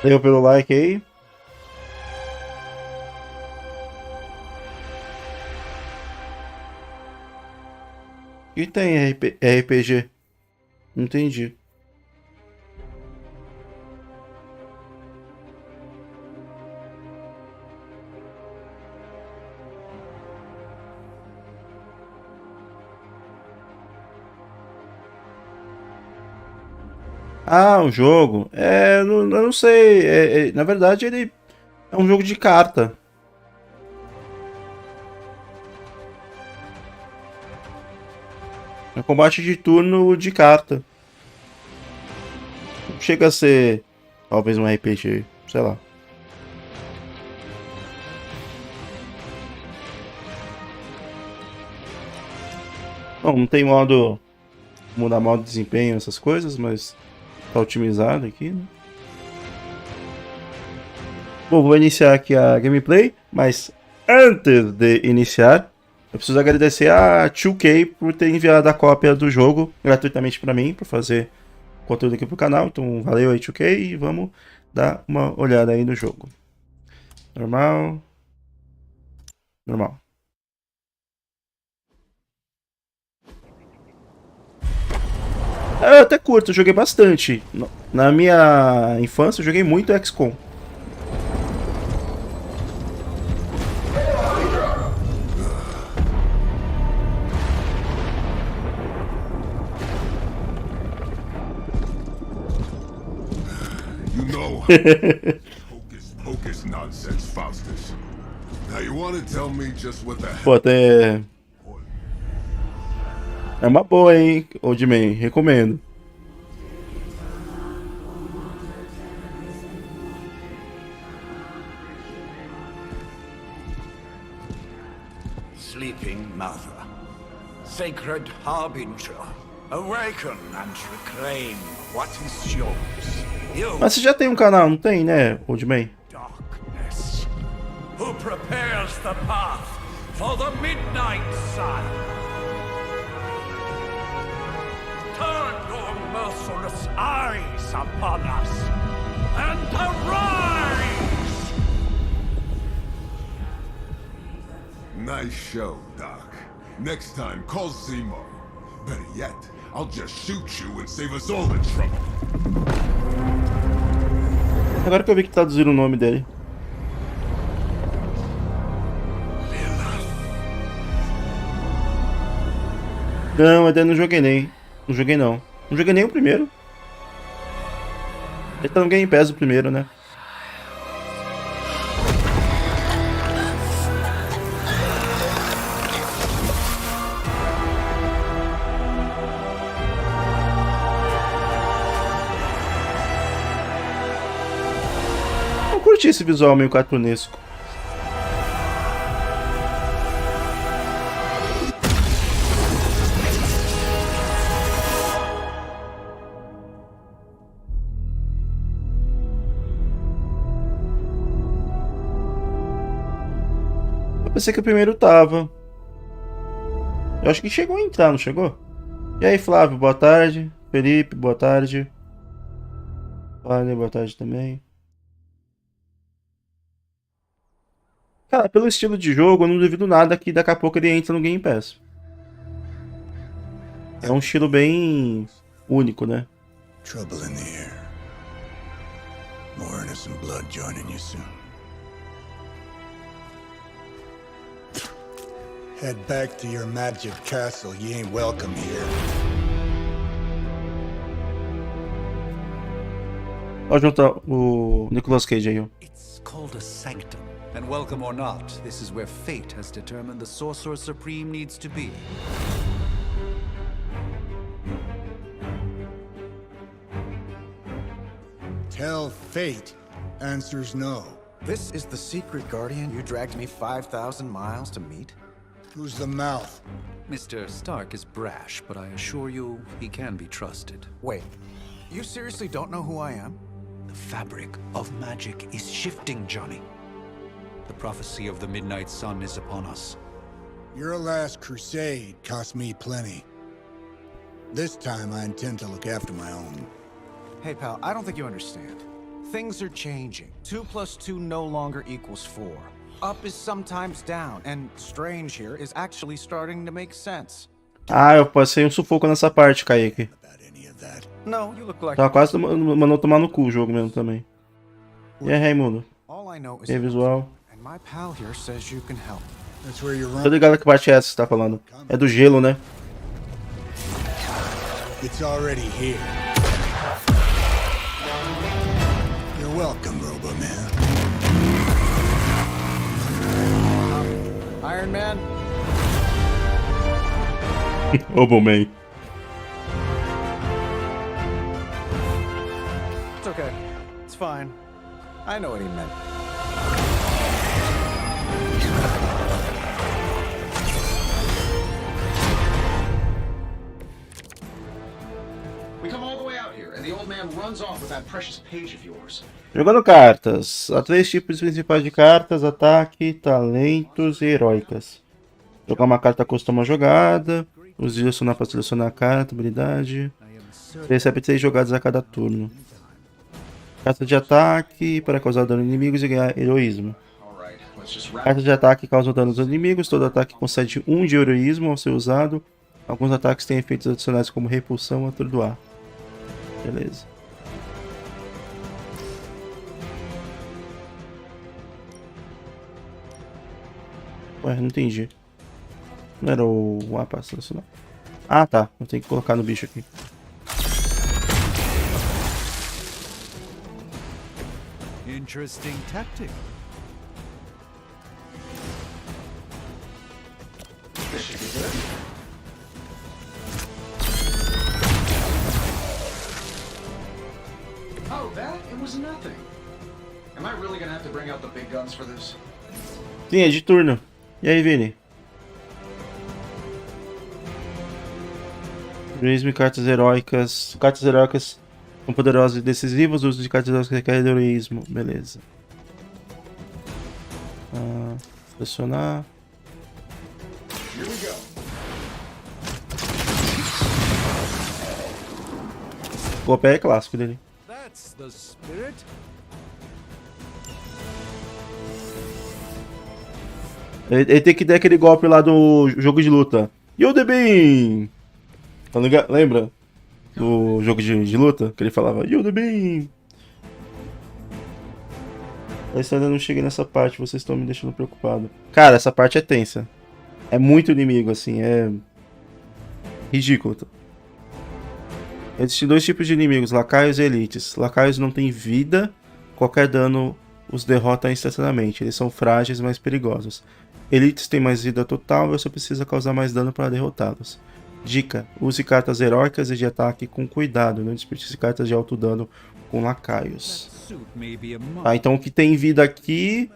Valeu pelo like aí. E tem RPG? Não entendi. Ah, um jogo. Eu não sei. Na verdade, ele é um jogo de carta. É um combate de turno de carta. Não chega a ser talvez um RPG, sei lá. Bom, não tem modo. Mudar modo de desempenho, essas coisas, mas tá otimizado aqui, né? Bom, vou iniciar aqui a gameplay, mas antes de iniciar, eu preciso agradecer a 2K por ter enviado a cópia do jogo gratuitamente para mim, para fazer conteúdo aqui pro canal. Então, valeu aí, 2K, e vamos dar uma olhada aí no jogo. Normal. Normal. Eu até curto, eu joguei bastante. Na minha infância, eu joguei muito XCOM. Hocus pocus nonsense, Faustus. Now you want to tell me just what the Pô, hell? até. É uma boa, hein, Old Man, recomendo. Sleeping mother, sacred harbinger, awaken and reclaim what is yours. You, Mas você já tem um canal, não tem, né, Old Man? darkness, who prepares the path for the midnight sun. Turn your merciless eyes upon us and arise! Nice show, Doc. Next time, call Zemo. Better yet, I'll just shoot you and save us all the trouble. Agora que eu vi que traduziram o nome dele. Não, ainda não joguei nem. Não joguei não. Não joguei nem o primeiro. Ele tá no Game Pass o primeiro, né? Eu curti esse visual meio cartunesco. Eu pensei que o primeiro tava. Eu acho que chegou a entrar, não chegou? E aí, Flávio, boa tarde. Felipe, boa tarde. Vale, boa tarde também. Cara, pelo estilo de jogo, eu não duvido nada que daqui a pouco ele entra no Game Pass. É um estilo bem único, né? Trouble in the air. More innocent blood joining you soon. Head back to your magic castle. You ain't welcome here. Ó, juntar o Nicolas Cage aí, ó. It's called a sanctum. And welcome or not, this is where fate has determined the Sorcerer Supreme needs to be. Tell fate. Answers no. This is the secret guardian you dragged me 5,000 miles to meet? Who's the mouth? Mr. Stark is brash, but I assure you, he can be trusted. Wait, you seriously don't know who I am? The fabric of magic is shifting, Johnny. The prophecy of the Midnight Sun is upon us. Your last crusade cost me plenty. This time I intend to look after my own. Hey pal, I don't think you understand. Things are changing. 2 plus 2 no longer equals 4. Up is sometimes down, and strange here is actually starting to make sense. Ah, eu passei um sufoco nessa parte, Kaique. About any of that. No, you look like Tava quase mandando tomar no cu o jogo mesmo também. E aí, Raimundo? all I know is E aí, visual? and my pal here says you can help. That's where you're Tô running. ligado que parte é essa que você tá falando. É do gelo, né? It's already here. You're welcome, Robo-Man. Iron Man, Robo-Man. it's okay. It's fine. I know what he meant. We come all the way out here, and the old man runs off with that precious page of yours. Jogando cartas. Há 3 tipos principais de cartas: ataque, talentos e heróicas. Jogar uma carta custa uma jogada. Os direcionar para selecionar a carta, habilidade. Recebe 3 jogadas a cada turno. Carta de ataque para causar dano em inimigos e ganhar heroísmo. All right, let's just wrap. Carta de ataque causa dano aos inimigos. Todo ataque concede 1 de heroísmo ao ser usado. Alguns ataques têm efeitos adicionais como repulsão ou atordoar. Beleza. Ué, não entendi. Não era o mapa selecionar? Ah, tá. Eu tenho que colocar no bicho aqui. Interesting tactic. This should be good. Oh, that? It was nothing. Am I really gonna have to bring out the big guns for this? Sim, é de turno. E aí, Vini? Heroísmo e cartas heróicas. Cartas heróicas são poderosas e decisivas. O uso de cartas heróicas requer heroísmo. Beleza. Selecionar. Here we go. O golpe é clássico dele. That's the spirit. Ele tem que dar aquele golpe lá do jogo de luta. Yo, the Beam! Tá ligado? Lembra? Do jogo de luta? Que ele falava Yo, the Beam! Mas ainda não cheguei nessa parte, vocês estão me deixando preocupado. Cara, essa parte é tensa. É muito inimigo, assim, é... ridículo. Existem 2 tipos de inimigos, lacaios e elites. Lacaios não têm vida, qualquer dano os derrota instantaneamente. Eles são frágeis, mas perigosos. Elites têm mais vida total e você precisa causar mais dano para derrotá-los. Dica: use cartas heróicas e de ataque com cuidado, não desperdice cartas de alto dano com lacaios. Tá, então o que tem vida aqui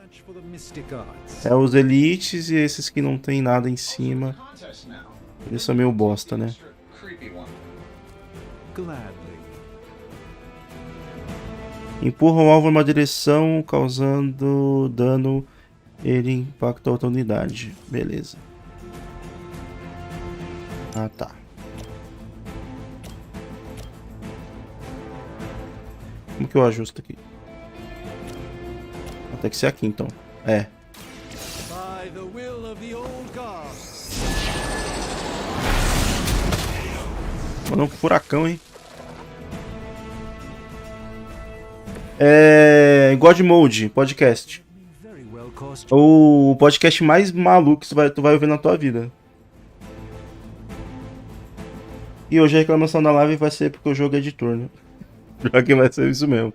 é os elites e esses que não tem nada em cima. Contest now. Eles são meio bosta, né? Extra creepy one. Gladly. Empurra o alvo em uma direção, causando dano. Ele impacta a outra unidade. Beleza. Ah, tá. Como que eu ajusto aqui? Vai ter que ser aqui, então. É. By the will of the old gods. Mandou um furacão, hein? É... God Mode, podcast. Very well cost. O podcast mais maluco que tu vai ouvir na tua vida. E hoje a reclamação da live vai ser porque o jogo é de turno. Pior que vai ser isso mesmo.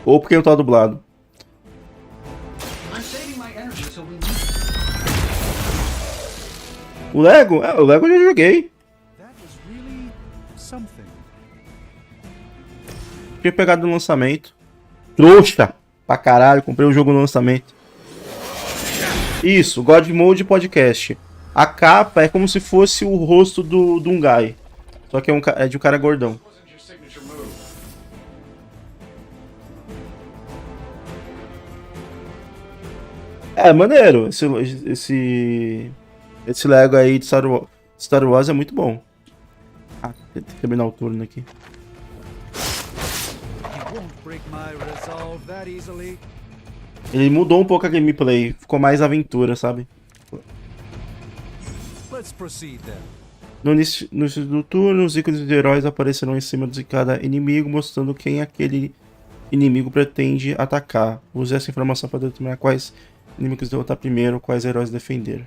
Ou porque não tá dublado. I'm saving my energy till we meet. O Lego? É, o Lego eu já joguei. That was really something. Tinha pegado no lançamento. Trouxa! Pra caralho, comprei o jogo no lançamento. Isso, God Mode Podcast. A capa é como se fosse o rosto do um guy. Só que é de um cara gordão. Wasn't your signature move. É, maneiro. Esse Lego aí de Star Wars é muito bom. Ah, tem que terminar o turno aqui. break my resolve that easily. Ele mudou um pouco a gameplay, ficou mais aventura, sabe? Let's proceed then. No início do turno, os ícones de heróis aparecerão em cima de cada inimigo, mostrando quem aquele inimigo pretende atacar. Use essa informação para determinar quais inimigos derrotar primeiro, quais heróis defender.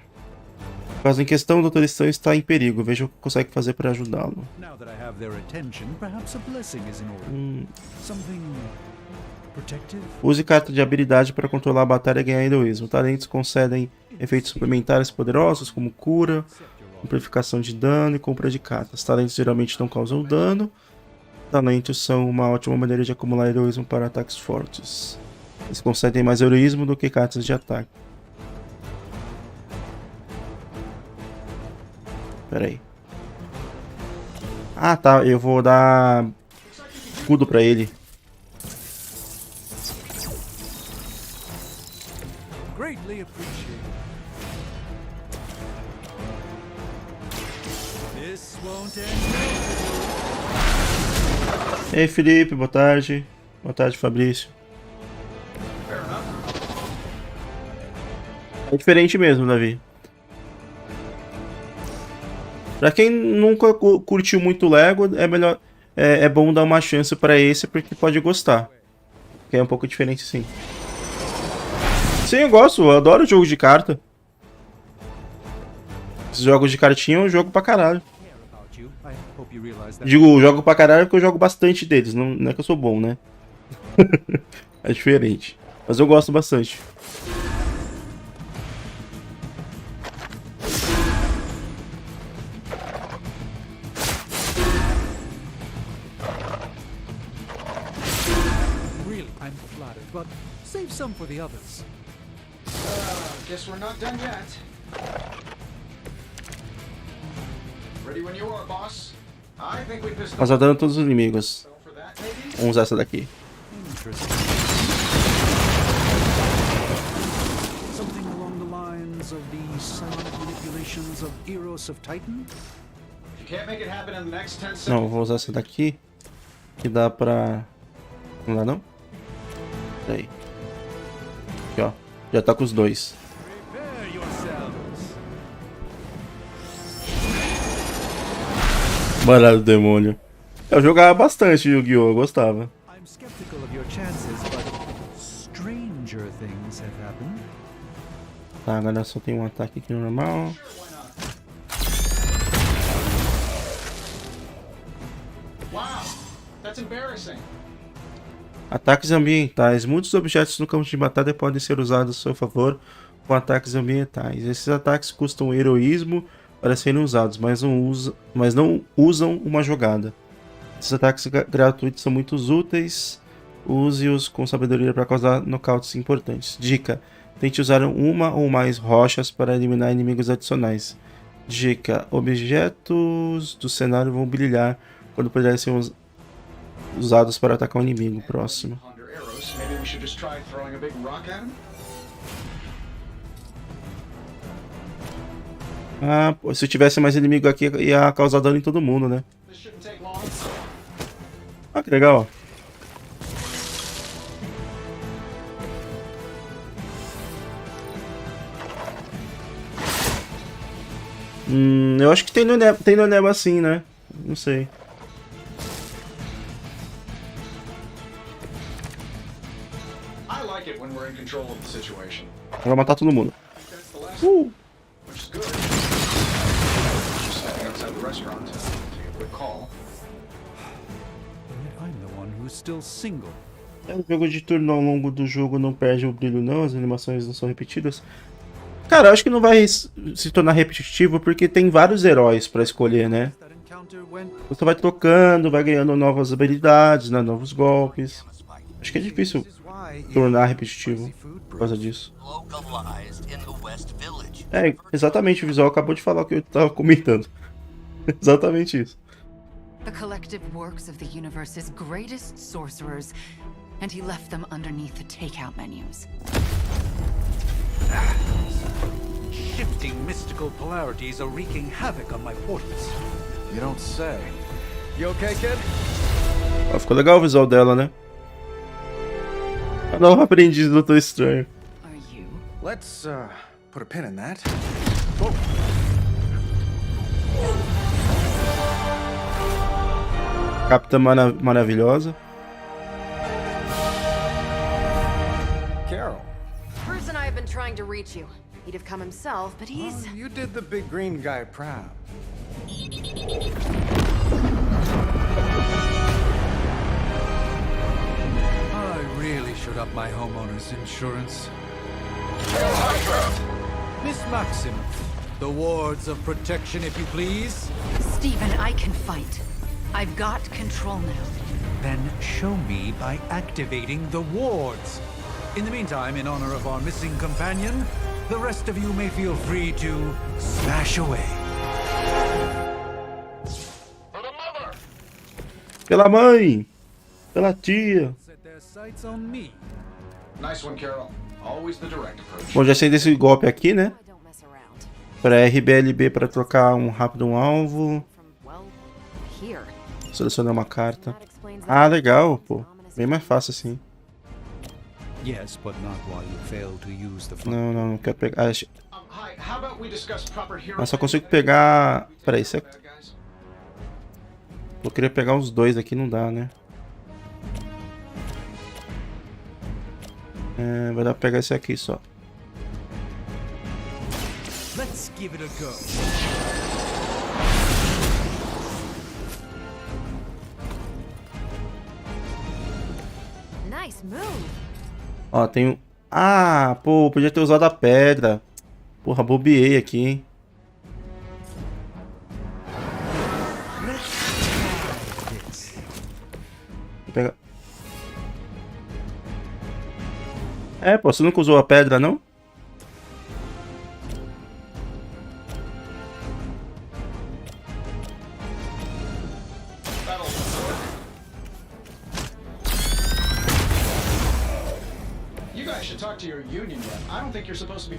Caso em questão, o Dr. Stan está em perigo. Veja o que consegue fazer para ajudá-lo. Now that I have their attention, perhaps a blessing is in order. Something protective? Use carta de habilidade para controlar a batalha e ganhar heroísmo. Talentos concedem efeitos suplementares poderosos, como cura, amplificação de dano e compra de cartas. Talentos geralmente não causam dano. Talentos são uma ótima maneira de acumular heroísmo para ataques fortes. Eles concedem mais heroísmo do que cartas de ataque. Pera aí. Ah, tá. Eu vou dar escudo pra ele. Greatly appreciated. This won't end. Ei, Felipe, boa tarde. Boa tarde, Fabrício. É diferente mesmo, Davi. Pra quem nunca curtiu muito Lego, é melhor, é bom dar uma chance pra esse, porque pode gostar. Que é um pouco diferente, sim. Sim, eu gosto, eu adoro jogo de carta. Esses jogos de cartinha eu jogo pra caralho. Digo, jogo pra caralho porque eu jogo bastante deles, não é que eu sou bom, né? É diferente. Mas eu gosto bastante. But save some for the others. Guess we're not done yet. Ready when you are, boss. I think we pissed Causar dano a todos os inimigos. for that, maybe? Vamos usar essa daqui. Interesting. Something along the lines of the silent manipulations of Eros of Titan? If you can't make it happen in the next 10 seconds. Não, vou usar essa daqui. Que dá pra... Não dá não? Aí. Aqui, ó. Já tá com os dois. Prepare yourselves. Baralho do demônio. Eu jogava bastante Yu-Gi-Oh! Eu gostava. I'm skeptical of your chances, but stranger things have happened. Tá, agora só tem um ataque aqui normal. Wow, that's embarrassing. Ataques ambientais. Muitos objetos no campo de batalha podem ser usados a seu favor com ataques ambientais. Esses ataques custam heroísmo para serem usados, mas não usam uma jogada. Esses ataques gratuitos são muito úteis. Use-os com sabedoria para causar nocautes importantes. Dica: tente usar uma ou mais rochas para eliminar inimigos adicionais. Dica: objetos do cenário vão brilhar quando puderem ser usados para atacar um inimigo próximo. Under arrows, maybe we should just try throwing a big rock at him? Ah, pô, se eu tivesse mais inimigo aqui, ia causar dano em todo mundo, né? This shouldn't take long. Ah, que legal. Eu acho que tem no Nebo assim, né? Não sei. I like it when we're in control of the situation. Vai matar todo mundo. That's the last one, which is good. Just stepping outside the restaurant. Take a quick call. Yet I'm the one who's still single. O jogo de turno ao longo do jogo não perde o brilho não, as animações não são repetidas. Cara, eu acho que não vai se tornar repetitivo porque tem vários heróis pra escolher, né? That encounter went Você vai trocando, vai ganhando novas habilidades, né? Novos golpes. Acho que é difícil tornar repetitivo por causa disso. É, exatamente, o visual acabou de falar o que eu tava comentando. Exatamente isso. The collective works of the universe's greatest sorcerers, and he left them underneath the takeout menus. shifting mystical polarities are wreaking havoc on my portals. You don't say. You okay, kid? Ah, ficou legal o visual dela, né? Novo aprendiz do Doutor Estranho. Are you? Let's, put a pin in that. Capitã Maravilhosa. Carol. Bruce and I have been trying to reach you. He'd have come himself, but he's... You did the big green guy proud. I really should up my homeowner's insurance. Miss Maximoff, the wards of protection, if you please. Stephen, I can fight. I've got control now. Then show me by activating the wards. In the meantime, in honor of our missing companion, the rest of you may feel free to smash away. Pela mãe! Pela tia! Set their sights on me. Nice one, Carol. Always the direct approach. Bom, já sei desse golpe aqui, né? I don't mess around. Para RBLB para trocar rápido um alvo. From, well, here. Selecionar uma carta. That explains Ah, legal, pô. Bem mais fácil assim. Yes, but not while you fail to use the Não quero pegar. Hi, how about we discuss proper hero... Mas só consigo pegar... Peraí, isso é... Eu queria pegar os dois aqui, não dá, né? Vai dar pra pegar esse aqui só. Let's give it a go. Nice move. Ó, tem um... Ah, pô, podia ter usado a pedra. Porra, bobeei aqui, hein? Vou pegar... Pô, você nunca usou a pedra, não?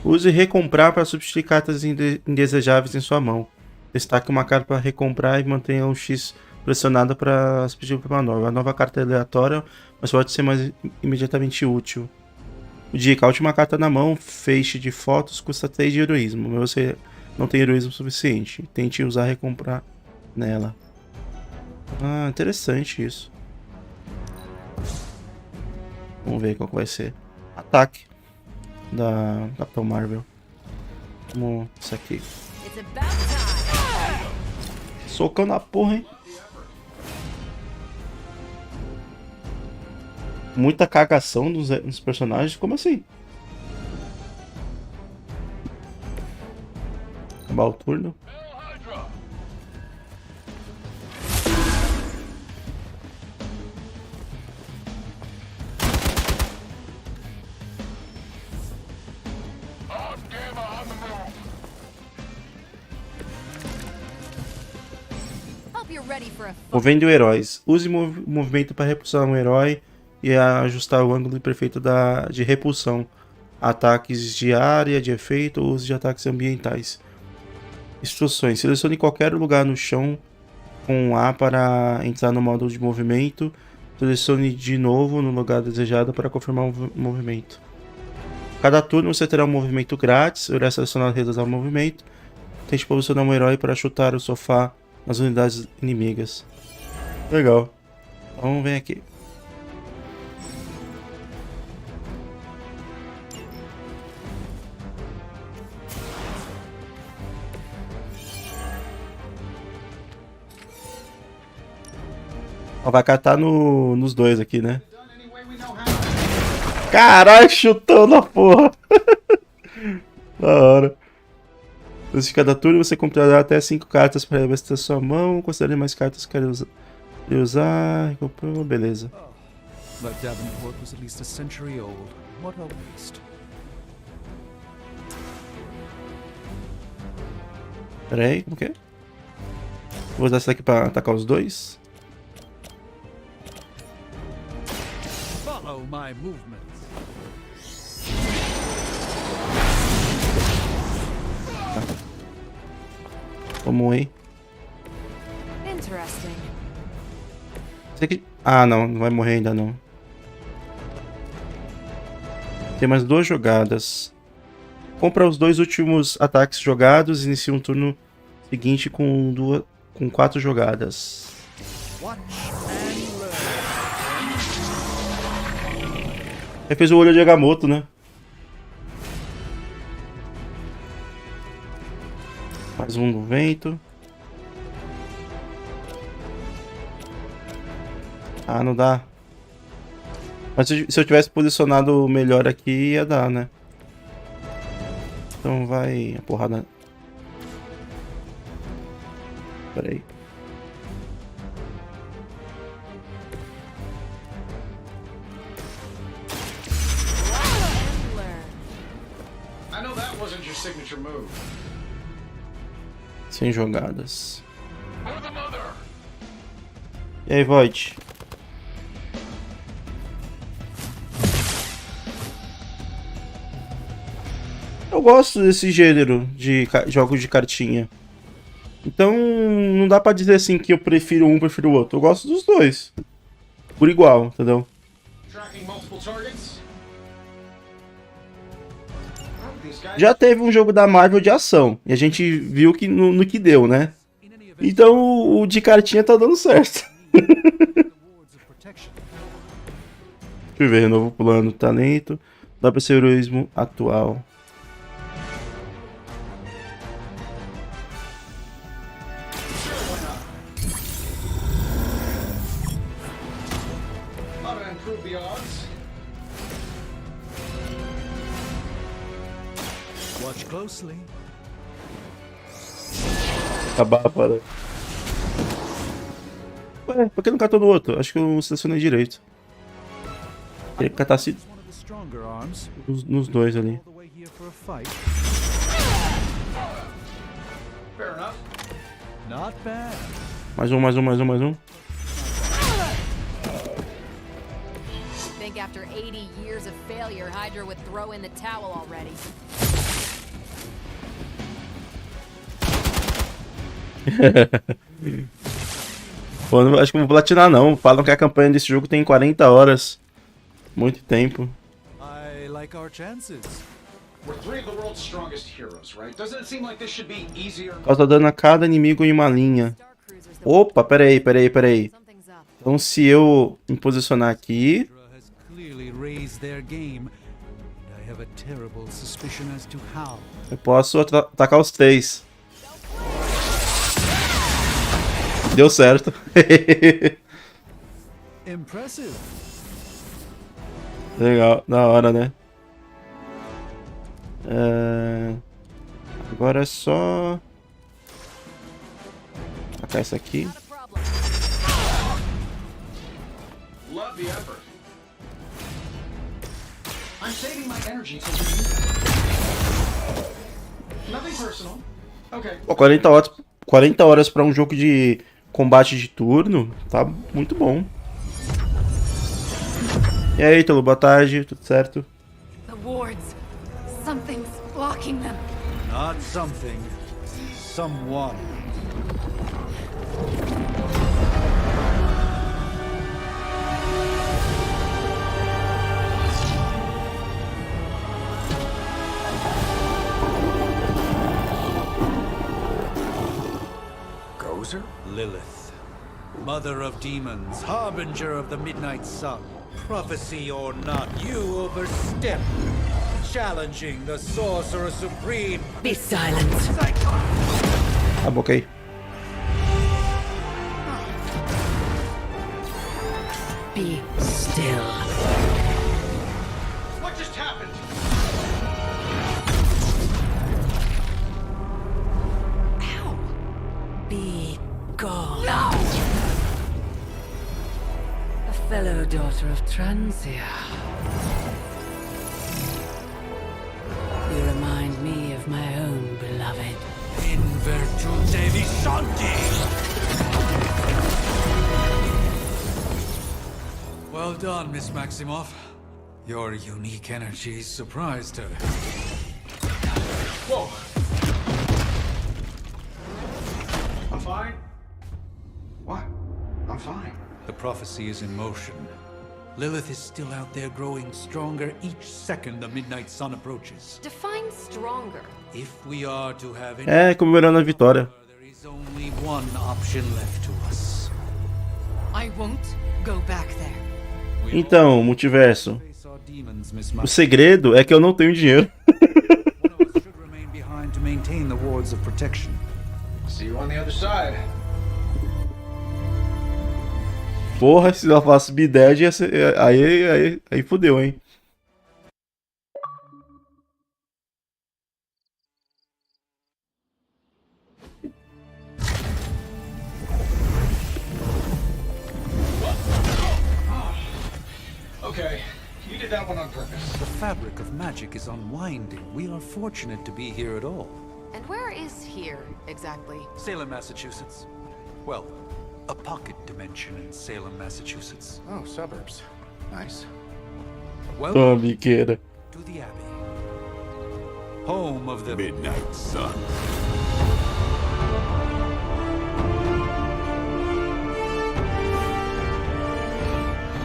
Use recomprar para substituir cartas indesejáveis em sua mão. Destaque uma carta para recomprar e mantenha um X pressionado para substituir por uma nova. A nova carta é aleatória, mas pode ser mais imediatamente útil. Dica: a última carta na mão, feixe de fotos, custa 3 de heroísmo, mas você não tem heroísmo suficiente. Tente usar recomprar nela. Ah, interessante isso. Vamos ver qual que vai ser. Ataque da Capitão Marvel. Como isso aqui. Socão na porra, hein? Muita cagação nos personagens. Como assim? Acabar o turno. Movendo heróis. Use movimento para repulsar um herói e ajustar o ângulo perfeito de repulsão. Ataques de área, de efeito ou uso de ataques ambientais. Instruções. Selecione qualquer lugar no chão com A para entrar no modo de movimento. Selecione de novo no lugar desejado para confirmar o movimento. Cada turno você terá um movimento grátis. O herói selecionado reduzir o movimento. Tente posicionar um herói para chutar o sofá nas unidades inimigas. Legal. Então vem aqui. Ó, vai catar nos dois aqui, né? Caralho, chutão na porra. Da hora. Durante cada turno você comprará até 5 cartas para revestir sua mão. Considere mais cartas que quer usar. Comprou, beleza. But Davenport was at least a century old. What a waste. Pera aí, como que é? Vou usar isso aqui para atacar os dois. Follow my movements. Vamos aí. Interesting. Esse aqui... Ah, não vai morrer ainda não. Tem mais 2 jogadas. Compra os 2 últimos ataques jogados e inicia um turno seguinte com 4 jogadas. Ele fez o olho de Agamotto, né? Mais um no vento. Ah, não dá. Mas se eu tivesse posicionado melhor aqui, ia dar, né? Então vai a porrada. Pera aí. I know that wasn't your signature move. 100 jogadas. E aí, Void? Eu gosto desse gênero de jogos de cartinha. Então, não dá pra dizer assim que eu prefiro um, prefiro o outro. Eu gosto dos dois. Por igual, entendeu? Já teve um jogo da Marvel de ação. E a gente viu que no que deu, né? Então, o de cartinha tá dando certo. Deixa eu ver, novo plano, talento. Dá pra ser heroísmo atual. Watch closely. Acabar, para. Ué, por que não catou no outro? Acho que eu não selecionei direito. Queria que catasse nos 2 ali. Mais um. Think after 80 years of failure, Hydra would throw in the towel already. Pô, acho que não vou platinar não. Falam que a campanha desse jogo tem 40 horas. Muito tempo. I like our chances. We're 3 of the world's strongest heroes, right? Doesn't it seem like this should be easier? Causa dano a cada inimigo em uma linha. Opa, peraí. Então se eu me posicionar aqui... eu posso atacar os 3. Deu certo. Legal, da hora, né? Agora é só atacar essa aqui. Love the effort. I'm saving my energy to nothing personal. Okay. Pô, 40 horas para um jogo de combate de turno, tá muito bom. E aí, Ítalo, boa tarde, tudo certo? The wards. Something's blocking them. Not something. Someone. Lilith, mother of demons, harbinger of the midnight sun. Prophecy or not, you overstep, challenging the sorcerer supreme. Be silent. Tá bom, ok. Be still. What just happened? Ow. Be gone. No! A fellow daughter of Transia. You remind me of my own beloved. In virtute vishanti. Well done, Miss Maximoff. Your unique energy surprised her. Whoa. I'm fine. What? I'm fine. The prophecy is in motion. Lilith is still out there growing stronger each second the midnight sun approaches. Define stronger. If we are to have any É, comemorando a vitória. there is only one option left to us. I won't go back there. Então, multiverso. Face our demons, Miss O Marvel. segredo é que eu não tenho dinheiro. One of us should remain behind to maintain the wards of protection. See you on the other side. Porra, se ela falasse B-Dead, aí fudeu, hein? Okay, you did that one on purpose. The fabric of magic is unwinding. We are fortunate to be here at all. And where is here, exactly? Salem, Massachusetts. Well, a pocket dimension in Salem, Massachusetts. Oh, suburbs. Nice. Welcome Toma, biqueira. to the Abbey. Home of the Midnight Sun.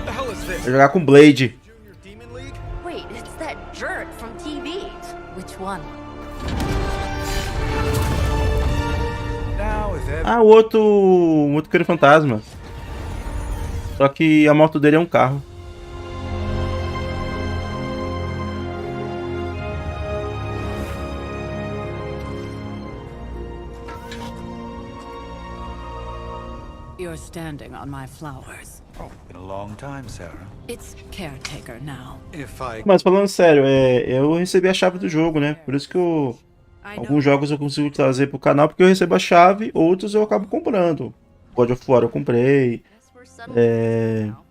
The hell is this? Vou jogar com Blade. Junior Demon League? Wait, it's that jerk from TV. Which one? now, if ever Ah, o outro que era fantasma. Só que a moto dele é um carro. You're standing on my flowers. in a long time, Sarah. It's caretaker now. If I Mas falando sério, eu recebi a chave do jogo, né? Por isso que I know. alguns jogos eu consigo trazer pro canal porque eu recebo a chave, outros eu acabo comprando. God of War eu comprei. Guess we're settling now.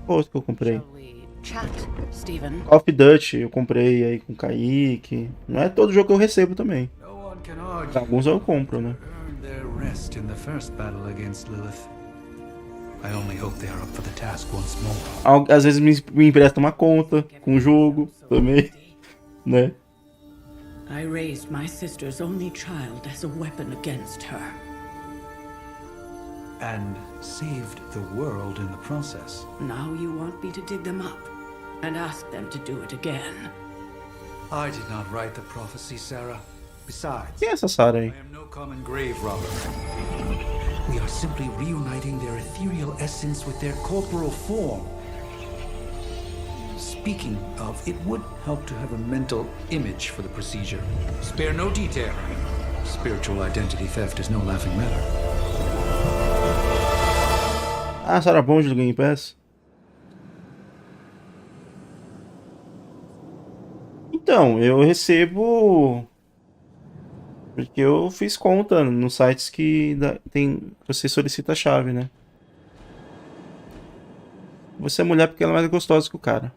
Outro que eu comprei. Shall we chat, Stephen? Call of Duty eu comprei aí com o Kaique. Não é todo jogo que eu recebo também. no one can argue, Alguns eu compro, né? earned their rest in the first battle against Lilith. I only hope they are up for the task once more. Às vezes me empresta uma conta com o jogo também, né? I raised my sister's only child as a weapon against her. And saved the world in the process. Now you want me to dig them up and ask them to do it again. I did not write the prophecy, Sarah. Besides, Quem é essa Sarah aí? I am no common grave robber. We are simply reuniting their ethereal essence with their corporal form. Speaking of, it would help to have a mental image for the procedure. Spare no detail. Spiritual identity theft is no laughing matter. Ah, Sarah Bond do Game Pass? Então, eu recebo porque eu fiz conta nos sites que você solicita a chave, né? Você é mulher porque ela é mais gostosa que o cara.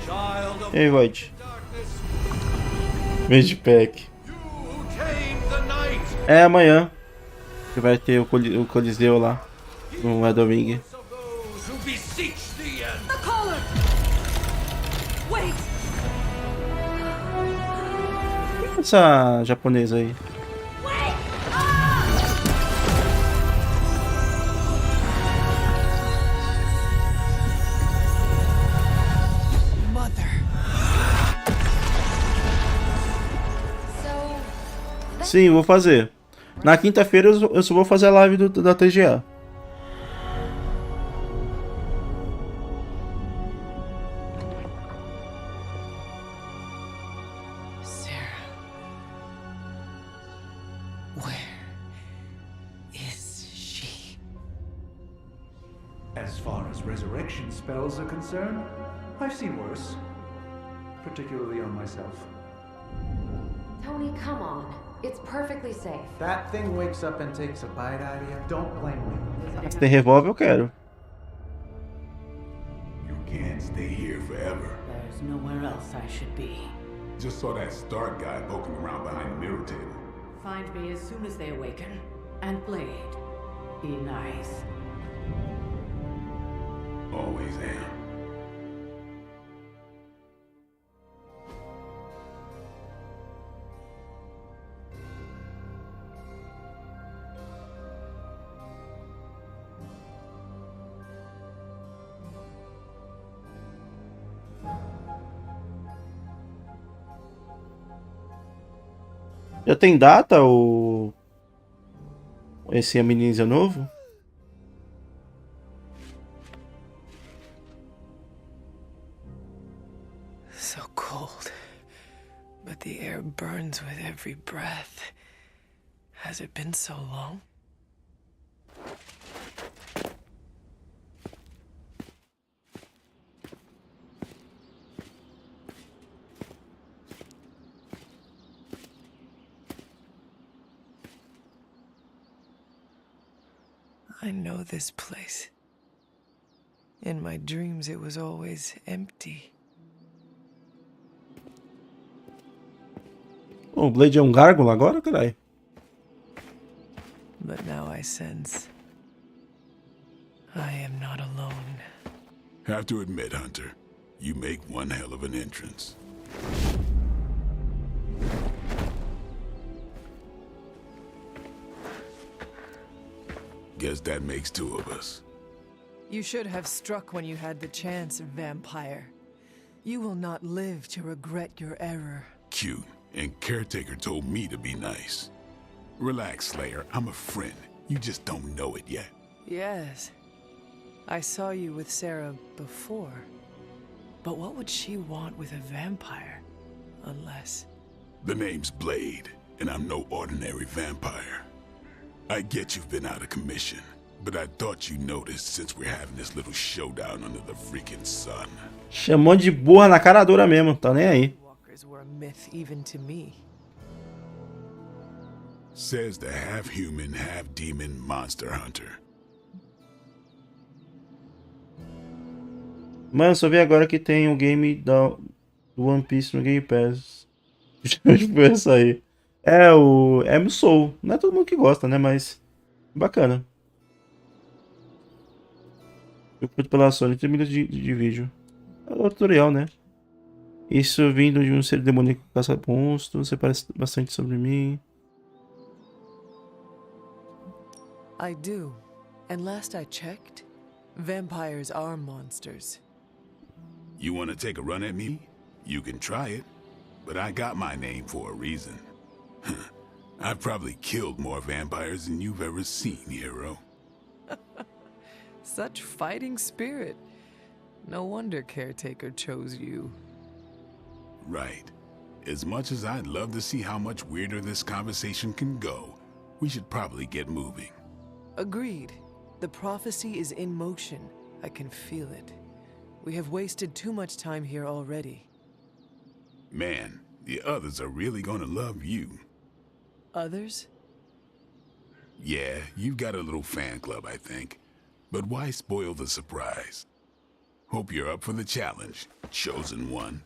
Child of E aí, Void? Medpack. You who tamed the night. É amanhã que vai ter o Coliseu lá no Ring. Of those who beseech thee and The collar! Wait! Essa japonesa aí. Mother. So, Sim, vou fazer. Na quinta-feira eu só vou fazer a live da TGA. Sarah. Where is she? As far as resurrection spells are concerned, I've seen worse. Particularly on myself. Tony, come on. It's perfectly safe. That thing wakes up and takes a bite out of you. Don't blame me. Se tem revólver, eu quero. You can't stay here forever. There's nowhere else I should be. Just saw that Stark guy poking around behind the mirror table. Find me as soon as they awaken. And Blade, be nice. Always am. Já tem data esse amnesia novo? So cold, but the air burns with every breath. Has it been so long? I know this place. In my dreams, it was always empty. O Blade é um gárgula agora, caralho? But now I sense I am not alone. Have to admit, Hunter, you make one hell of an entrance. Guess that makes two of us. You should have struck when you had the chance, vampire. You will not live to regret your error. Cute, and Caretaker told me to be nice. Relax, Slayer, I'm a friend. You just don't know it yet. Yes. I saw you with Sarah before. But what would she want with a vampire? Unless... The name's Blade, and I'm no ordinary vampire. I get you've been out of commission, but I thought you noticed since we're having this little showdown under the freaking sun. Chamou de burra na cara dura mesmo, tá nem aí. Walkers were a myth even to me. Says the half-human, half-demon monster hunter. Mano, só vi agora que tem um game do One Piece no Game Pass. Tipo essa aí. É o Soul. Não é todo mundo que gosta, né? Mas bacana. Eu curto pela Sony, 30 minutos de vídeo. É o tutorial, né? Isso vindo de um ser demoníaco que caça monstros. Você parece bastante sobre mim. I do. And last I checked, vampires are monsters. You want to take a run at me? You can try it. But I got my name for a reason. I've probably killed more vampires than you've ever seen, hero. Such fighting spirit. No wonder Caretaker chose you. Right. As much as I'd love to see how much weirder this conversation can go, we should probably get moving. Agreed. The prophecy is in motion. I can feel it. We have wasted too much time here already. Man, the others are really gonna love you. Others? Yeah, you've got a little fan club, I think. But why spoil the surprise? Hope you're up for the challenge, chosen one.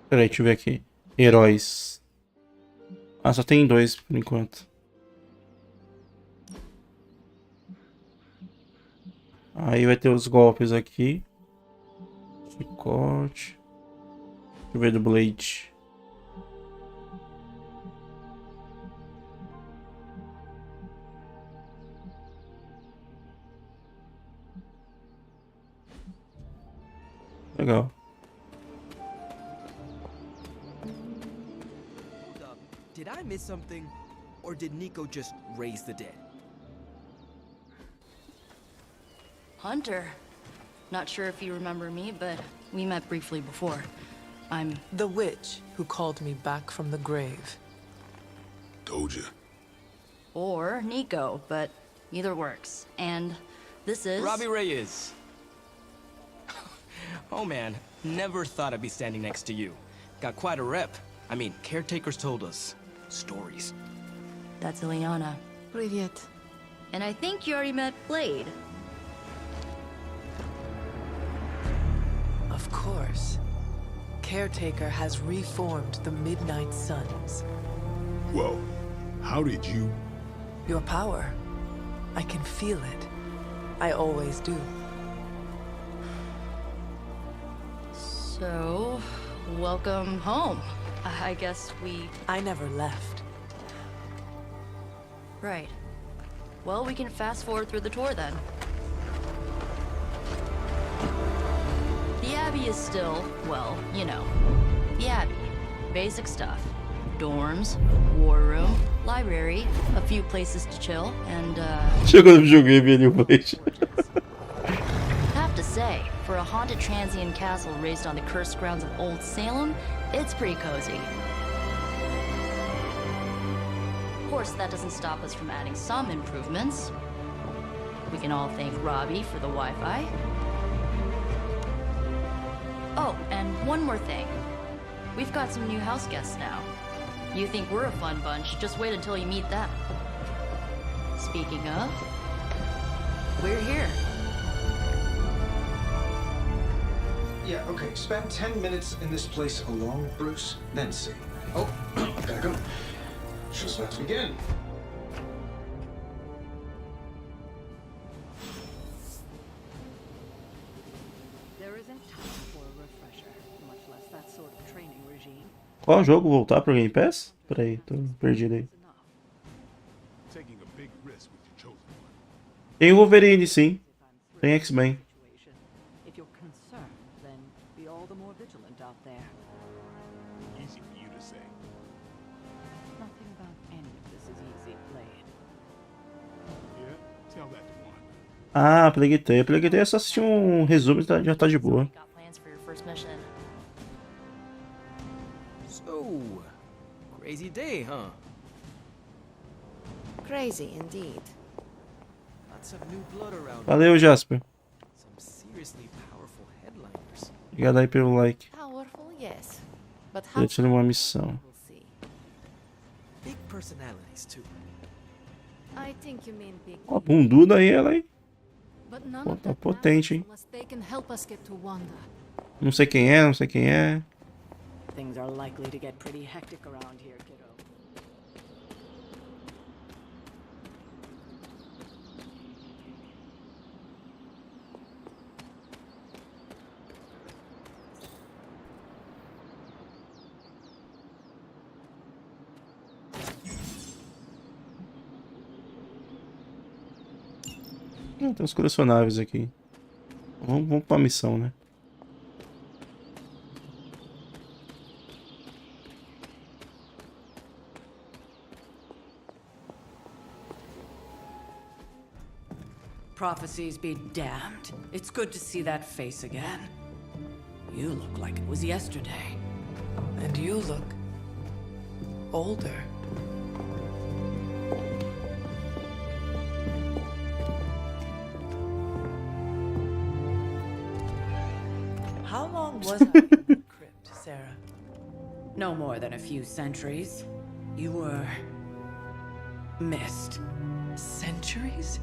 Peraí, deixa eu ver aqui. Heróis. Ah, só tem 2 por enquanto. Aí vai ter os golpes aqui. Chicote. Deixa eu ver do Blade. Legal. Did I miss something? Or did Nico just raise the dead? Hunter. Not sure if you remember me, but we met briefly before. I'm... The witch who called me back from the grave. Told you. Or Nico, but either works. And this is... Robbie Reyes. Oh man, never thought I'd be standing next to you. Got quite a rep. I mean, caretakers told us stories. That's Ileana. Привет. And I think you already met Blade. Of Of course. Caretaker has reformed the Midnight Suns. Whoa. How did you... Your power. I can feel it. I always do. So, welcome home. I guess I never left. Right. Well, we can fast forward through the tour then. The Abbey is still, well, you know, the Abbey. Basic stuff. Dorms, war room, library, a few places to chill, and Chegou no videogame ali o Blade. have to say, for a haunted transient castle raised on the cursed grounds of Old Salem, it's pretty cozy. Of course, that doesn't stop us from adding some improvements. We can all thank Robbie for the Wi-Fi. Oh, and one more thing. We've got some new house guests now. You think we're a fun bunch, just wait until you meet them. Speaking of, we're here. Yeah, okay. Spend 10 minutes in this place alone, Bruce, then see. Oh, gotta go. Show's about to begin. There isn't time for a refresher, much less that sort of training regime. Qual jogo voltar pro Game Pass? Peraí, tô perdido aí. Taking a big risk with your chosen one. Tem Wolverine, sim. Tem X-Men. If you're concerned, then be all the more vigilant out there. Easy for you to say. Nothing about any of this is easy, Blade. Yeah? Tell that to one. Ah, Plague Tale. Plague Tale é só assistir um resumo e já tá de boa. Got plans for your first mission. So, crazy day, huh? Crazy indeed. Lots of new blood around. Valeu, Jasper. Some seriously powerful headliners. Obrigado aí pelo like. Powerful, yes. But how Eu tiro uma missão. we'll see. Big personalities too. I think you mean big. Ó, bunduda aí, ela aí. But none Pô, of tá that potente, hein? matters unless they can help us get to Wanda. Não sei quem é, não sei quem é. Things are likely to get pretty hectic around here, kiddo. Tem uns colecionáveis aqui. Vamos pra missão, né? Prophecies be damned. It's good to see that face again. You look like it was yesterday. And you look older. How long was I in the crypt, Sarah? No more than a few centuries. You were missed. Centuries?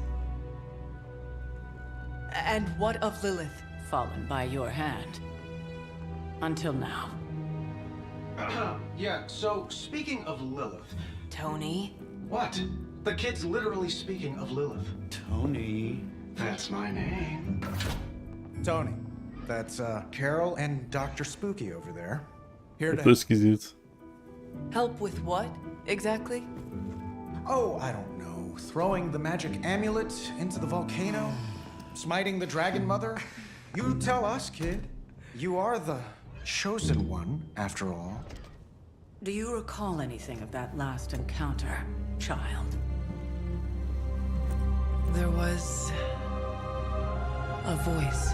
And what of Lilith? Fallen by your hand. Until now. Yeah, so speaking of Lilith. Tony? What? The kid's literally speaking of Lilith. Tony. That's my name. Tony. That's Carol and Dr. Spooky over there. Here Eu to tô esquisito. Help with what, exactly? Oh, I don't know. Throwing the magic amulet into the volcano? Smiting the dragon mother? You tell us, kid. You are the chosen one, after all. Do you recall anything of that last encounter, child? There was a voice.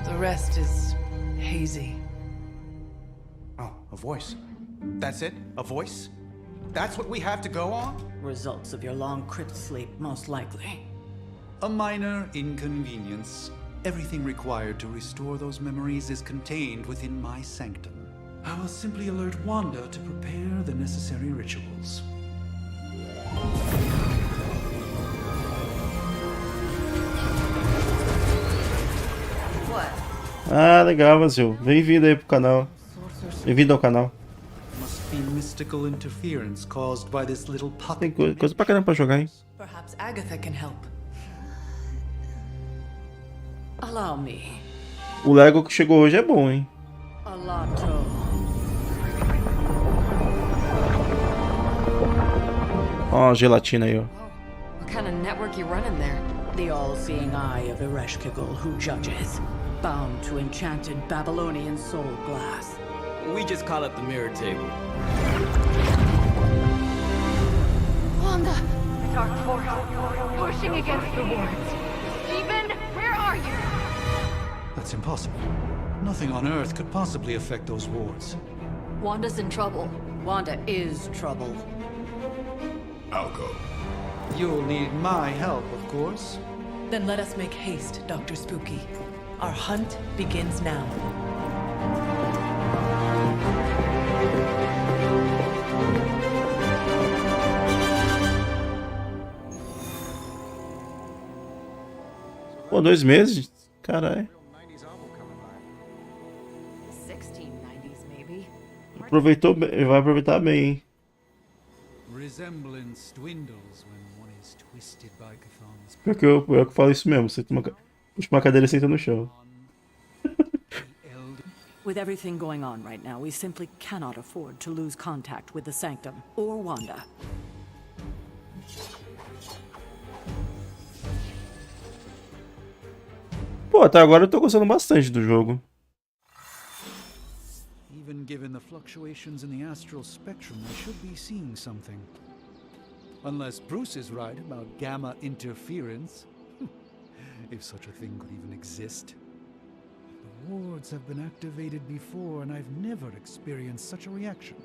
The rest is hazy. Oh, a voice. That's it? A voice? That's what we have to go on? Results of your long crypt sleep, most likely. A minor inconvenience. Everything required to restore those memories is contained within my sanctum. I will simply alert Wanda to prepare the necessary rituals. What? Ah, legal, Vazio. Bem-vindo aí pro canal. Bem-vindo ao canal. Must be mystical interference caused by this little Tem puppet. coisa pra caramba pra jogar, hein? Perhaps Agatha can help. Allow me. O Lego que chegou hoje é bom, hein? Alato. Ó, a gelatina aí, ó. What kind of network you running there? The all-seeing eye of Ereshkigal who judges, bound to enchanted Babylonian soul glass. We just call it the mirror table. Wanda! Dark force, pushing against the wards. Steven, where are you? That's impossible. Nothing on Earth could possibly affect those wards. Wanda's in trouble. Wanda is trouble. I'll go. You'll need my help, of course. Then let us make haste, Dr. Spooky. Our hunt begins now. Pô, 2 meses? Caralho. 1690s, maybe. Aproveitou bem, vai aproveitar bem, hein? Resemblance dwindles when one is twisted by Chthon's. Pior que eu falo isso mesmo. Você puxa uma cadeira e senta no chão. With everything going on right now, we simply cannot afford to lose contact with the Sanctum or Wanda. Pô, até agora eu tô gostando bastante do jogo. Even given the fluctuations in the astral spectrum, I should be seeing something. Unless Bruce is right about gamma interference. If such a thing could even exist. The wards have been activated before, and I've never experienced such a reaction.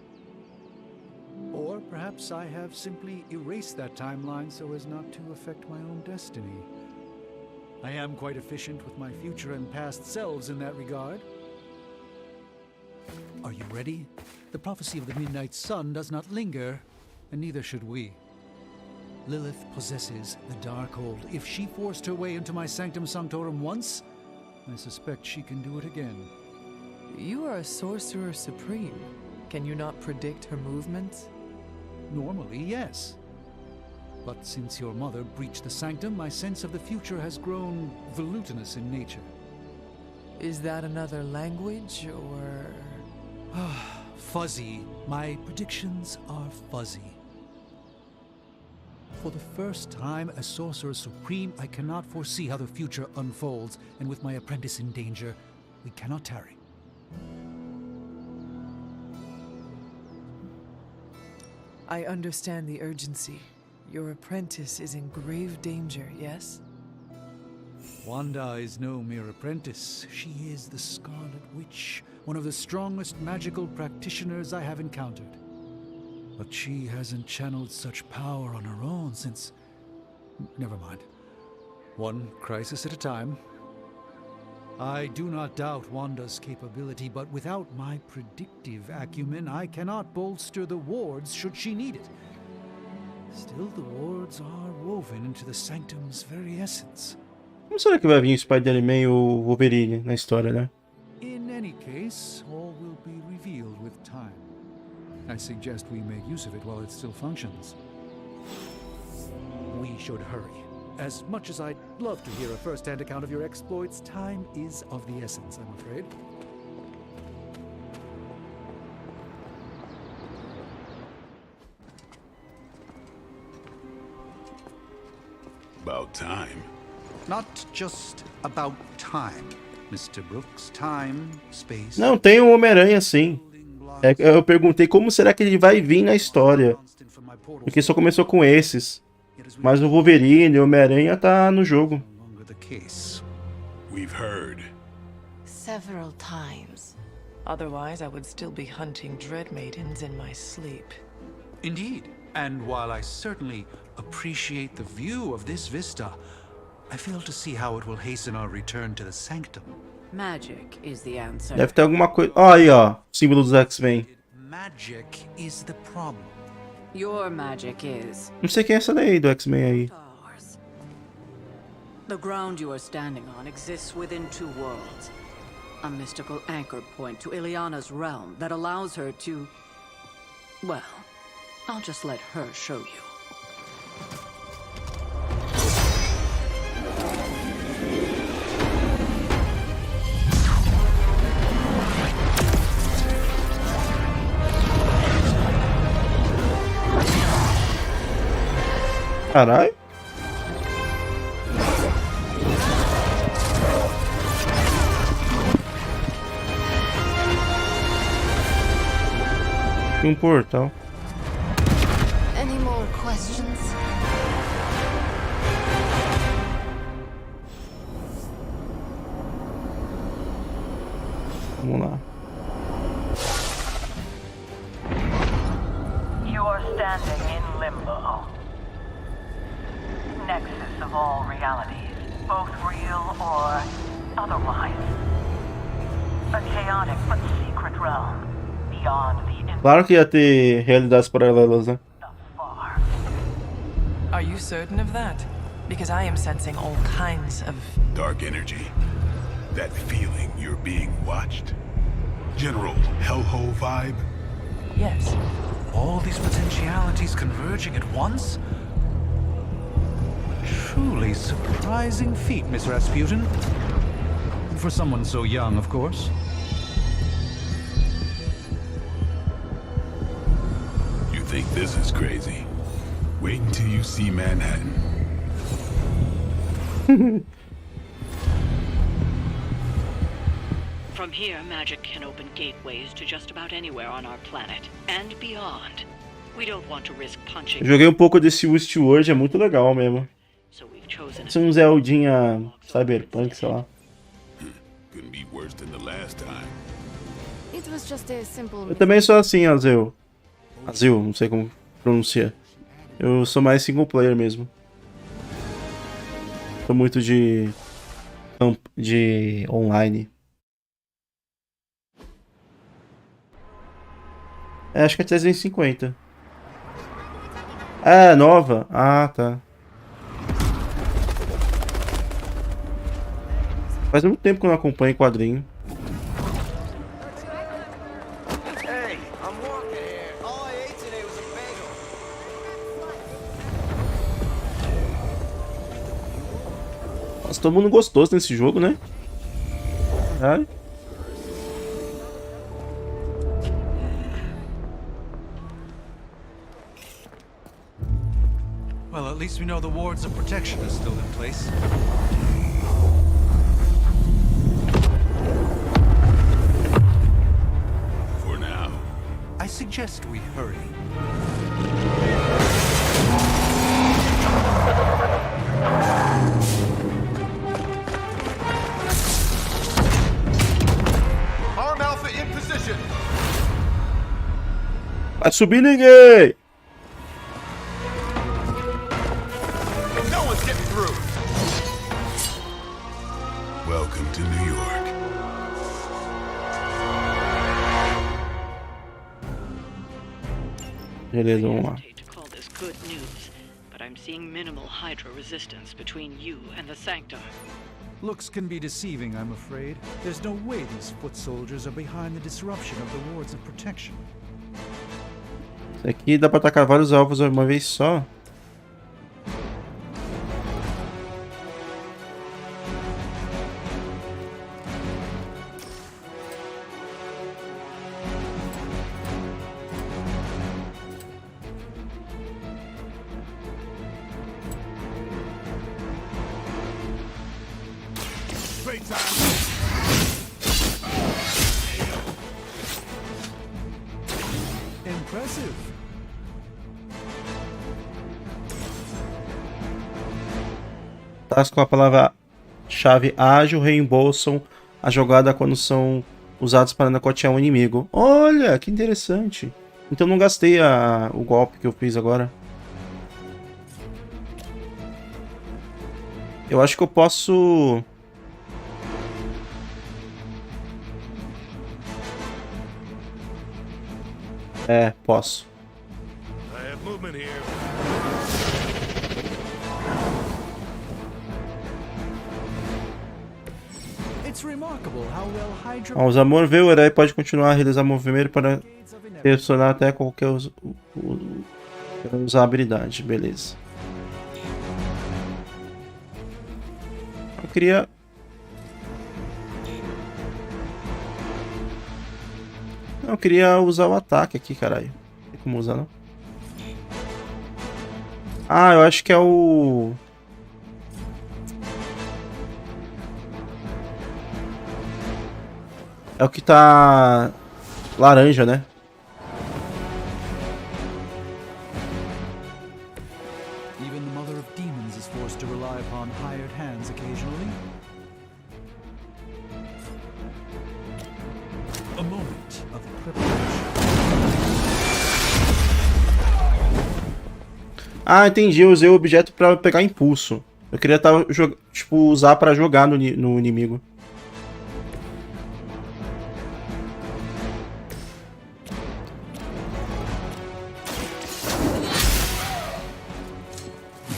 Or perhaps I have simply erased that timeline so as not to affect my own destiny. I am quite efficient with my future and past selves in that regard. Are you ready? The prophecy of the Midnight Sun does not linger, and neither should we. Lilith possesses the Darkhold. If she forced her way into my Sanctum Sanctorum once, I suspect she can do it again. You are a sorcerer supreme. Can you not predict her movements? Normally, yes. But since your mother breached the Sanctum, my sense of the future has grown volutinous in nature. Is that another language, or...? Fuzzy. My predictions are fuzzy. For the first time as Sorcerer Supreme, I cannot foresee how the future unfolds, and with my apprentice in danger, we cannot tarry. I understand the urgency. Your apprentice is in grave danger, yes? Wanda is no mere apprentice. She is the Scarlet Witch, one of the strongest magical practitioners I have encountered. But she hasn't channeled such power on her own since... Never mind. One crisis at a time. I do not doubt Wanda's capability, but without my predictive acumen, I cannot bolster the wards should she need it. Still, the wards are woven into the Sanctum's very essence. Como será que vai vir o Spider-Man e o Wolverine na história, né? In any case, all will be revealed with time. I suggest we make use of it while it still functions. We should hurry. As much as I'd love to hear a first-hand account of your exploits, time is of the essence, I'm afraid. About time. Not just about time, Mr. Brooks. Time, space... Não, tem o Homem-Aranha sim. Eu perguntei como será que ele vai vir na história. Porque só começou com esses. Mas o Wolverine e o Homem-Aranha tá no jogo. We've heard. Several times. Otherwise, I would still be hunting Dread Maidens in my sleep. Indeed. And while I certainly appreciate the view of this vista, I fail to see how it will hasten our return to the Sanctum. Magic is the answer. Deve ter alguma coisa... Ó, aí, ó. Símbolo dos X-Men. Magic is the problem. Your magic is. Não sei quem é essa daí do X-Men aí. The ground you are standing on exists within two worlds. A mystical anchor point to Ileana's realm that allows her to... Well, I'll just let her show you. Caralho. Um portal. Any more questions? Vamos lá. You are standing in limbo. Nexus of all realities, both real or otherwise. A chaotic but secret realm beyond the Claro que ia ter realidades paralelas, né? Are you certain of that? Because I am sensing all kinds of... Dark energy. That feeling you're being watched. General hellhole vibe. Yes. All these potentialities converging at once? Truly surprising feat, Miss Rasputin. For someone so young, of course. You think this is crazy? Wait until you see Manhattan. From here, magic can open gateways to just about anywhere on our planet and beyond. We don't want to risk punching. Joguei um pouco desse Westworld, é muito legal mesmo. Esse é um Zeldinha cyberpunk, sei lá. Couldn't be worse than the last time. It was just a simple... Eu também sou assim, Azul. Azul, não sei como pronuncia. Eu sou mais single player mesmo. Sou muito de online. É, acho que é 350. É, nova? Ah, tá. Faz muito tempo que eu não acompanho quadrinho. Nossa, todo mundo gostoso nesse jogo, né? Caralho. Well, at least we know the wards of protection are still in place. For now. I suggest we hurry. Arm Alpha in position. Vai subir ninguém! No one's getting through. Welcome to New York. Beleza, vamos lá. Good news, but I'm seeing minimal Hydra resistance between you and the Sanctum. Looks can be deceiving, I'm afraid. There's no way these foot soldiers are behind the disruption of the wards of protection. Isso aqui dá pra atacar vários alvos uma vez só. Impressive. Tasks com a palavra-chave ágil reembolsam a jogada quando são usados para nocautear um inimigo. Olha, que interessante. Então não gastei o golpe que eu fiz agora. Eu acho que eu posso... É, posso. I have movement here. Ao usar mover, o herói pode continuar a realizar movimento para selecionar até qualquer usar a habilidade. Beleza. Eu queria usar o ataque aqui, caralho. Não tem como usar, não? Ah, eu acho que é o... É o que tá... laranja, né? Even the mother of demons is forced to rely upon hired hands occasionally. A moment of preparation. Ah, entendi. Eu usei o objeto pra pegar impulso. Eu queria tipo, usar pra jogar no inimigo.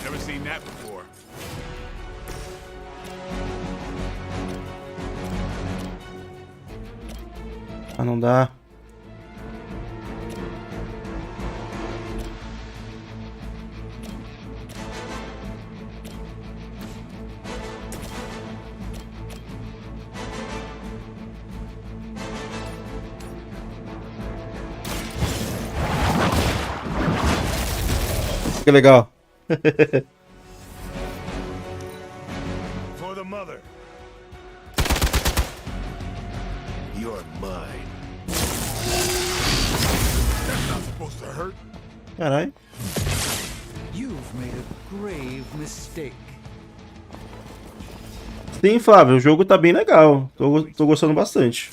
Never seen that before. Ah, não dá. Que legal. For the mother. You're mine. That's not supposed to hurt. Caralho. You've made a grave mistake. Sim, Flávio, o jogo tá bem legal. Tô gostando bastante.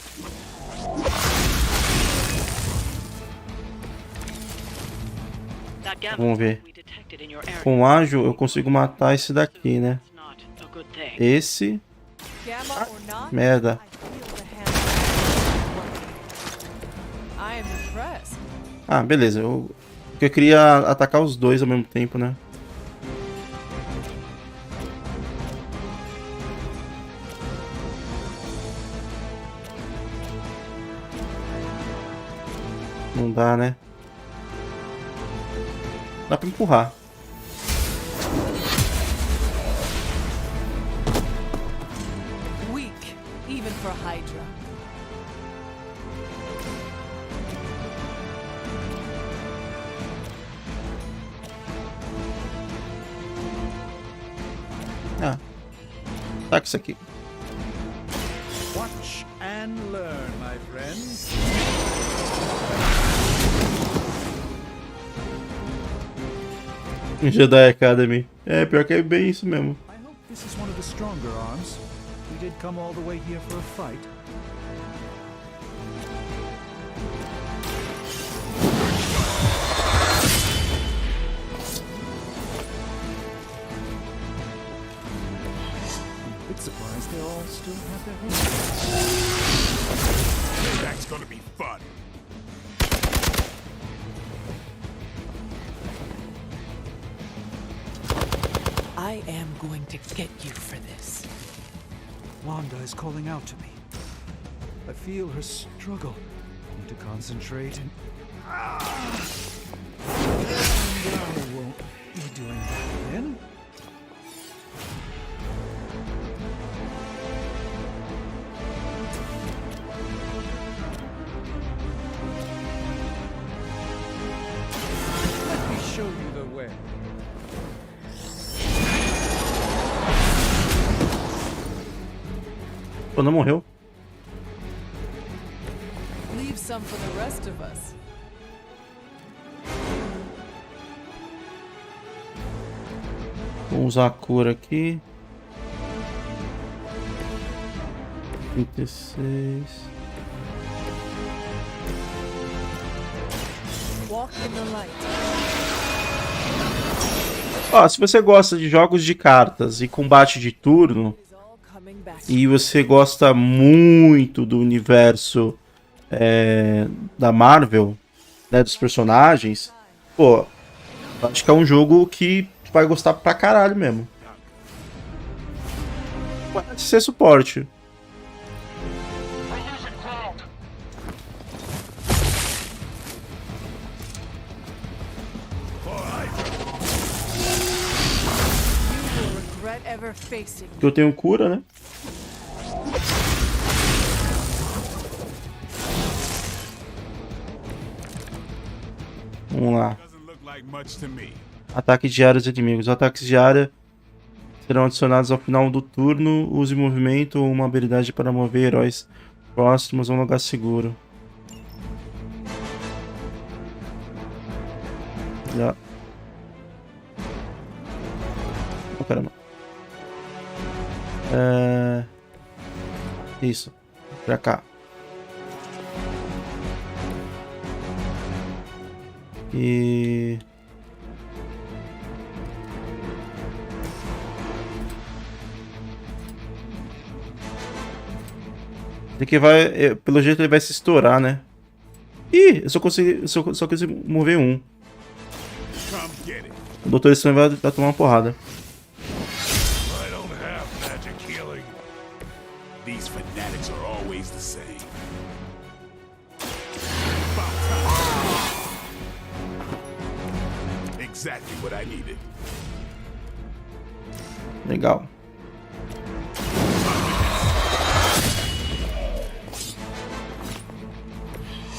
Vamos ver. Com ágil eu consigo matar esse daqui, né? Esse. Ah, merda. Ah, beleza. Eu queria atacar os dois ao mesmo tempo, né? Não dá, né? Dá pra empurrar. Weak, even for Hydra. Ah. Tá com isso aqui. Watch and learn, my friends. Jedi Academy. É, pior que é bem isso mesmo. I hope this is one of the stronger arms. We did come all the way here for a fight. I'm a bit surprised they all still have their homes. That's gonna be fun. I am going to get you for this. Wanda is calling out to me. I feel her struggle. Need to concentrate and... And I won't be doing that again. Let me show you the way. Pô, não morreu. Leave some for the rest of us. Vamos usar a cura aqui. 36. Walk in the light. Ó, se você gosta de jogos de cartas e combate de turno, e você gosta muito do universo da Marvel, né, dos personagens, pô, acho que é um jogo que vai gostar pra caralho mesmo. Pode ser suporte. never facing. Que eu tenho cura, né? Vamos lá. Ataque diário aos inimigos. Os ataques diários serão adicionados ao final do turno. Use movimento ou uma habilidade para mover heróis próximos a um lugar seguro. Já. Oh, caramba. Isso. Pra cá. E... Daqui vai... Pelo jeito ele vai se estourar, né? Ih, eu só consegui mover um. O Doutor Estranho vai tomar uma porrada. These fanatics are always the same. Exactly what I needed. Legal.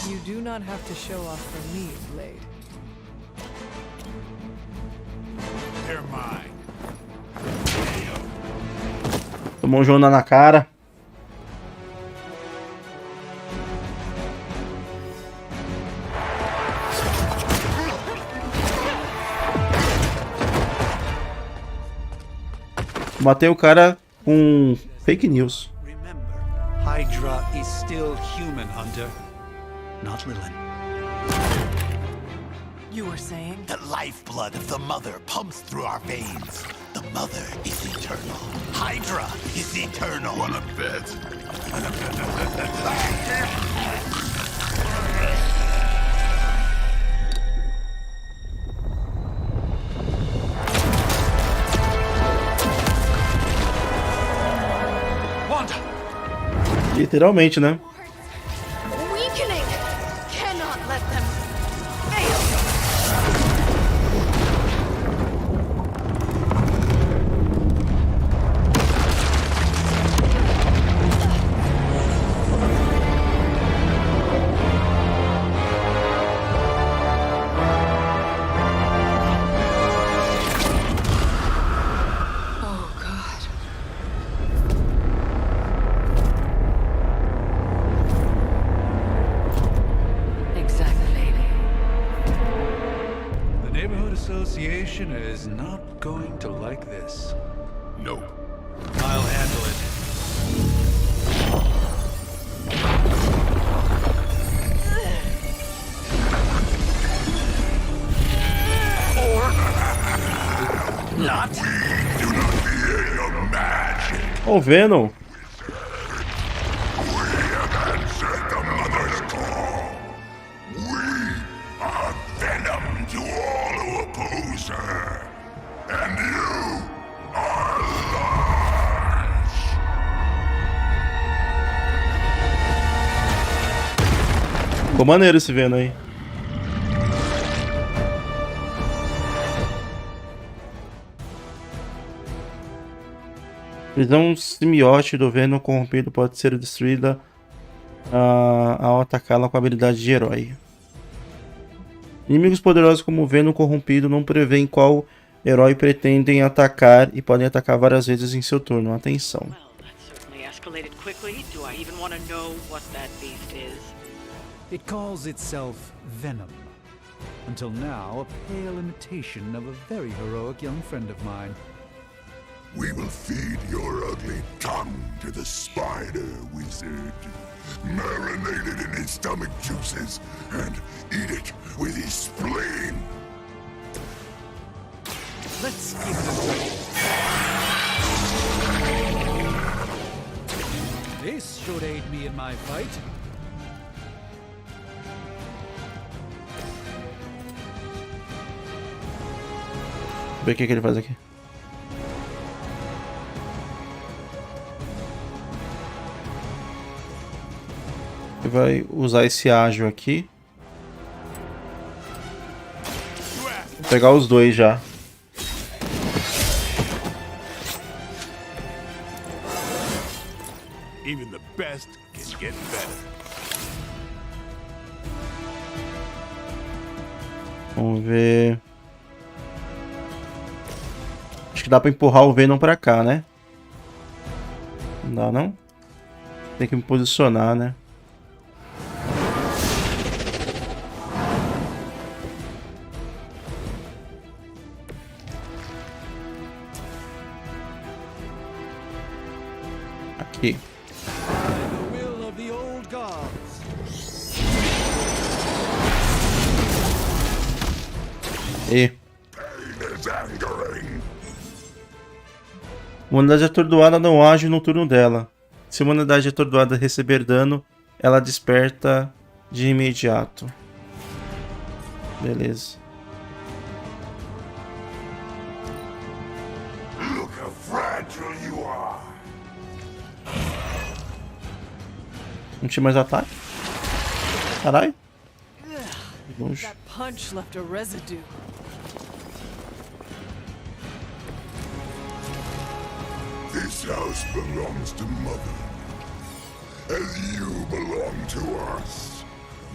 You do not have to show off for me, Blade. They're mine. Tomou um jornal na cara. Matei o cara com fake news. Hydra is still human, Hunter. Not Lilin. You were saying? The lifeblood of the mother pumps through our veins. The mother is eternal. Hydra is eternal. Wanna bet? Literalmente, né? Weakening! Cannot let them fail! Association is not going to like this. No. I'll handle it. Or not. We do not fear your magic. Oh, Venom. We have answered the mother's call. We are venom to all who oppose her. And you are large. Ficou maneiro esse Venom aí. Prisão simbiótica do Venom corrompido pode ser destruída ao atacá-la com a habilidade de herói. Inimigos poderosos como o Venom corrompido não prevêem qual herói pretendem atacar e podem atacar várias vezes em seu turno. Atenção. It calls itself Venom. Until now, a pale imitation of a very heroic young friend of mine. We will feed your ugly tongue to the spider wizard. Marinate it in his stomach juices and eat it with his spleen. Let's give it a try. This should aid me in my fight. Ver o que ele faz aqui. Ele vai usar esse ágil aqui. Vou pegar os dois já. Vamos ver. Acho que dá pra empurrar o Venom pra cá, né? Não dá, não? Tem que me posicionar, né? Aqui. E uma unidade atordoada não age no turno dela. Se uma unidade atordoada receber dano, ela desperta de imediato. Beleza. Look how fragile you are. Não tinha mais ataque? Caralho. Longe. That punch left a residue. This house belongs to Mother, as you belong to us.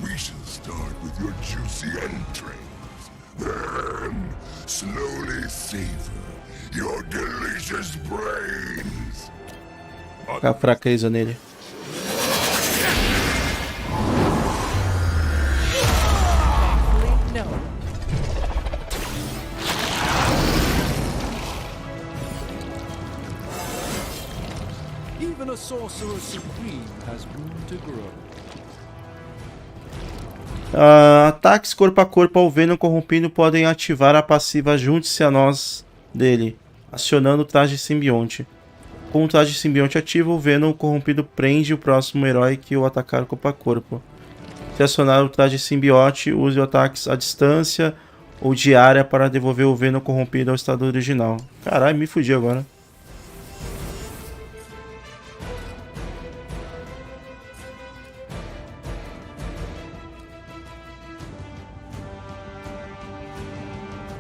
We shall start with your juicy entrails, then slowly savor your delicious brains. Fica a fraqueza nele. No. Even a sorcerer supreme has room to grow. Ataques corpo a corpo ao Venom corrompido podem ativar a passiva Junte-se a nós dele, acionando o traje simbionte. Com o traje simbionte ativo, o Venom corrompido prende o próximo herói que o atacar corpo a corpo. Se acionar o traje simbiote, use o ataque à distância ou de área para devolver o Venom corrompido ao estado original. Caralho, me fudi agora.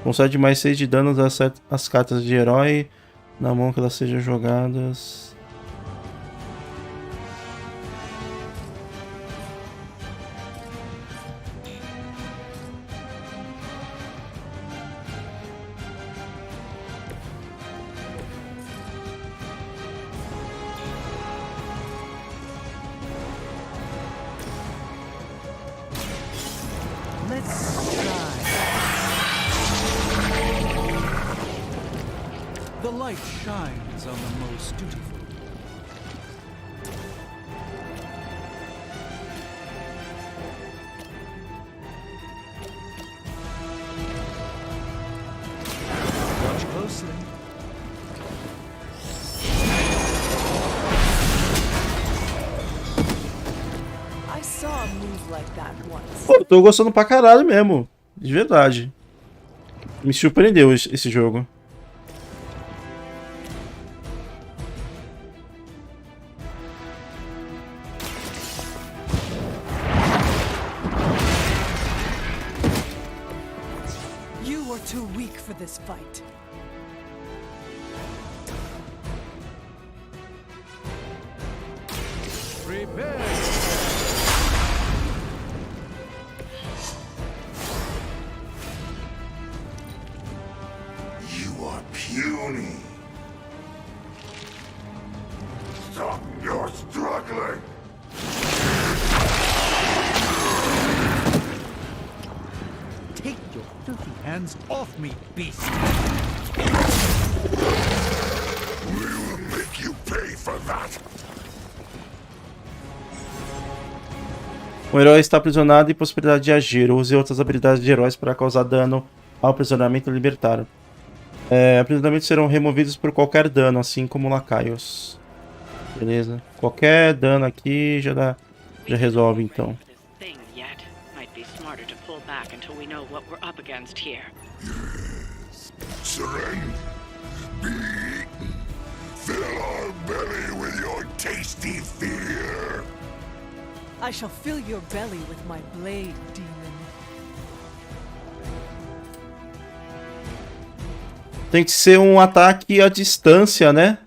Concede mais 6 de danos às cartas de herói na mão que elas sejam jogadas. The light shines on the most dutiful. Watch closely. I saw a move like that once. Pô, eu tô gostando pra caralho mesmo. De verdade. Me surpreendeu esse jogo. You are too weak for this fight. Prepare. You are puny. Stop your struggling. Take your filthy hands off me, beast. We will make you pay for that. O herói está aprisionado e possibilidade de agir. Use outras habilidades de heróis para causar dano ao aprisionamento e libertar. Aprisionamentos serão removidos por qualquer dano, assim como lacaios. Beleza. Qualquer dano aqui já resolve então. Yes. Surrender. Be eaten. Fill our belly with your tasty fear. I shall fill your belly with my blade, demon. Tem que ser um ataque à distância, né?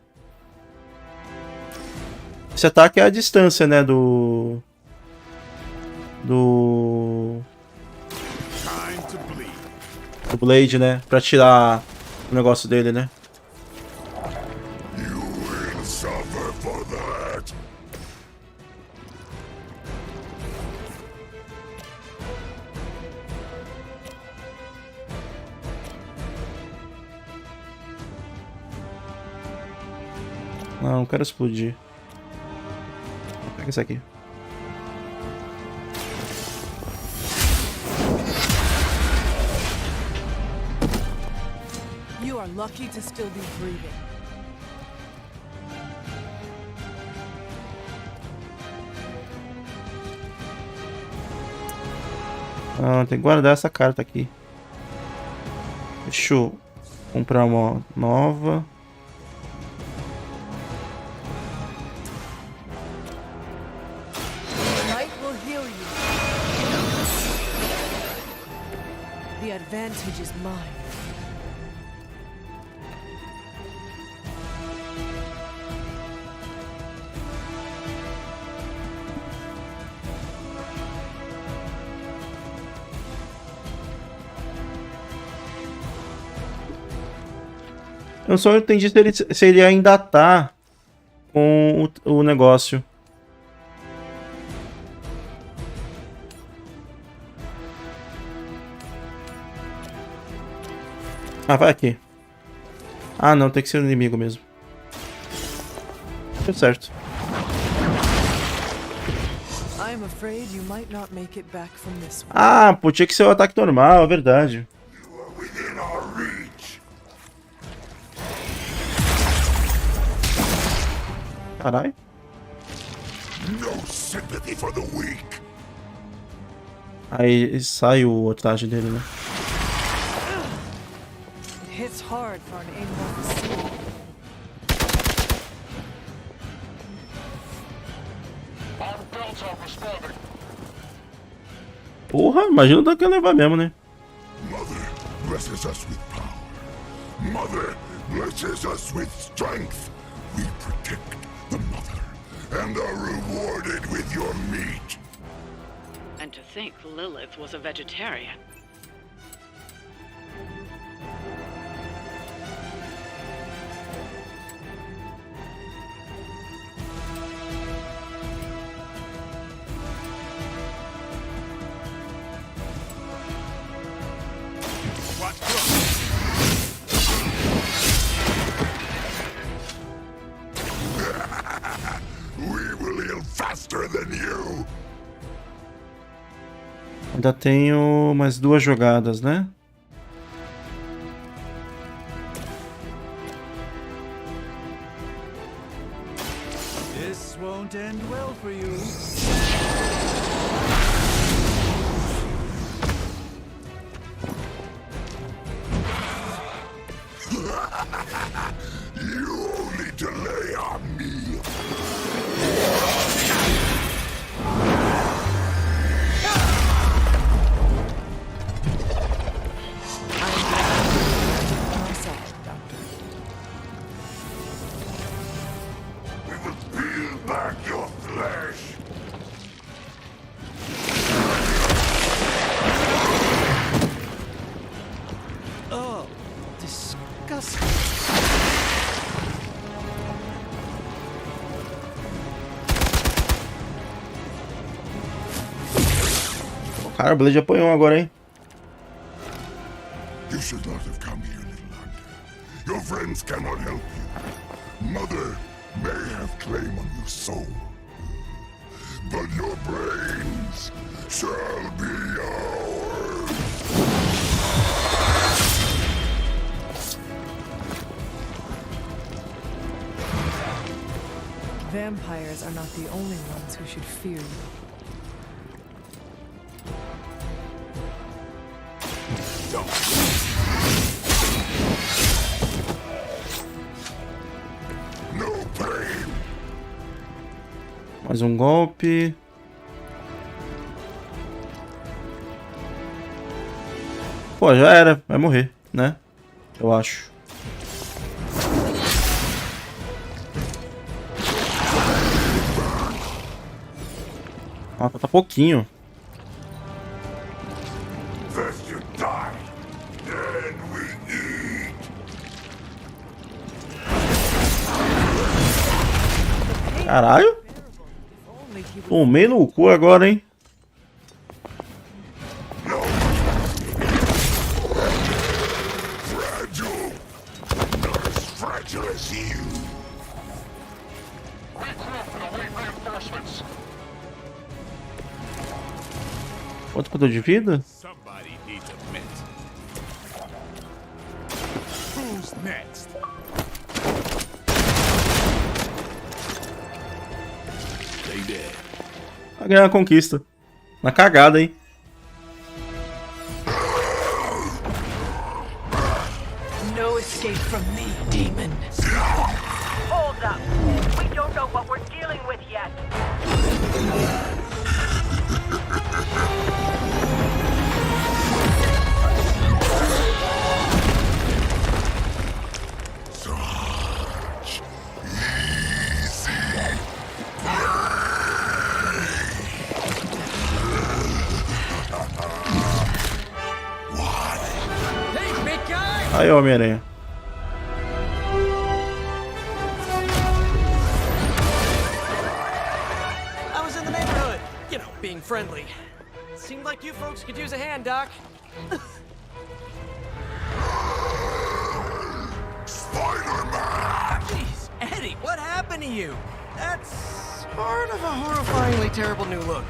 Esse ataque é à distância, né? Time to bleed. o Blade, né? Pra tirar o negócio dele, né? You will suffer for that. Não quero explodir. Pega isso aqui. You are lucky to still be breathing. Ah, tem que guardar essa carta aqui. Deixa eu comprar uma nova. Light will heal you. The advantage is mine. Eu só entendi se ele ainda tá com o negócio. Ah, vai aqui. Ah, não, tem que ser o inimigo mesmo. Deu certo. I'm afraid you might not make it back from this one. Ah, pô, tinha que ser o ataque normal, é verdade. Within our reach. Caralho. No sympathy for the weak. Aí sai o traje dele, né? It hits hard for an amorphous. Porra, imagina o dano que ia levar mesmo, né? Mother blesses us with power. Mother blesses us with strength. We protect the mother and are rewarded with your meat. And to think Lilith was a vegetarian. We will heal faster than you. Ainda tenho mais 2 jogadas, né? This won't end well for you. You only delay our meal. We will peel back your flesh. Oh, disgusting. Cara, o Blade apanhou agora, hein? You should not have come here, little hunter. Your friends cannot help you. Mother may have claim on your soul, but your brains shall be ours. Vampires are not the only ones who should fear you. No pain. Mais um golpe. Pô, já era. Vai morrer, né? Eu acho. Ah, falta pouquinho. First you die. Caralho. Tomei no cu agora, hein? Fragile. Not as fragile as you. Quanto que eu tô de vida? Somebody needs a mint. Who's next? They dead. Vai ganhar a conquista. Na cagada, hein? No escape from me, demon. Hold up. We don't know what we're dealing with yet. Such easy Hey, big guy! Aí, Homem-Aranha. I was in the neighborhood, you know, being friendly. Seemed like you folks could use a hand, Doc. Spider-Man! Jeez, Eddie, what happened to you? That's sort of a horrifyingly terrible new look.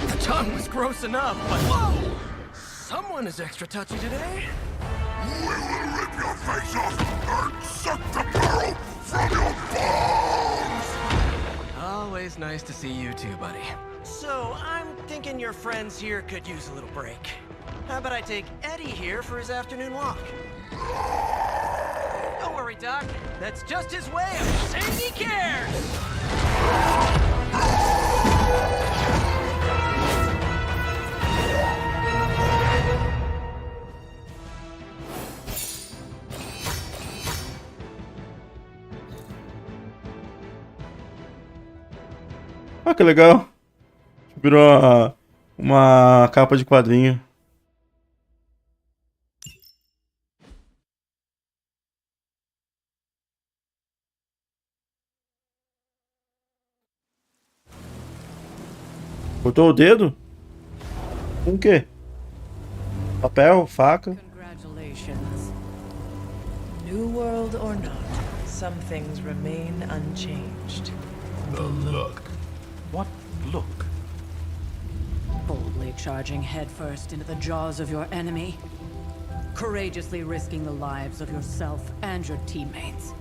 The tongue was gross enough, but whoa! Someone is extra touchy today. We will rip your face off and suck the marrow from your bones! Always nice to see you too, buddy. So, I'm thinking your friends here could use a little break. How about I take Eddie here for his afternoon walk? Don't worry, Doc. That's just his way of saying he cares! Ah, que legal. Virou uma capa de quadrinho. Cortou o dedo? Com o quê? Papel? Faca? Congratulations. New world or not, some things remain unchanged. The look. What look? Boldly charging headfirst into the jaws of your enemy. Courageously risking the lives of yourself and your teammates.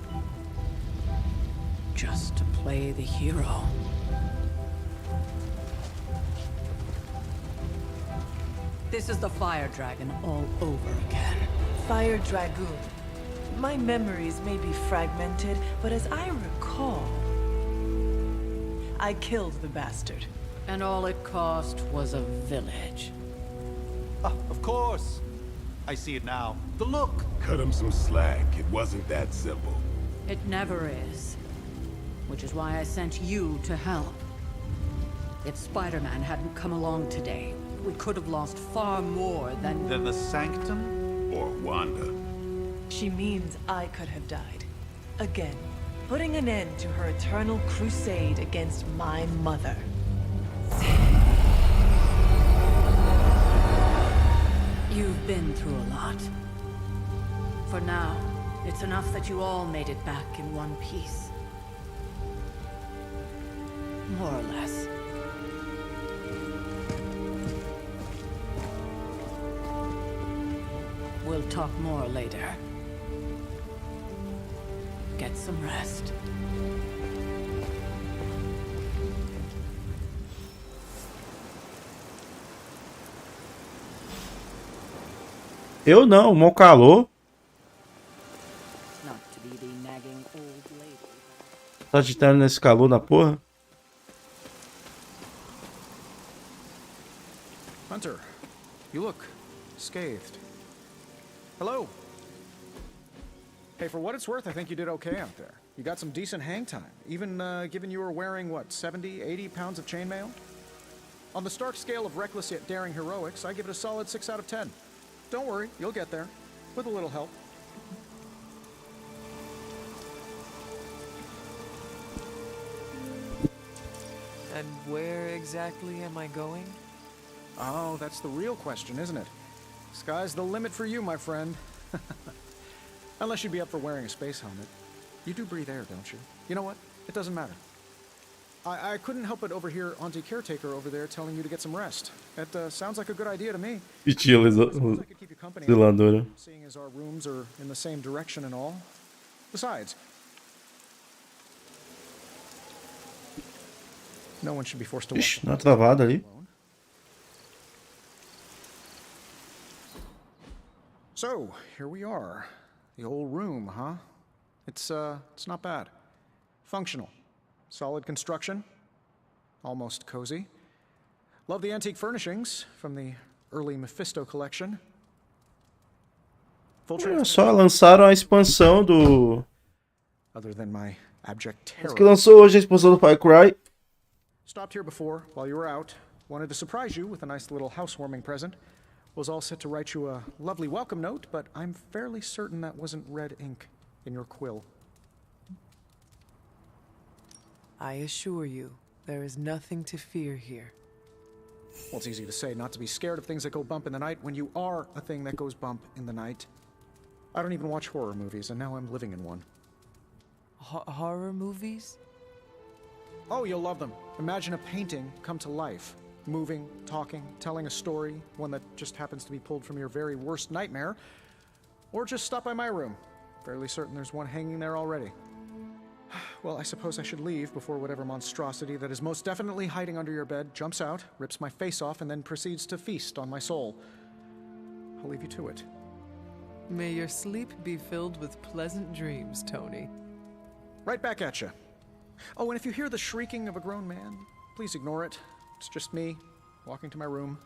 Just to play the hero. This is the Fire Dragon all over again. Fire Dragoon. My memories may be fragmented, but as I recall, I killed the bastard. And all it cost was a village. Of course. I see it now. The look. Cut him some slack. It wasn't that simple. It never is. Which is why I sent you to help. If Spider-Man hadn't come along today, we could have lost far more than... The Sanctum? Or Wanda. She means I could have died. Again, putting an end to her eternal crusade against my mother. You've been through a lot. For now, it's enough that you all made it back in one piece. More or less. We'll talk more later. Get some rest. Eu não, mau calor. Not to be the nagging old lady. Tá agitando nesse calor da porra. Hunter, you look scathed. Hello. Hey, for what it's worth, I think you did okay out there. You got some decent hang time, even given you were wearing, what, 70, 80 pounds of chainmail? On the Stark scale of reckless yet daring heroics, I give it a solid 6 out of 10. Don't worry, you'll get there, with a little help. And where exactly am I going? Oh, that's the real question, isn't it? Sky's the limit for you, my friend. Unless you'd be up for wearing a space helmet. You do breathe air, don't you? You know what? It doesn't matter. I couldn't help but overhear Auntie Caretaker over there telling you to get some rest. That sounds like a good idea to me. Zeladora. Seeing as our rooms are in the same direction and all. Besides, no one should be forced to Ixi, dá uma travada ali. So, here we are. The old room, huh? It's not bad. Functional. Solid construction. Almost cozy. Love the antique furnishings from the early Mephisto collection. Olha só, lançaram a expansão do... Other than my abject terror. Que lançou hoje a expansão do Far Cry. Stopped here before, while you were out. Wanted to surprise you with a nice little housewarming present. Was all set to write you a lovely welcome note, but I'm fairly certain that wasn't red ink in your quill. I assure you, there is nothing to fear here. Well, it's easy to say not to be scared of things that go bump in the night when you are a thing that goes bump in the night. I don't even watch horror movies, and now I'm living in one. Horror movies? Oh, you'll love them. Imagine a painting come to life. Moving, talking, telling a story, one that just happens to be pulled from your very worst nightmare. Or just stop by my room. Fairly certain there's one hanging there already. Well, I suppose I should leave before whatever monstrosity that is most definitely hiding under your bed jumps out, rips my face off, and then proceeds to feast on my soul. I'll leave you to it. May your sleep be filled with pleasant dreams, Tony. Right back at you. Oh, and if you hear the shrieking of a grown man, please ignore it. It's just me, walking to my room.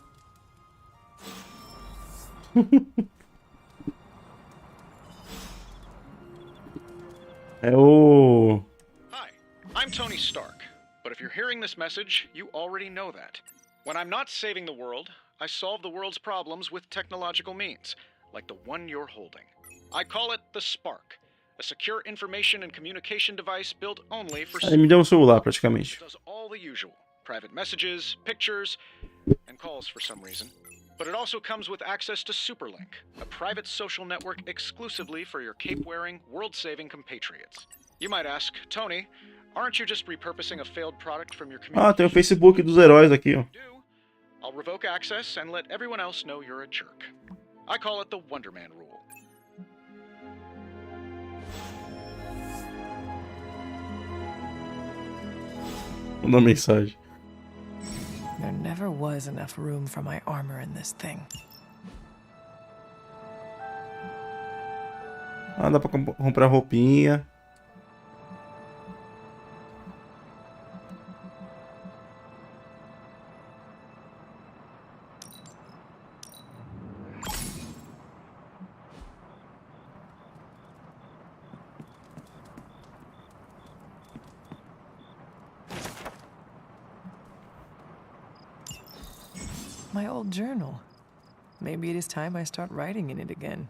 Oh. Hi, I'm Tony Stark, but if you're hearing this message, you already know that. When I'm not saving the world, I solve the world's problems with technological means, like the one you're holding. I call it the Spark, a secure information and communication device built only for... Ele me deu celular, praticamente. It does all the usual. Private messages, pictures, and calls for some reason. But it also comes with access to Superlink, a private social network exclusively for your cape-wearing, world-saving compatriots. You might ask, Tony, aren't you just repurposing a failed product from your community? Ah, tem o Facebook dos heróis aqui, ó. I'll revoke access and let everyone else know you're a jerk. I call it the Wonder Man rule. Uma mensagem. There never was enough room for my armor in this thing. Ah, dá pra comprar roupinha. My old journal. Maybe it is time I start writing in it again.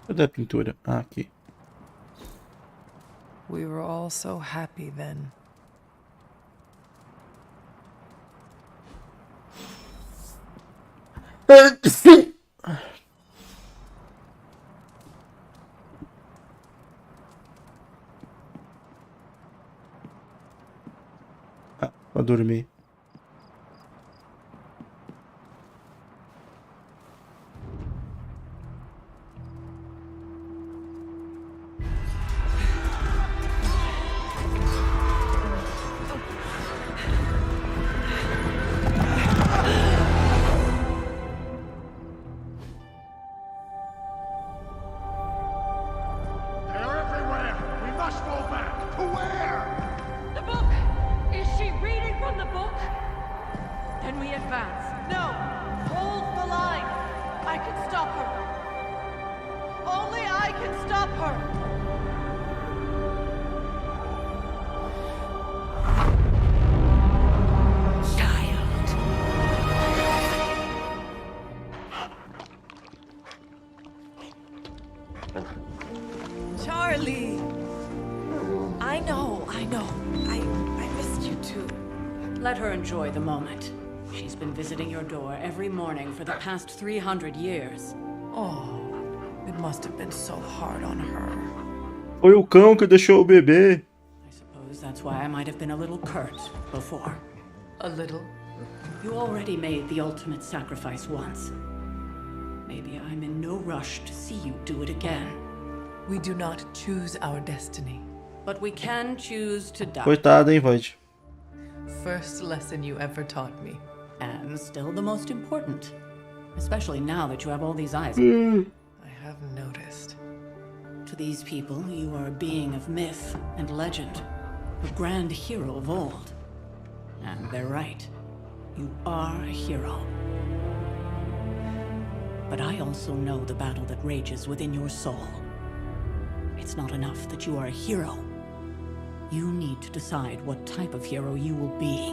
Cadê a pintura? Ah, aqui. We were all so happy then. Ah, pra dormir. Can we advance? No! Hold the line! can stop her! Charlie! I know. I missed you too. Let her enjoy the moment. She's been visiting your door every morning for the past 300 years. Oh, it must have been so hard on her. Foi o cão que deixou o bebê. I suppose that's why I might have been a little curt before. A little? You already made the ultimate sacrifice once. Maybe I'm in no rush to see you do it again. We do not choose our destiny. But we can choose to die. Coitada, hein, Void? First lesson you ever taught me. And still the most important. Especially now that you have all these eyes. I have noticed. To these people, you are a being of myth and legend. A grand hero of old. And they're right. You are a hero. But I also know the battle that rages within your soul. It's not enough that you are a hero. You need to decide what type of hero you will be.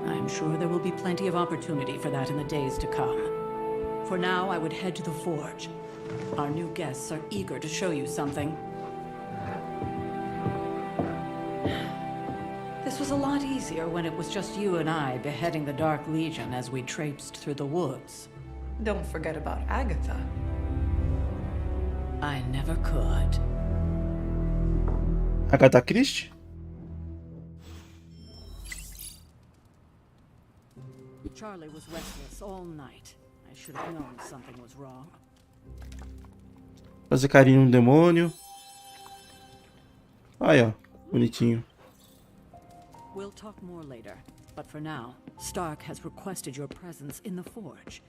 I'm sure there will be plenty of opportunity for that in the days to come. For now, I would head to the forge. Our new guests are eager to show you something. This was a lot easier when it was just you and I beheading the Dark Legion as we traipsed through the woods. Don't forget about Agatha. I never could. Agatha Christie? Charlie was restless all night. I should have known something was wrong. Fazer carinho no demônio. Aí, ó. Bonitinho. We'll talk more later, but for now, Stark has requested your presence in the forge.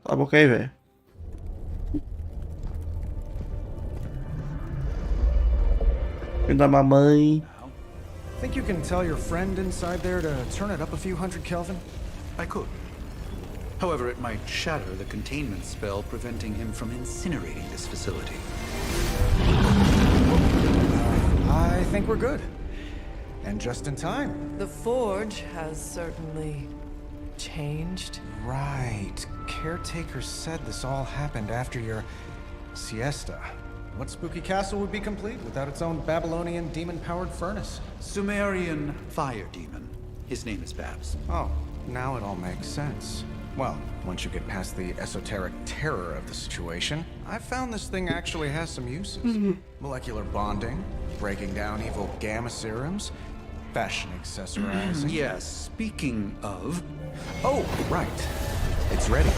Cala a boca aí, velho. Filho da mamãe. Think you can tell your friend inside there to turn it up a few hundred Kelvin? I could. However, it might shatter the containment spell preventing him from incinerating this facility. I think we're good. And just in time. The forge has certainly changed. Right. Caretaker said this all happened after your siesta. What spooky castle would be complete without its own Babylonian demon-powered furnace? Sumerian fire demon. His name is Babs. Oh, now it all makes sense. Well, once you get past the esoteric terror of the situation, I've found this thing actually has some uses. Molecular bonding, breaking down evil gamma serums, fashion accessorizing. Yes, speaking of... Oh, right. It's ready.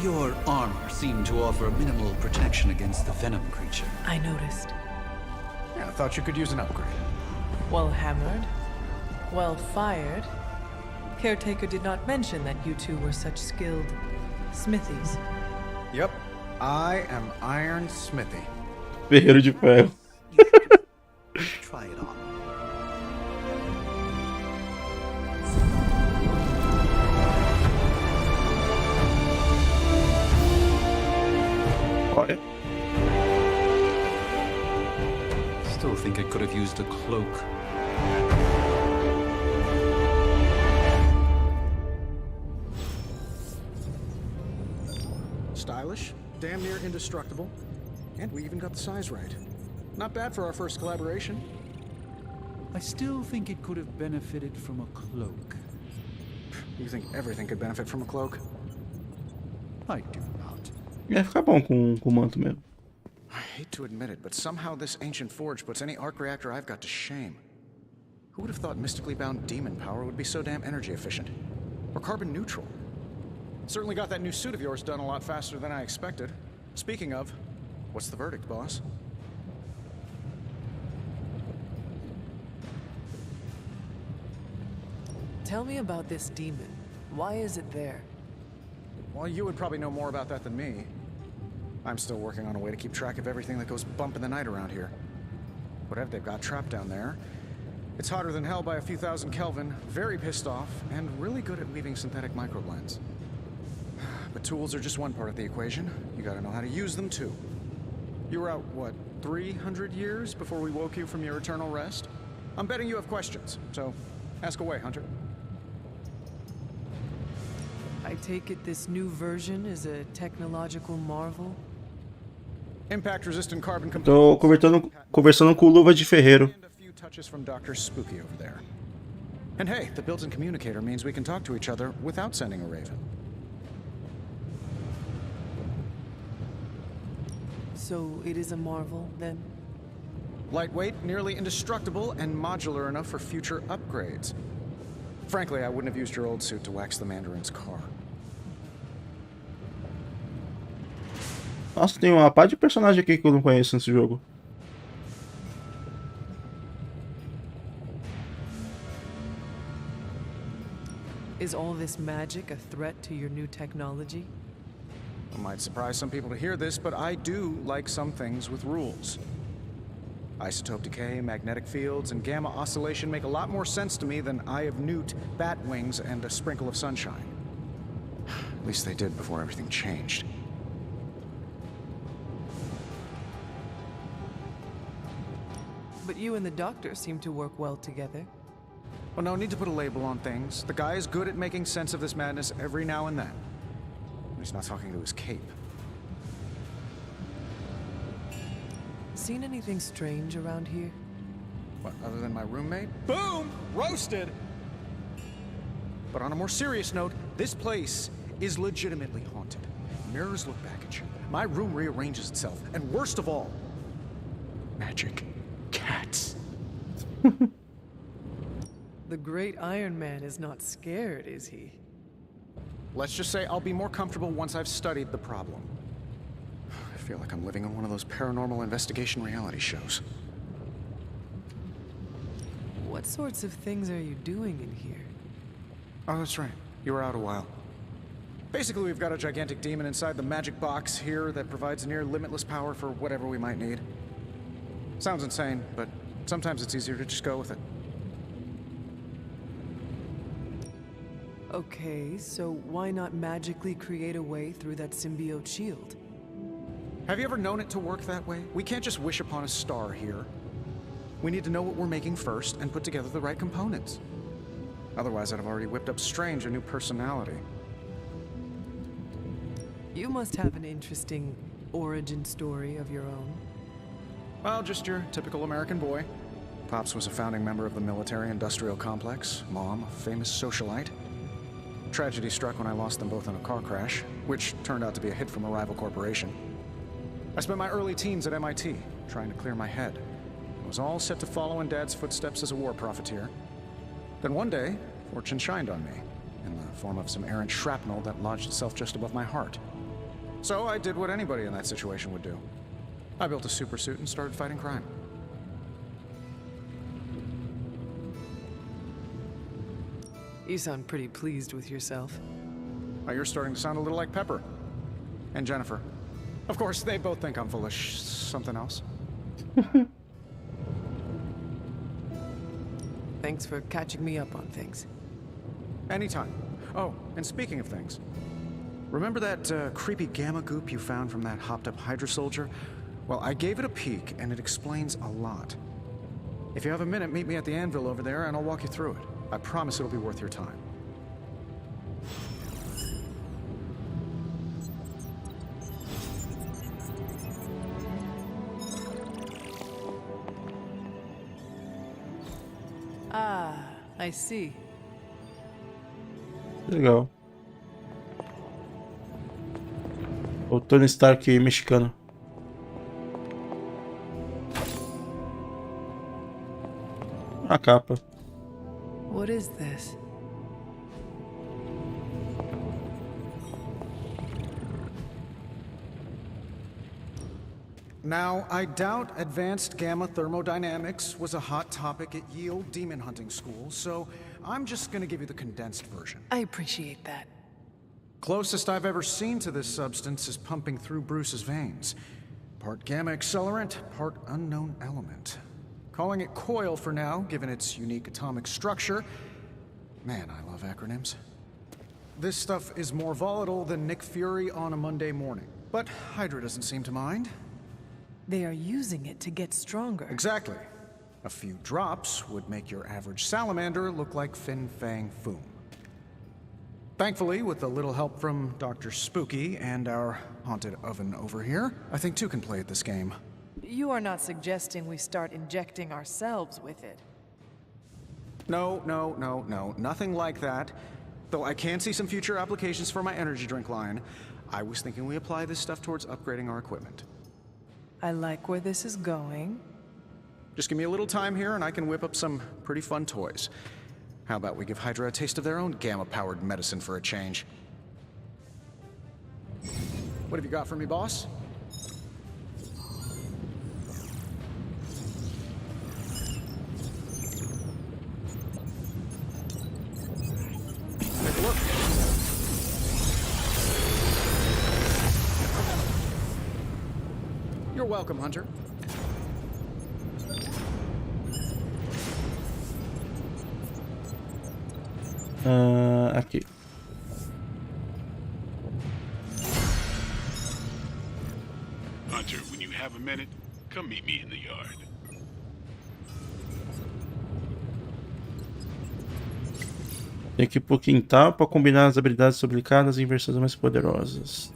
Your armor seemed to offer minimal protection against the venom creature. I noticed. Yeah, I thought you could use an upgrade. Well hammered. Well fired. Caretaker did not mention that you two were such skilled smithies. Yep. I am Iron Smithy. Ferreiro de ferro. Try it on. Olha. Still think I could have used a cloak. Stylish, damn near indestructible, and we even got the size right. Not bad for our first collaboration. I still think it could have benefited from a cloak. You think everything could benefit from a cloak? I do not. Ia ficar bom com o manto mesmo. I hate to admit it, but somehow this ancient forge puts any arc reactor I've got to shame. Who would have thought mystically bound demon power would be so damn energy efficient? Or carbon neutral? Certainly got that new suit of yours done a lot faster than I expected. Speaking of, what's the verdict, boss? Tell me about this demon. Why is it there? Well, you would probably know more about that than me. I'm still working on a way to keep track of everything that goes bump in the night around here. Whatever they've got trapped down there, it's hotter than hell by a few thousand Kelvin, very pissed off, and really good at weaving synthetic microblends. But tools are just one part of the equation. You gotta know how to use them too. You were out, what, 300 years before we woke you from your eternal rest? I'm betting you have questions, so ask away, Hunter. I take it this new version is a technological marvel? Impact-resistant carbon Tô conversando com luva de ferreiro. and a few touches from Dr. Spooky over there. And hey, the built-in communicator means we can talk to each other without sending a raven. So it is a marvel, then? Lightweight, nearly indestructible, and modular enough for future upgrades. Frankly, I wouldn't have used your old suit to wax the Mandarin's car. Nossa, tem uma par de personagem aqui que eu não conheço nesse jogo. Is all this magic a threat to your new technology? It might surprise some people to hear this, but I do like some things with rules. Isotope decay, magnetic fields, and gamma oscillation make a lot more sense to me than Eye of Newt, bat wings, and a sprinkle of sunshine. At least they did before everything changed. But you and the doctor seem to work well together. Well, no need to put a label on things. The guy is good at making sense of this madness every now and then. He's not talking to his cape. Seen anything strange around here? What, other than my roommate? Boom! Roasted! But on a more serious note, this place is legitimately haunted. Mirrors look back at you. My room rearranges itself. And worst of all, magic cats. The great Iron Man is not scared, is he? Let's just say I'll be more comfortable once I've studied the problem. I feel like I'm living in one of those paranormal investigation reality shows. What sorts of things are you doing in here? Oh, that's right. You were out a while. Basically, we've got a gigantic demon inside the magic box here that provides near limitless power for whatever we might need. Sounds insane, but sometimes it's easier to just go with it. Okay, so why not magically create a way through that symbiote shield? Have you ever known it to work that way? We can't just wish upon a star here. We need to know what we're making first and put together the right components. Otherwise, I'd have already whipped up Strange a new personality. You must have an interesting origin story of your own. Well, just your typical American boy. Pops was a founding member of the military-industrial complex. Mom, a famous socialite. Tragedy struck when I lost them both in a car crash, which turned out to be a hit from a rival corporation. I spent my early teens at MIT, trying to clear my head. I was all set to follow in Dad's footsteps as a war profiteer. Then one day, fortune shined on me, in the form of some errant shrapnel that lodged itself just above my heart. So I did what anybody in that situation would do. I built a supersuit and started fighting crime. You sound pretty pleased with yourself. Now you're starting to sound a little like Pepper. And Jennifer. Of course, they both think I'm full of something else. Thanks for catching me up on things. Anytime. Oh, and speaking of things, remember that creepy gamma goop you found from that hopped-up Hydra soldier? Well, I gave it a peek, and it explains a lot. If you have a minute, meet me at the anvil over there, and I'll walk you through it. I promise it'll be worth your time. Ah, I see. Legal. O Tony Stark mexicano. A capa. What is this? Now, I doubt advanced gamma thermodynamics was a hot topic at Yield Demon Hunting School, so I'm just gonna give you the condensed version. I appreciate that. Closest I've ever seen to this substance is pumping through Bruce's veins. Part gamma accelerant, part unknown element. Calling it coil for now, given its unique atomic structure. Man, I love acronyms. This stuff is more volatile than Nick Fury on a Monday morning. But Hydra doesn't seem to mind. They are using it to get stronger. Exactly. A few drops would make your average salamander look like Fin Fang Foom. Thankfully, with a little help from Dr. Spooky and our haunted oven over here, I think two can play at this game. You are not suggesting we start injecting ourselves with it. No, nothing like that. Though I can see some future applications for my energy drink line. I was thinking we apply this stuff towards upgrading our equipment. I like where this is going. Just give me a little time here and I can whip up some pretty fun toys. How about we give Hydra a taste of their own gamma-powered medicine for a change? What have you got for me, boss? Take a look. You're welcome, Hunter. Aqui. Hunter, when you have a minute, come meet me in the yard. Tem que ir pro quintal para combinar as habilidades duplicadas em versões mais poderosas.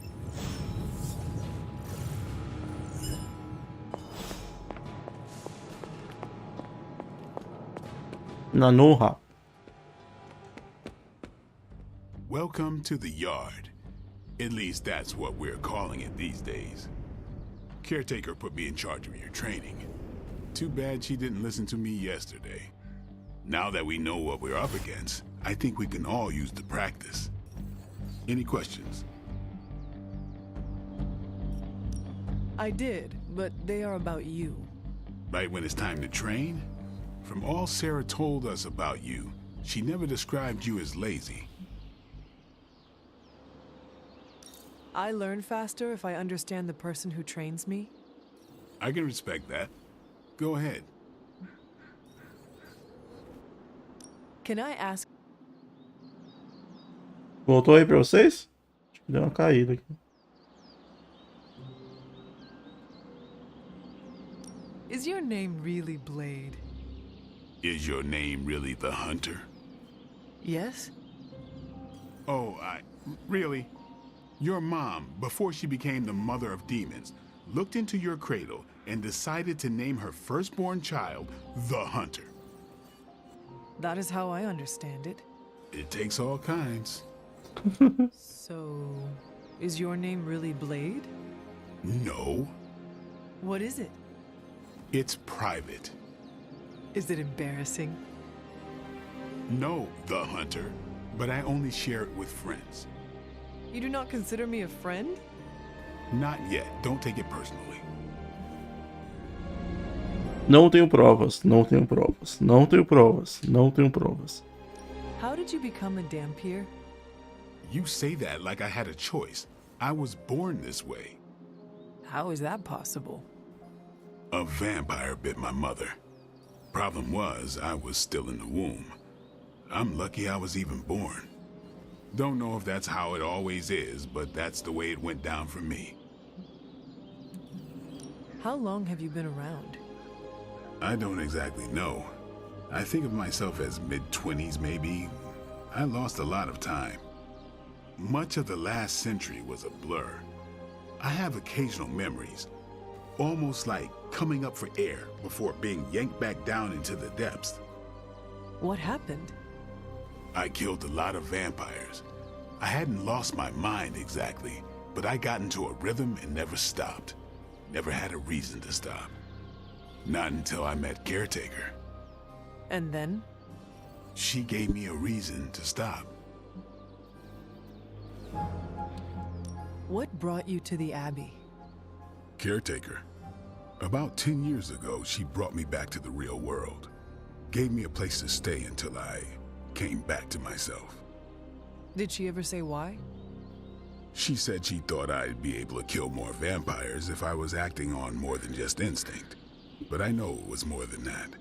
Nanoha. Welcome to the yard. At least that's what we're calling it these days. Caretaker put me in charge of your training. Too bad she didn't listen to me yesterday. Now that we know what we're up against, I think we can all use the practice. Any questions? I did, but they are about you. Right when it's time to train? From all Sarah told us about you, she never described you as lazy. I learn faster if I understand the person who trains me. I can respect that. Go ahead. Can I ask? Voltou aí pra vocês? Acho que deu uma caída aqui. Is your name really Blade? Is your name really the Hunter? Yes? Oh, really? Your mom, before she became the mother of demons, looked into your cradle and decided to name her firstborn child the Hunter. That is how I understand it. It takes all kinds. So, is your name really Blade? No. What is it? It's private. Is it embarrassing? No, the Hunter, but I only share it with friends. You do not consider me a friend? Not yet. Don't take it personally. Não tenho provas, não tenho provas, não tenho provas, não tenho provas. How did you become a Dampier? You say that like I had a choice. I was born this way. How is that possible? A vampire bit my mother. Problem was, I was still in the womb. I'm lucky I was even born. Don't know if that's how it always is, but that's the way it went down for me. How long have you been around? I don't exactly know. I think of myself as mid-20s, maybe. I lost a lot of time. Much of the last century was a blur. I have occasional memories, almost like coming up for air before being yanked back down into the depths. What happened? I killed a lot of vampires. I hadn't lost my mind exactly, but I got into a rhythm and never stopped. Never had a reason to stop. Not until I met Caretaker. And then? She gave me a reason to stop. What brought you to the Abbey? Caretaker. About 10 years ago, she brought me back to the real world. Gave me a place to stay until I came back to myself. Did she ever say why? She said she thought I'd be able to kill more vampires if I was acting on more than just instinct. But I know it was more than that.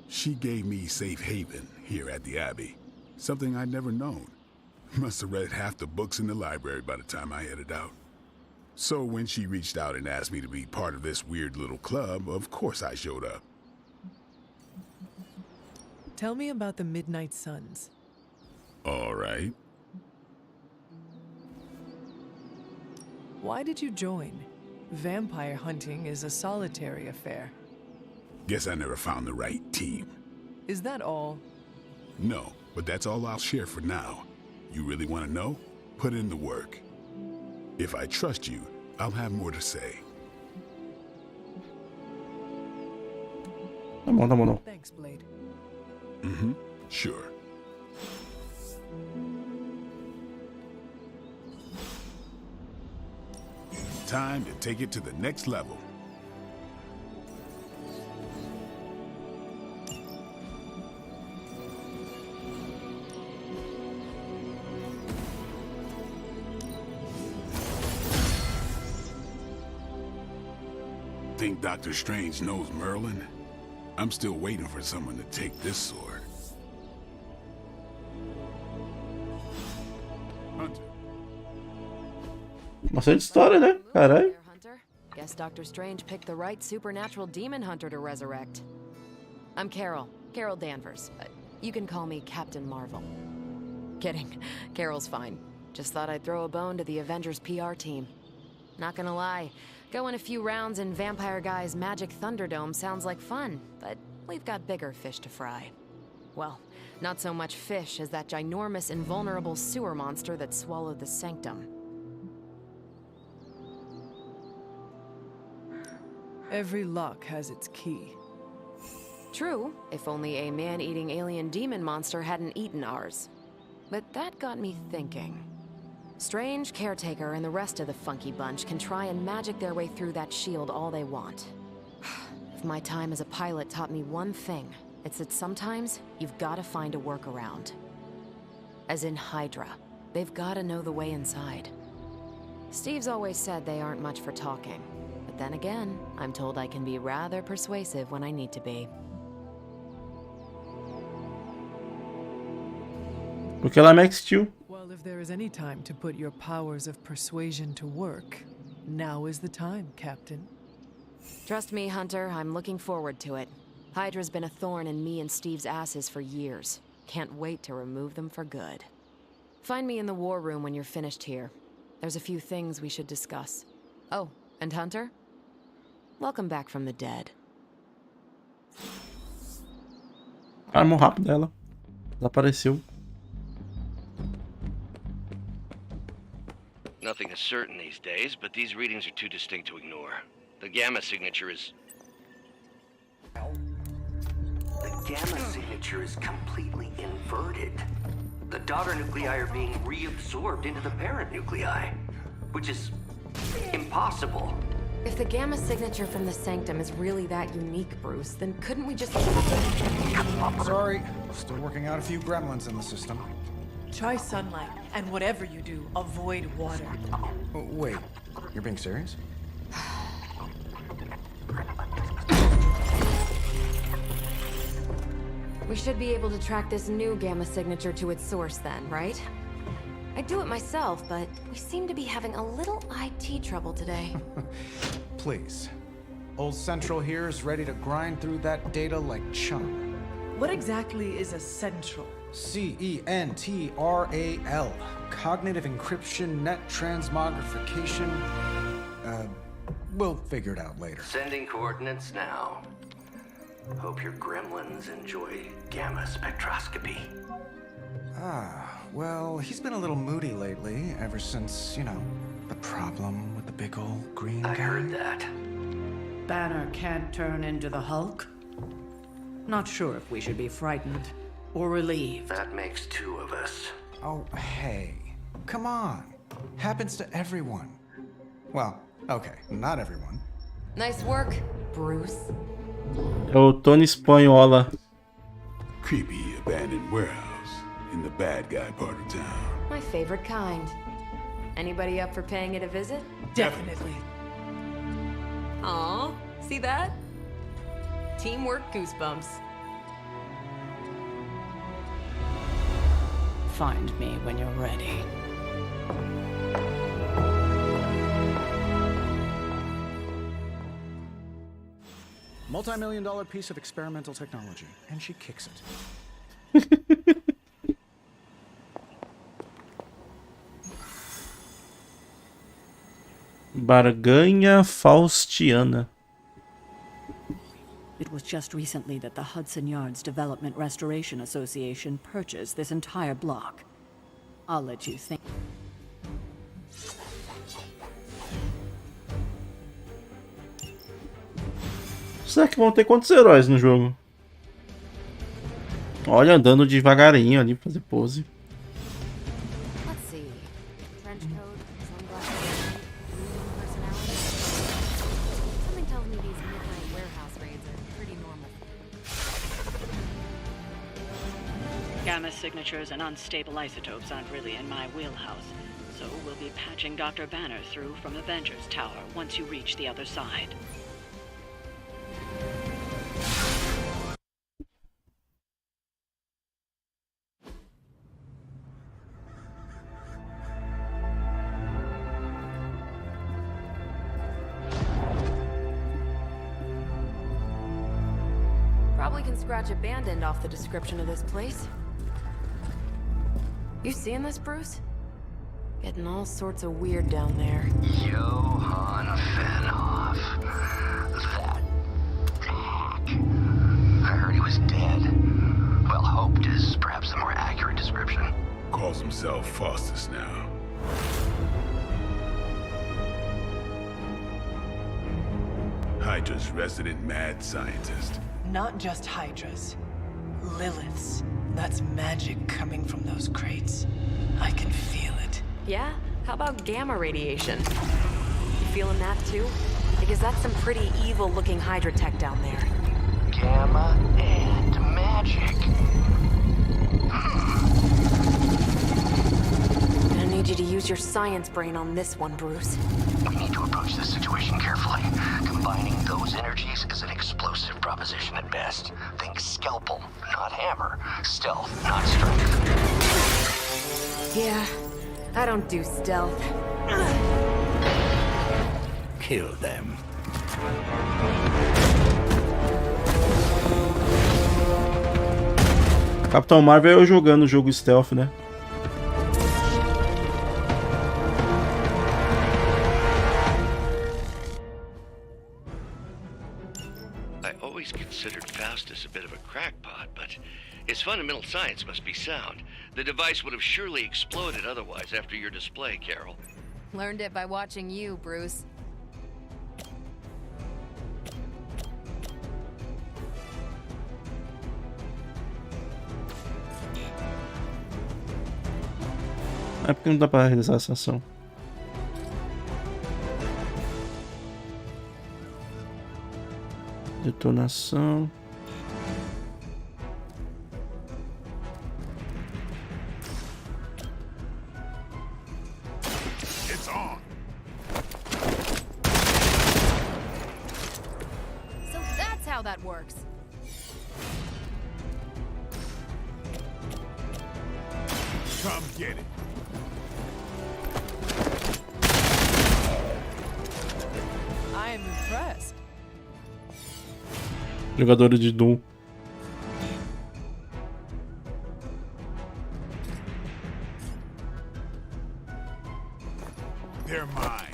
She gave me safe haven here at the Abbey, something I'd never known. Must have read half the books in the library by the time I headed out. So when she reached out and asked me to be part of this weird little club, of course I showed up. Tell me about the Midnight Suns. All right. Why did you join? Vampire hunting is a solitary affair. Guess I never found the right team. Is that all? No, but that's all I'll share for now. You really want to know? Put in the work. If I trust you, I'll have more to say. Tá bom, não. Thanks, Blade. Sure. Time to take it to the next level. Think Dr. Strange knows Merlin? I'm still waiting for someone to take this sword. Hunter. Bastante história, né? Caralho. Guess Dr. Strange picked the right supernatural demon hunter to resurrect. I'm Carol Danvers, but you can call me Captain Marvel. Kidding, Carol's fine. Just thought I'd throw a bone to the Avengers PR team. Not gonna lie, going a few rounds in Vampire Guy's Magic Thunderdome sounds like fun, but we've got bigger fish to fry. Well, not so much fish as that ginormous invulnerable sewer monster that swallowed the Sanctum. Every lock has its key. True, if only a man-eating alien demon monster hadn't eaten ours. But that got me thinking. Strange, Caretaker, and the rest of the funky bunch can try and magic their way through that shield all they want. If my time as a pilot taught me one thing, it's that sometimes you've gotta find a workaround. As in Hydra, they've gotta know the way inside. Steve's always said they aren't much for talking. But then again, I'm told I can be rather persuasive when I need to be. Porque ela me existiu. Well, if there is any time to put your powers of persuasion to work, now is the time, Captain. Trust me, Hunter, I'm looking forward to it. Hydra's been a thorn in me and Steve's asses for years. Can't wait to remove them for good. Find me in the war room when you're finished here. There's a few things we should discuss. Oh, and Hunter? Welcome back from the dead. Armou rápido dela. Desapareceu. Nothing is certain these days, but these readings are too distinct to ignore. The gamma signature is... The gamma signature is completely inverted. The daughter nuclei are being reabsorbed into the parent nuclei, which is impossible. If the gamma signature from the Sanctum is really that unique, Bruce, then couldn't we just... Sorry, still working out a few gremlins in the system. Try sunlight, and whatever you do, avoid water. Oh, wait, you're being serious? We should be able to track this new gamma signature to its source then, right? I'd do it myself, but we seem to be having a little IT trouble today. Please. Old Central here is ready to grind through that data like chum. What exactly is a central? CENTRAL. Cognitive encryption, net transmogrification. We'll figure it out later. Sending coordinates now. Hope your gremlins enjoy gamma spectroscopy. Well, he's been a little moody lately, ever since, you know, the problem with the big old green guy. I heard that. Banner can't turn into the Hulk? Not sure if we should be frightened or relieved. That makes two of us. Oh, hey. Come on. Happens to everyone. Well, okay, not everyone. Nice work, Bruce. É o Tony Espanhola. Creepy abandoned warehouse in the bad guy part of town. My favorite kind. Anybody up for paying it a visit? Definitely. Aw, see that? Teamwork goosebumps. Find me when you're ready. Multi-million-dollar piece of experimental technology, and she kicks it. Barganha Faustiana. It was just recently that the Hudson Yards Development Restoration Association purchased this entire block. I'll let you think. Será que vão ter quantos heróis no jogo? Olha, andando devagarinho ali pra fazer pose. Let's see. Trench coat, sunglasses, personality. Something tells me these midnight warehouse raids are pretty normal. Gamma signatures and unstable isotopes aren't really in my wheelhouse, so we'll be patching Dr. Banner through from Avengers Tower once you reach the other side. Probably can scratch abandoned off the description of this place. You seeing this, Bruce? Getting all sorts of weird down there. Johann Fenhoff. That hack. I heard he was dead. Well, hoped is perhaps the more accurate description. Calls himself Faustus now. Hydra's resident mad scientist. Not just Hydras. Liliths. That's magic coming from those crates. I can feel it. Yeah? How about gamma radiation? You feeling that too? Because that's some pretty evil-looking Hydra tech down there. Gamma and magic. I need you to use your science brain on this one, Bruce. We need to approach this situation carefully. Combining those energies is an explosive proposition at best. Think scalpel, not hammer. Stealth, not strength. Yeah, I don't do stealth. Kill them. Capitão Marvel é eu jogando o jogo stealth, né? I always considered Faustus a bit of a crackpot, but his fundamental science must be sound. The device would have surely exploded otherwise after your display, Carol. Learned it by watching you, Bruce. É porque não dá pra realizar essa ação. Detonação. It's on. So that's how that works. Come get it. I am impressed. Jogadora de Doom. They're mine.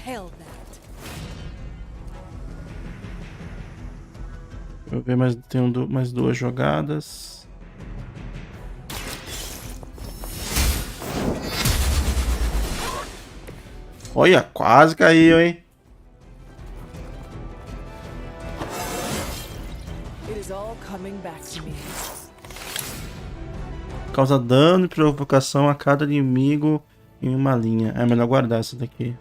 Hell that. Deixa eu ver, mais tem mais duas jogadas. Olha, quase caiu, hein? It is all coming back to me. Causa dano e provocação a cada inimigo em uma linha. É melhor guardar essa daqui.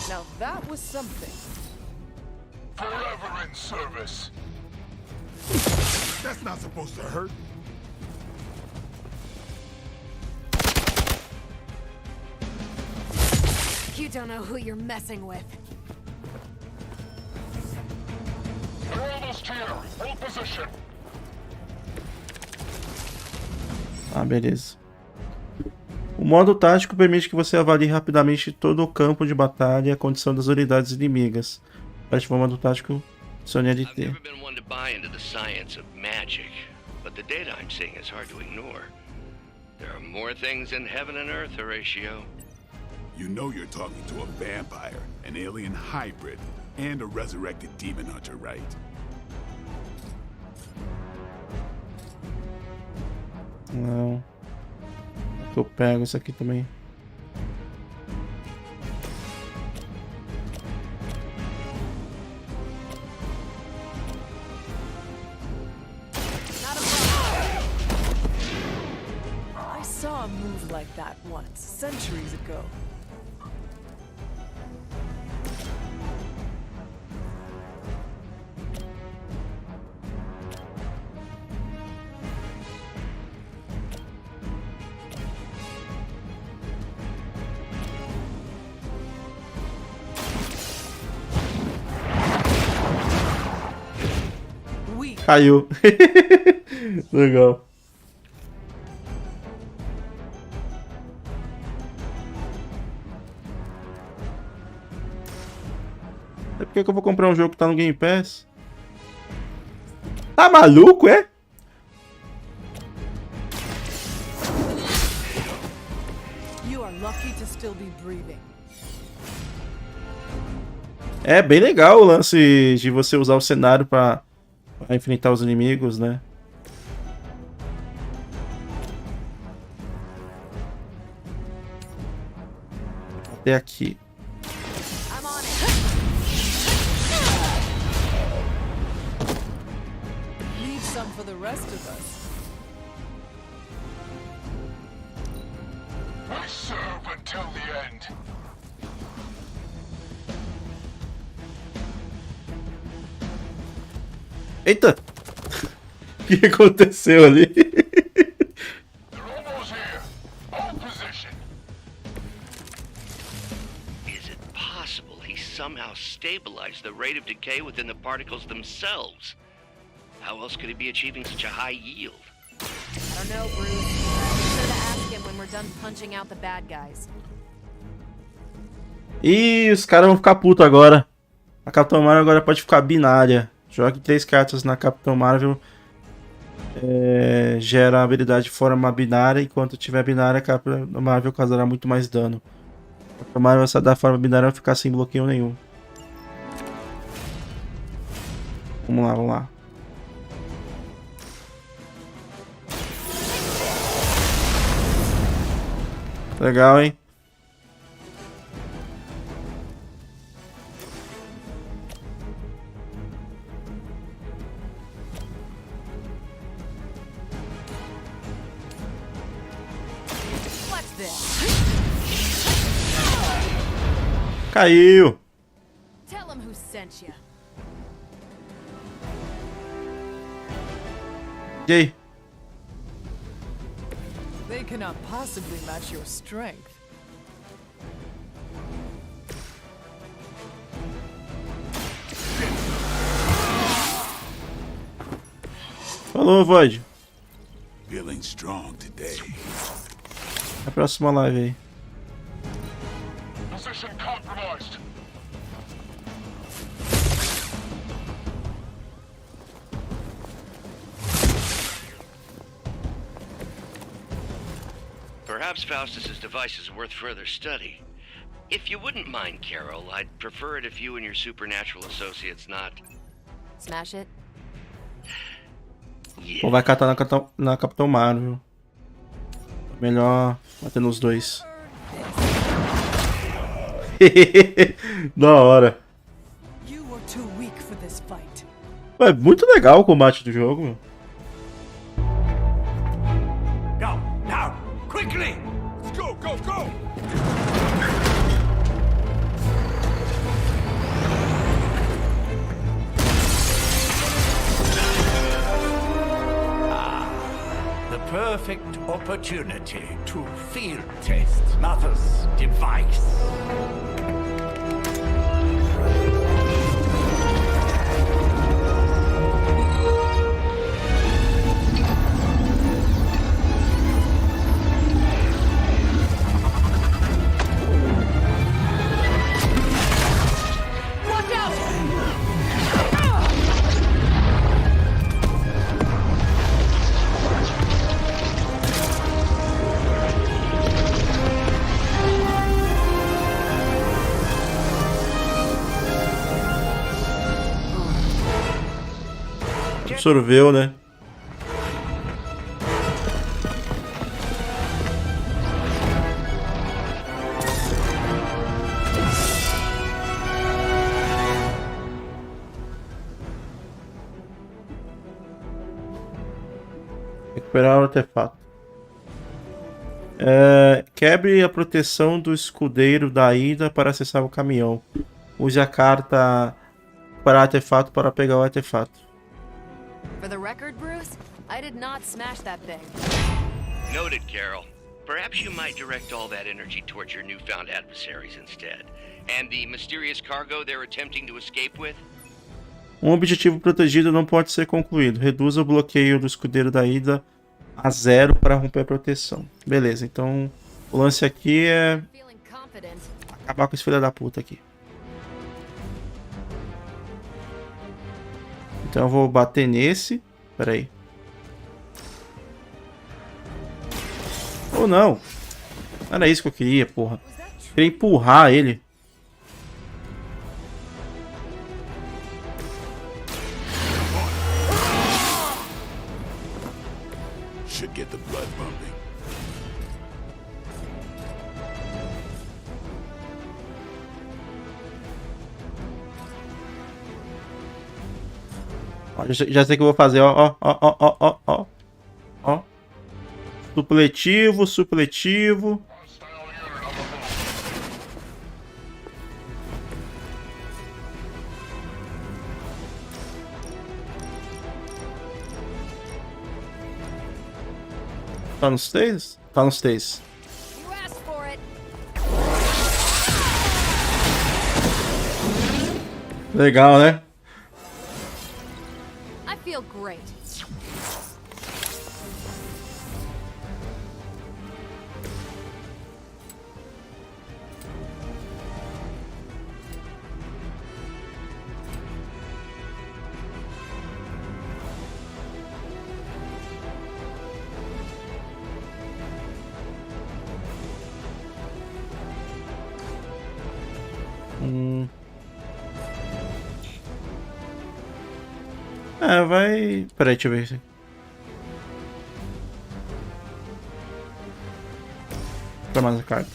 Now that was something. Forever in service. That's not supposed to hurt. You don't know who you're messing with. We're almost here. Hold position. Ah, beleza. O modo tático permite que você avalie rapidamente todo o campo de batalha e a condição das unidades inimigas. Para ativar o modo tático, adicione I've LT. never been one to buy into the science of magic, but the data I'm seeing is hard to ignore. There are more things in heaven and earth, Horatio. You know you're talking to a vampire, an alien hybrid, and a resurrected demon hunter, right? Não. Eu pego isso aqui também. I saw a move like that once, centuries ago. Caiu. Legal. É porque que eu vou comprar um jogo que tá no Game Pass? Tá maluco, é? You are lucky to still be breathing. É bem legal o lance de você usar o cenário pra enfrentar os inimigos, né? Até aqui. Leave some for the rest of us. We serve until the end. Eita! O que aconteceu ali? Is it possible he somehow stabilized the rate of decay within the particles themselves? How else could he be achieving such a high yield? I don't know, Bruce. Be sure to ask him when we're done punching out the bad guys. Ih, os caras vão ficar putos agora. A Capitã Marvel agora pode ficar binária. Jogue 3 cartas na Capitã Marvel. Gera a habilidade de forma binária. Enquanto tiver binária, a Capitã Marvel causará muito mais dano. A Capitã Marvel, se dar forma binária, vai ficar sem bloqueio nenhum. Vamos lá, vamos lá. Legal, hein? Caiu. Tell him who sent you. E aí? They cannot possibly match your strength. Falou, Void. Feeling strong today. A próxima live aí. Position compromised. Perhaps Faustus's device is worth further study. If you wouldn't mind, Carol, I'd prefer it if you and your supernatural associates not... Smash it? Yeah. Ou vai catar na Capitão Marvel. Melhor bater nos dois. Da hora. You were too weak for this fight. É muito legal o combate do jogo, meu. Go, now! Quickly! Let's go, go, go! The perfect opportunity to field test Mother's device. Watch out! Absorveu, né? Recuperar o artefato. Quebre a proteção do escudeiro da ida para acessar o caminhão. Use a carta para artefato para pegar o artefato. For the record, Bruce, I did not smash that thing. Noted, Carol. Perhaps you might direct all that energy towards your newfound adversaries instead. And the mysterious cargo they're attempting to escape with? Um objetivo protegido não pode ser concluído. Reduza o bloqueio do escudeiro da ida a 0 para romper a proteção. Beleza, então o lance aqui é acabar com esse filho da puta aqui. Então eu vou bater nesse. Pera aí. Ou não. Não era isso que eu queria, porra. Eu queria empurrar ele. Should get the blood pumping. Já sei o que eu vou fazer, ó. Supletivo, supletivo. Tá nos 3? Tá nos 3. Legal, né? I feel great. Vai... Peraí, deixa eu ver isso. Pra mais a carta.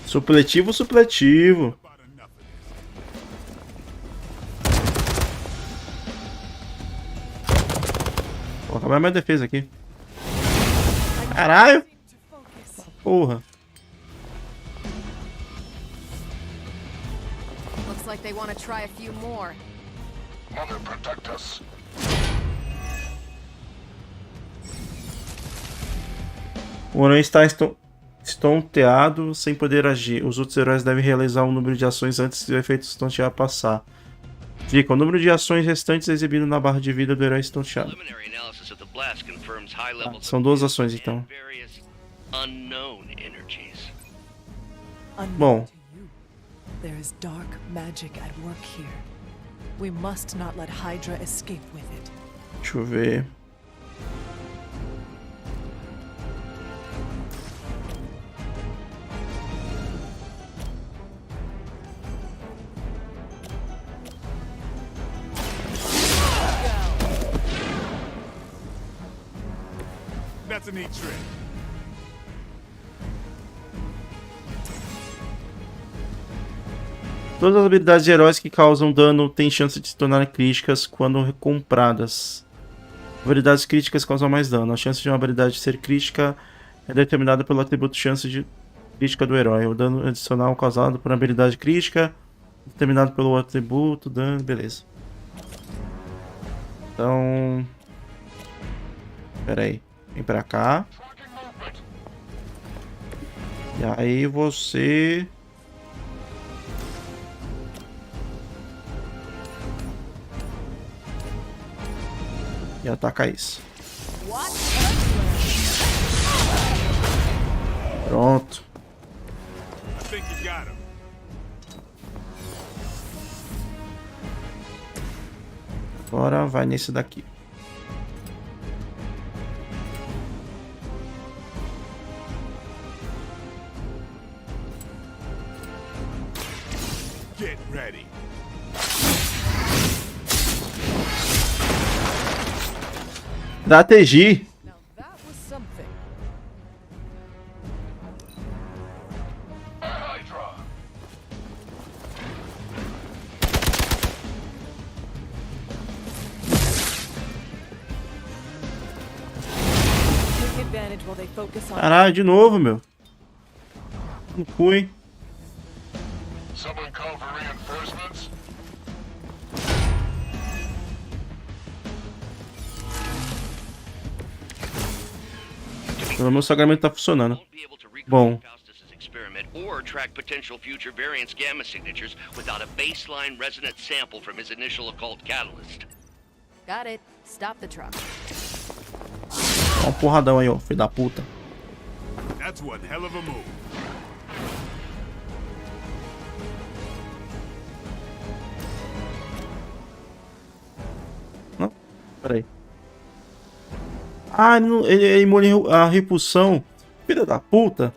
Supletivo, supletivo. Vou acabar minha defesa aqui. Caralho! Porra. Looks like they want to try a few more. Mother, protect us. O Aranha está estonteado sem poder agir. Os outros heróis devem realizar um número de ações antes do efeito estontear passar. Dica: o número de ações restantes é exibido na barra de vida do herói estonteado. São 2 ações então. Bom. There is dark magic at work here. We must not let Hydra escape with it. Deixa eu ver. That's a neat trick. Todas as habilidades de heróis que causam dano têm chance de se tornarem críticas quando compradas. Habilidades críticas causam mais dano. A chance de uma habilidade ser crítica é determinada pelo atributo chance de crítica do herói. O dano adicional causado por uma habilidade crítica é determinado pelo atributo dano. Beleza. Então... Pera aí. Vem pra cá. E aí você... E ataca isso. Pronto. Agora vai nesse daqui. Get ready. Estratégia. Caralho, de novo, meu. Não fui. O meu sagramento tá funcionando. Bom. Or track potential future variants gamma signatures without a baseline resonant sample from his initial occult catalyst. Got it. Stop the truck. Dá um porradão aí, ó, filho da puta. That's one hell of a move. Não, peraí. Ah, ele é imune à repulsão. Filha da puta.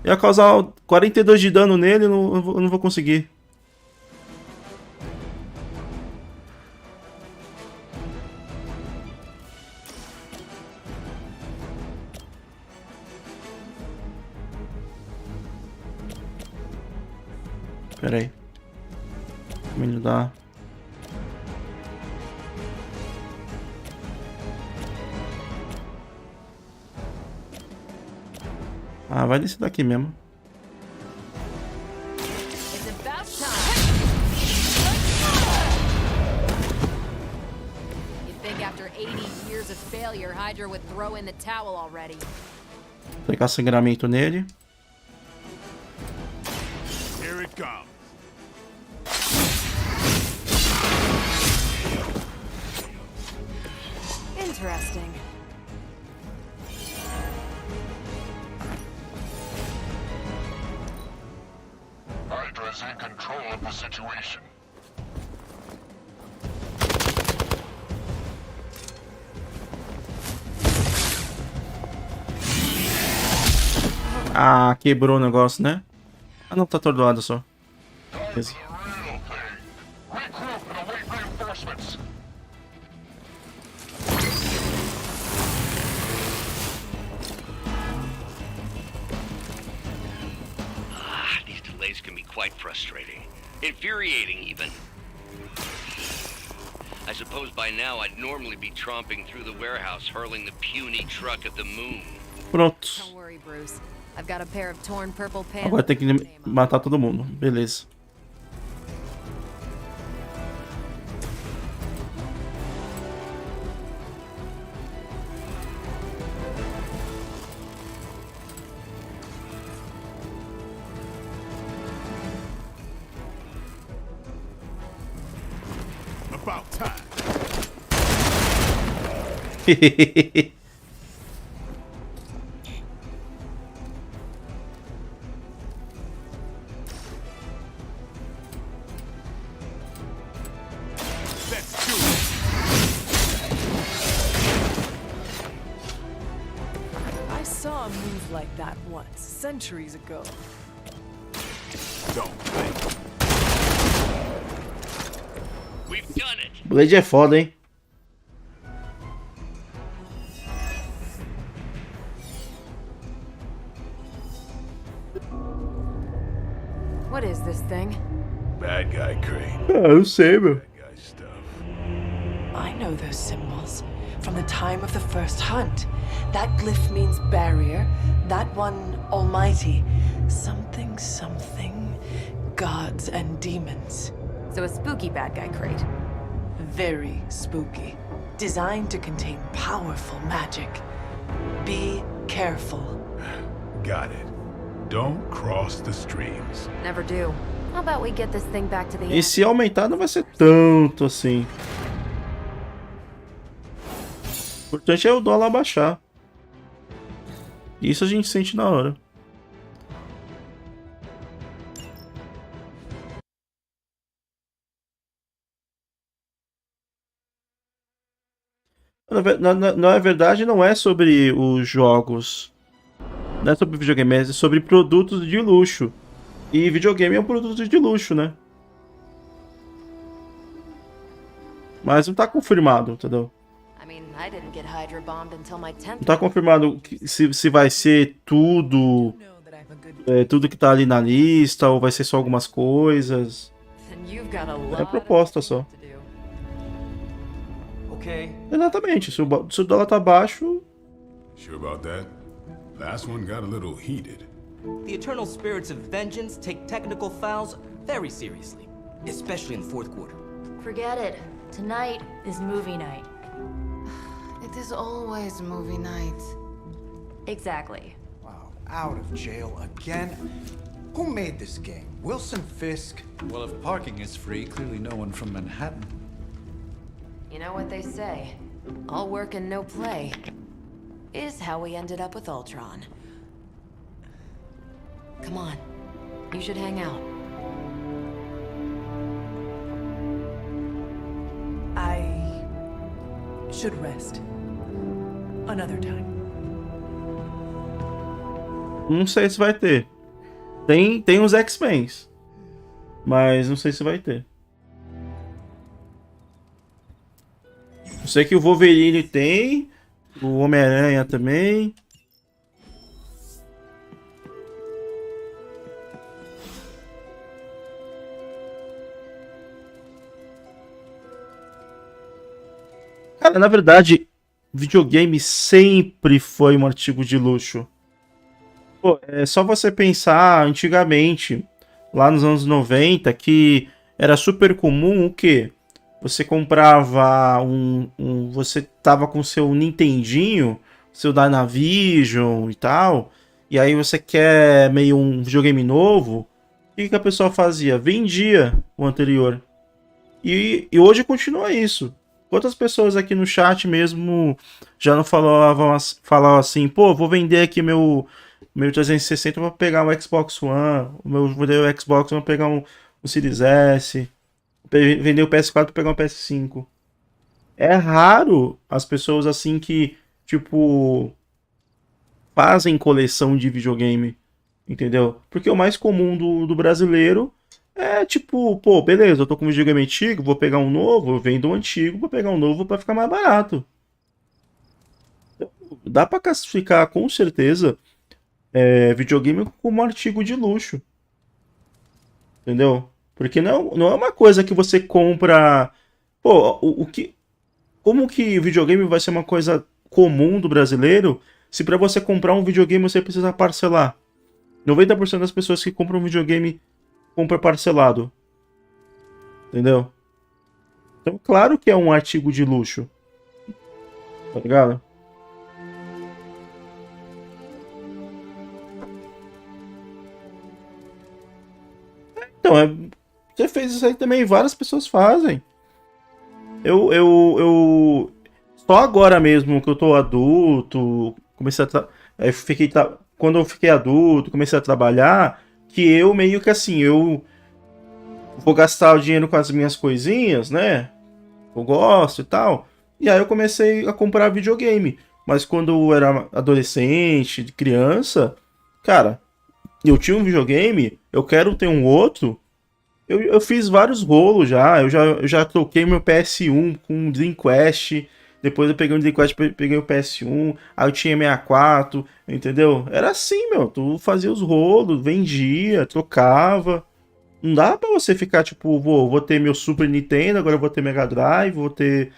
Ia causar 42 de dano nele, eu não vou conseguir. Pera aí. Vou me ajudar. Ah, vai nesse daqui mesmo. Vou aplicar sangramento nele. Here it comes. Interesting. Hydra's in control of the situation. Ah, quebrou o negócio, né? Ah, não, tá atordoado só. Beleza. These delays can be quite frustrating. Infuriating, even. I suppose by now I'd normally be tromping through the warehouse, hurling the puny truck at the moon. Pronto. Don't worry, Bruce. I've got a pair of torn purple pants. Agora tem que matar todo mundo. Beleza. About time. I saw a move like that once, centuries ago. Don't think. We've done it. Blade é foda, hein? What is this thing? Bad guy crate. Ah, eu sei, meu. I know those symbols from the time of the first hunt. That glyph means barrier, that one almighty. Something, gods and demons. So a spooky bad guy crate. Very spooky. Designed to contain powerful magic. Be careful. Got it. Don't cross the streams. Never do. How about we get this thing back to the E se aumentar não vai ser tanto assim. O importante é o dólar baixar. Isso a gente sente na hora. Na verdade, não é sobre os jogos. Não é sobre videogame, é sobre produtos de luxo. E videogame é um produto de luxo, né? Mas não tá confirmado, entendeu? Não tá confirmado se vai ser tudo. Tudo que tá ali na lista, ou vai ser só algumas coisas. É proposta só. Exatamente, se o dólar tá baixo. Sure about that? Last one got a little heated. The eternal spirits of vengeance take technical fouls very seriously, especially in the fourth quarter. Forget it. Tonight is movie night. It is always movie night. Exactly. Wow, out of jail again? Who made this game? Wilson Fisk? Well, if parking is free, clearly no one from Manhattan. You know what they say? All work and no play is how we ended up with Ultron. Come on, you should hang out. I should rest. Another time. Não sei se vai ter. Tem os X-Men, mas não sei se vai ter. Eu sei que o Wolverine tem, o Homem-Aranha também. Cara, na verdade, videogame sempre foi um artigo de luxo. Pô, é só você pensar antigamente, lá nos anos 90, que era super comum o quê? Você comprava você tava com seu Nintendinho, seu Dynavision e tal, e aí você quer meio um videogame novo, o que a pessoa fazia? Vendia o anterior. E hoje continua isso. Quantas pessoas aqui no chat mesmo já não falavam assim, pô, vou vender aqui meu 360 para pegar um Xbox One, vou vender o Xbox para pegar um Series S, vender o PS4 para pegar um PS5. É raro as pessoas assim que, tipo, fazem coleção de videogame, entendeu? Porque o mais comum do brasileiro é tipo, pô, beleza, eu tô com um videogame antigo, vou pegar um novo, eu vendo um antigo, vou pegar um novo para ficar mais barato. Dá para classificar com certeza videogame como um artigo de luxo. Entendeu? Porque não é uma coisa que você compra. Pô, como que videogame vai ser uma coisa comum do brasileiro se para você comprar um videogame você precisa parcelar? 90% das pessoas que compram um videogame compra parcelado. Entendeu? Então, claro que é um artigo de luxo. Tá ligado? Então, você fez isso aí também, várias pessoas fazem. Eu só agora mesmo que eu tô adulto, comecei quando eu fiquei adulto, comecei a trabalhar, que eu meio que assim, eu vou gastar o dinheiro com as minhas coisinhas, né? Eu gosto e tal. E aí eu comecei a comprar videogame. Mas quando eu era adolescente, criança, cara, eu tinha um videogame, eu quero ter um outro. Eu fiz vários rolos já. Eu já troquei meu PS1 com o Dream Quest. Depois eu peguei o Dream Quest, peguei o PS1. Aí eu tinha 64, entendeu? Era assim, meu. Tu fazia os rolos, vendia, trocava. Não dá pra você ficar, tipo, vou ter meu Super Nintendo, agora eu vou ter Mega Drive, vou ter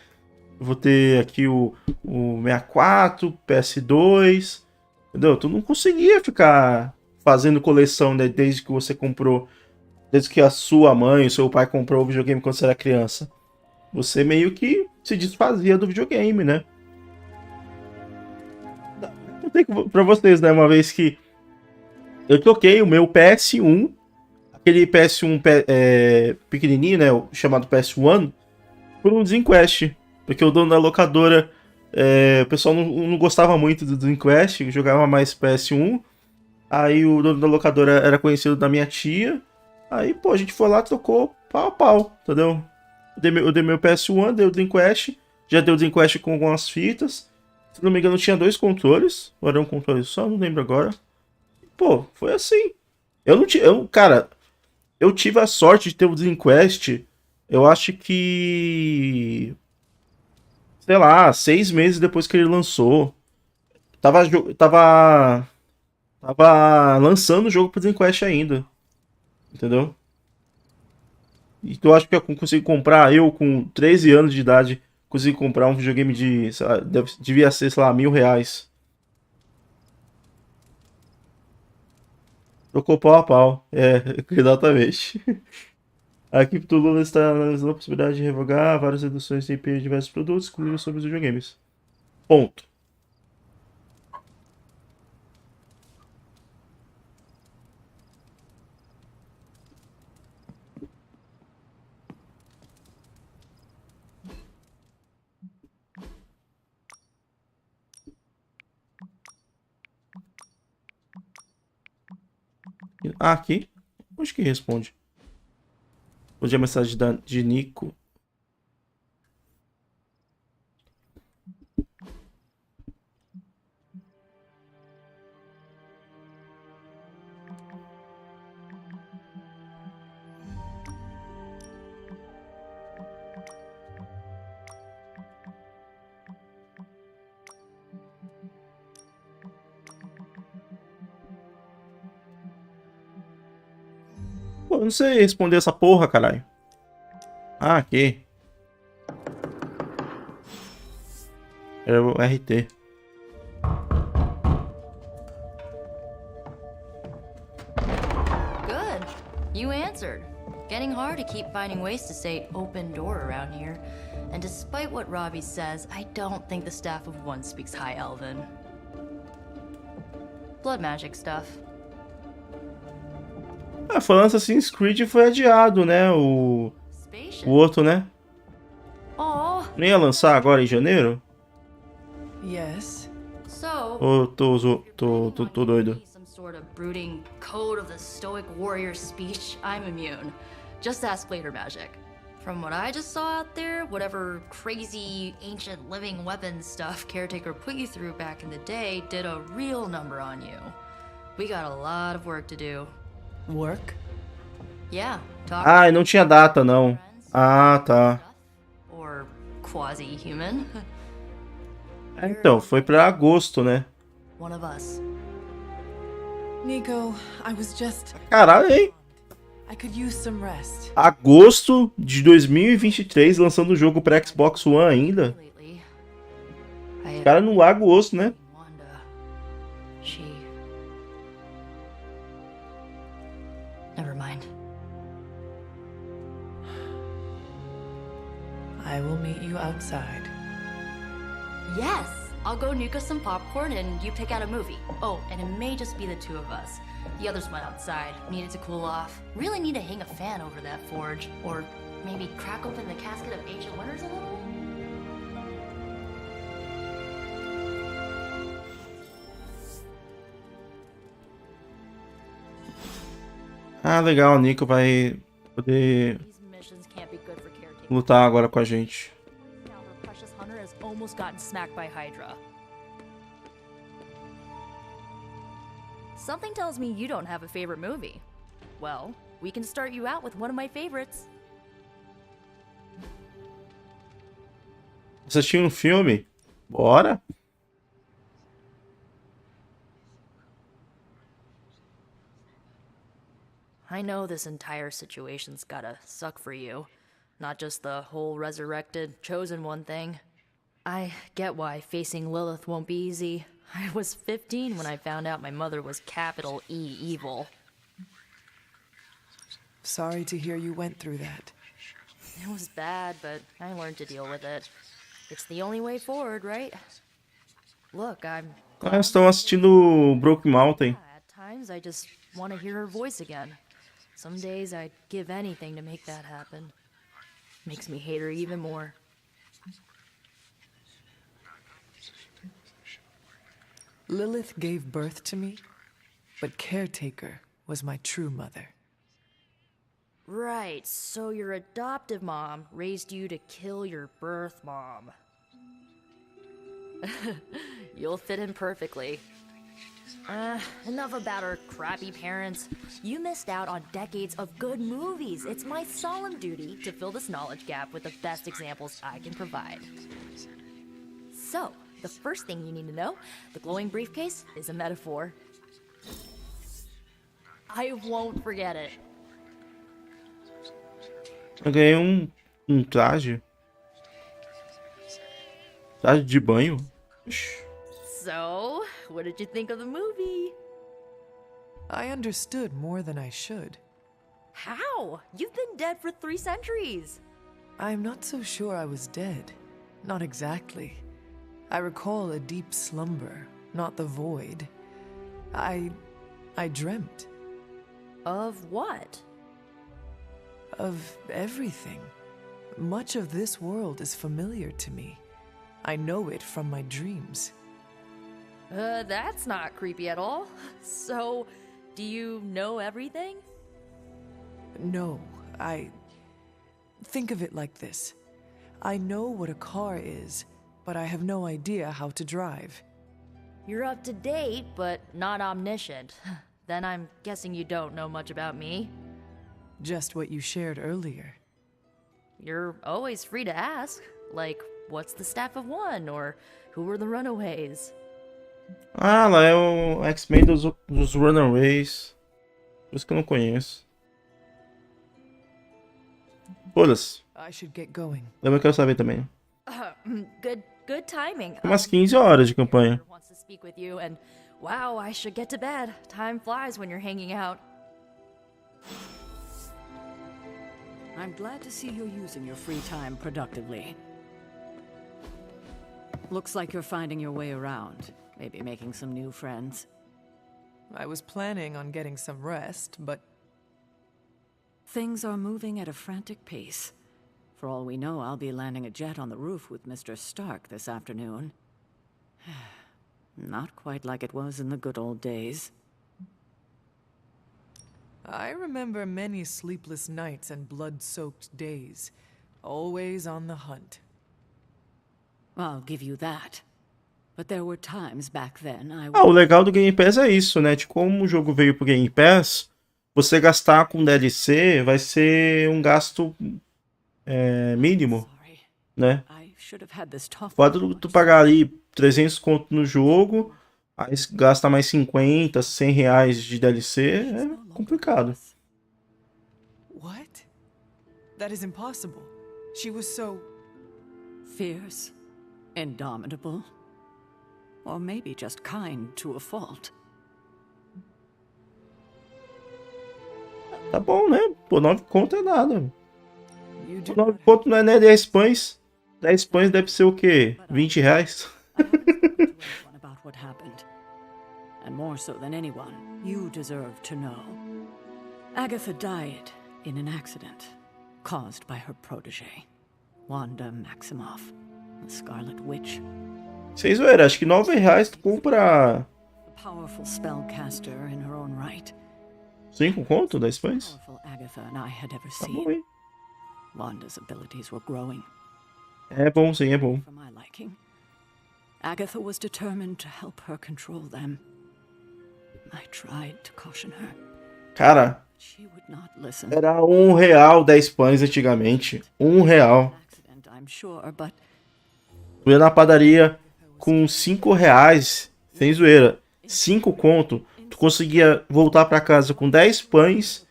aqui o 64, PS2, entendeu? Tu não conseguia ficar fazendo coleção, né, desde que você comprou, desde que a sua mãe, o seu pai comprou o videogame quando você era criança. Você meio que se desfazia do videogame, né? Contei pra vocês, né, uma vez que eu troquei o meu PS1, aquele PS1 pequenininho, né, chamado PS1, por um Dream Quest, porque o dono da locadora, o pessoal não gostava muito do Dream Quest, jogava mais PS1, aí o dono da locadora era conhecido da minha tia, aí, pô, a gente foi lá, trocou pau a pau, entendeu? Eu dei meu PS1, dei o Dream Quest, já deu o Dream Quest com algumas fitas, se não me engano tinha 2 controles, ou era um controle só, não lembro agora. Pô, foi assim. Eu não tinha. Cara, eu tive a sorte de ter o Dream Quest. Eu acho que. Sei lá, 6 meses depois que ele lançou. Tava lançando o jogo pro Dream Quest ainda. Entendeu? Então eu acho que eu consegui comprar. Eu, com 13 anos de idade, consegui comprar um videogame de. Sei lá, devia ser, sei lá, R$ 1.000. Trocou pau a pau. É, exatamente. A equipe do Lula está analisando a possibilidade de revogar várias reduções de IP de diversos produtos, inclusive sobre os videogames. Ponto. Ah, aqui? Onde que responde? Hoje é a mensagem de Nico. Pô, eu não sei responder essa porra, caralho. Ah, aqui. Era o RT. Good. You answered. Getting hard to keep finding ways to say open door around here. And despite what Robbie says, I don't think the staff of One speaks High Elven. Blood magic stuff. Ah, falando Assassin's Creed foi adiado, né? O outro, né? Nem ia lançar agora em janeiro? Yes. So, Ou tô doido? some sort of brooding code of the stoic warrior speech, I'm immune. Just ask later magic. From what I just saw out there, whatever crazy ancient living weapons stuff Caretaker put you through back in the day did a real number on you. We got a lot of work to do. Work? Yeah, talk Ah, não tinha data, não. Ah, tá. or quasi-human. Então, foi pra agosto, né? One of us. Nico, I was just... Caralho, hein? I could use some rest. Agosto de 2023, lançando o jogo pra Xbox One ainda. Cara, no agosto, né? She... Never mind. I will meet you outside. Yes! I'll go nuke us some popcorn and you pick out a movie. Oh, and it may just be the two of us. The others went outside, needed to cool off. Really need to hang a fan over that forge. Or maybe crack open the casket of ancient wonders a little? Ah, legal, o Nico vai poder lutar agora com a gente. Precious hunter has almost gotten smacked by Hydra. Something tells me you don't have a favorite movie. Well, we can start you out with one of my favorites. Assistir um filme? Bora? I know this entire situation's gotta suck for you. Not just the whole resurrected, chosen one thing. I get why facing Lilith won't be easy. I was 15 when I found out my mother was capital E evil. Sorry to hear you went through that. It was bad, but I learned to deal with it. It's the only way forward, right? Look, I'm... Ah, estão assistindo Broke Mountain. At times, I just want to hear her voice again. Some days, I'd give anything to make that happen. Makes me hate her even more. Lilith gave birth to me, but Caretaker was my true mother. Right, so your adoptive mom raised you to kill your birth mom. You'll fit in perfectly. Enough about our crappy parents. You missed out on decades of good movies. It's my solemn duty to fill this knowledge gap with the best examples I can provide. So, the first thing you need to know, the glowing briefcase is a metaphor. I won't forget it. Eu ganhei traje. Traje de banho. So, what did you think of the movie? I understood more than I should. How? You've been dead for 3 centuries. I'm not so sure I was dead. Not exactly. I recall a deep slumber, not the void. I dreamt. Of what? Of everything. Much of this world is familiar to me. I know it from my dreams. That's not creepy at all. So, do you know everything? No, think of it like this. I know what a car is, but I have no idea how to drive. You're up to date, but not omniscient. Then I'm guessing you don't know much about me. Just what you shared earlier. You're always free to ask. Like, what's the staff of one? Or who were the runaways? Ah, lá é o X-Men dos Runaways. Por isso que eu não conheço. Foda-se. I should get going. Também quero saber também. Good timing. Tem umas 15 horas de campanha. Wants to speak with you and wow, I should get to bed. Time flies when you're hanging out. I'm glad to see you're using your free time productively. Looks like you're finding your way around. Maybe making some new friends. I was planning on getting some rest, but... Things are moving at a frantic pace. For all we know, I'll be landing a jet on the roof with Mr. Stark this afternoon. Not quite like it was in the good old days. I remember many sleepless nights and blood-soaked days. Always on the hunt. I'll give you that. But there were times back then I... Ah, o legal do Game Pass é isso, né? De como o jogo veio pro Game Pass, você gastar com DLC vai ser um gasto mínimo, né? Pode tu pagar ali 300 conto no jogo, aí gasta mais 50, 100 reais de DLC, é complicado. What? That is impossible. She was so... fierce, indomitable, or maybe just kind to a fault. Tá bom, né? Pô, 9 conto é nada. 9 conto não é nem 10 pães. 10 pães deve ser o quê? 20 reais? About what happened. And more so than anyone, you deserve to know. Agatha died in an accident caused by her protege, Wanda Maximoff, the Scarlet Witch. Vocês viram, acho que 9 reais tu compra... A powerful spellcaster in her own right. 5 conto, 10 pães? Agatha and I had ever Tá seen. bom, hein? Wanda's abilities were growing. É bom, sim, é bom. For my liking. Agatha was determined to help her control them. I tried to caution her. Cara, She would not listen. era R$1 10 pães antigamente. R$1. I'm sure, but Tu ia na padaria com 5 reais, sem zoeira, 5 conto, tu conseguia voltar pra casa com 10 pães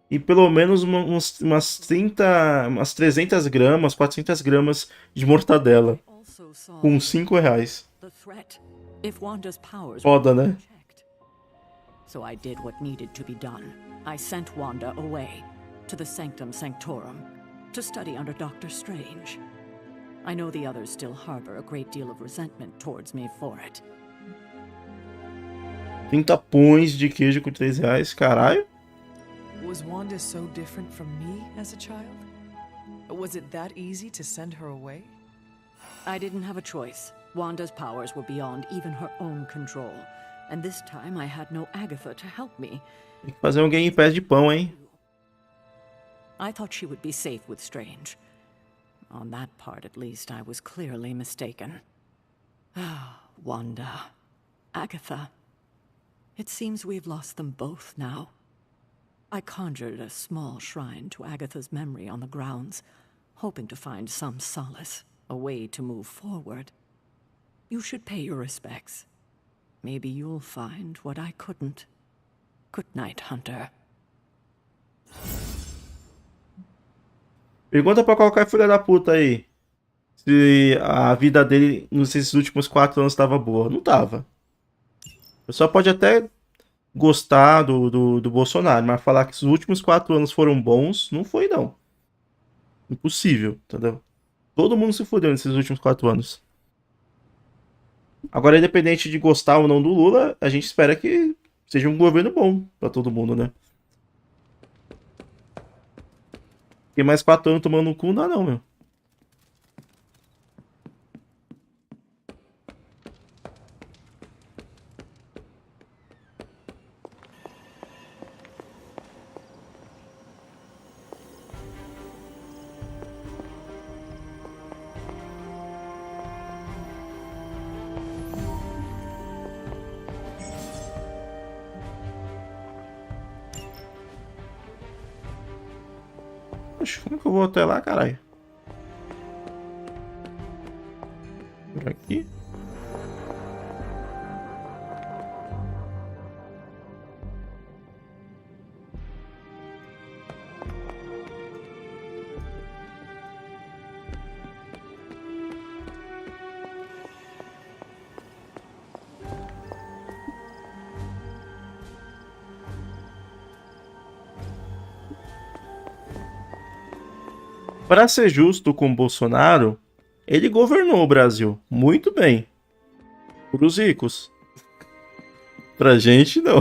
e pelo menos umas 30, umas 300 gramas, 400 gramas de mortadela. Com R$5. The threat if Wanda's powers Foda, were né? checked. So I did what needed to be done. I sent Wanda away to the Sanctum Sanctorum to study under Doctor Strange. I know the others still harbor a great deal of resentment towards me for it. 30 pães de queijo com R$3, caralho. Was Wanda so different from me as a child? Was it that easy to send her away? I didn't have a choice. Wanda's powers were beyond even her own control. And this time I had no Agatha to help me. Tem que fazer um game pass de pão, hein? I thought she would be safe with Strange. On that part, at least, I was clearly mistaken. Ah, Wanda. Agatha. It seems we've lost them both now. I conjured a small shrine to Agatha's memory on the grounds, hoping to find some solace, a way to move forward. You should pay your respects. Maybe you'll find what I couldn't. Good night, Hunter. Pergunta pra qualquer filha da puta aí se a vida dele nesses últimos 4 anos tava boa. Não tava. A pessoa pode até gostar do Bolsonaro, mas falar que os últimos 4 anos foram bons, não foi, não. Impossível, entendeu? Todo mundo se fudeu nesses últimos 4 anos. Agora, independente de gostar ou não do Lula, a gente espera que seja um governo bom pra todo mundo, né? Porque mais 4 anos tomando no cu, não dá não, meu. Oxe, como que eu vou até lá, caralho? Por aqui? Para ser justo com o Bolsonaro, ele governou o Brasil muito bem. Para os ricos. Pra gente, não.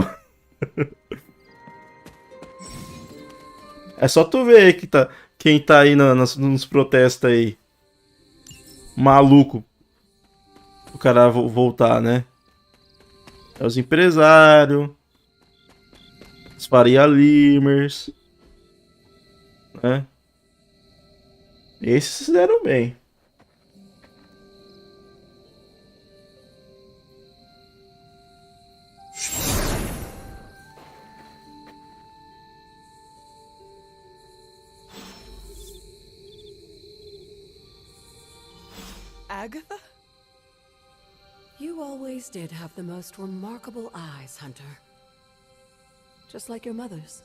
É só tu ver que quem tá aí nos protestos aí. Maluco. O cara voltar, né? É os empresários. Os Faria Limers. Né? Esses se deram bem. Agatha? You always did have the most remarkable eyes, Hunter. Just like your mother's.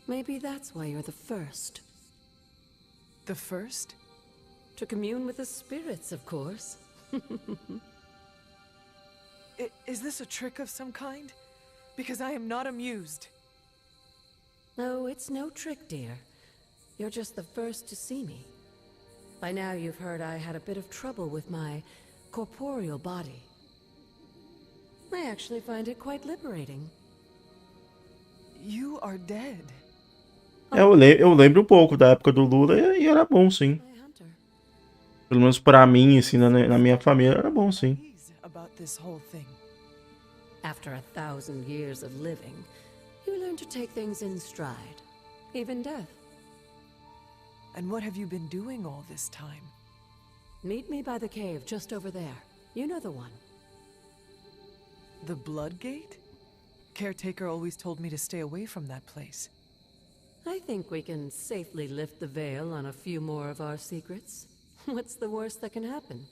Maybe that's why you're the first. The first? To commune with the spirits, of course. Is this a trick of some kind? Because I am not amused. No, it's no trick, dear. You're just the first to see me. By now you've heard I had a bit of trouble with my corporeal body. I actually find it quite liberating. You are dead. Eu lembro um pouco da época do Lula e era bom, sim. Pelo menos pra mim, assim, na minha família, era bom, sim. After 1,000 years of living, you learn to take things in stride, even death. And what have you been doing all this time? Meet me by the cave just over there. You know the one. The Blood Gate? Caretaker always told me to stay away from that place. I think we can safely lift the veil on a few more of our secrets. What's the worst that can happen?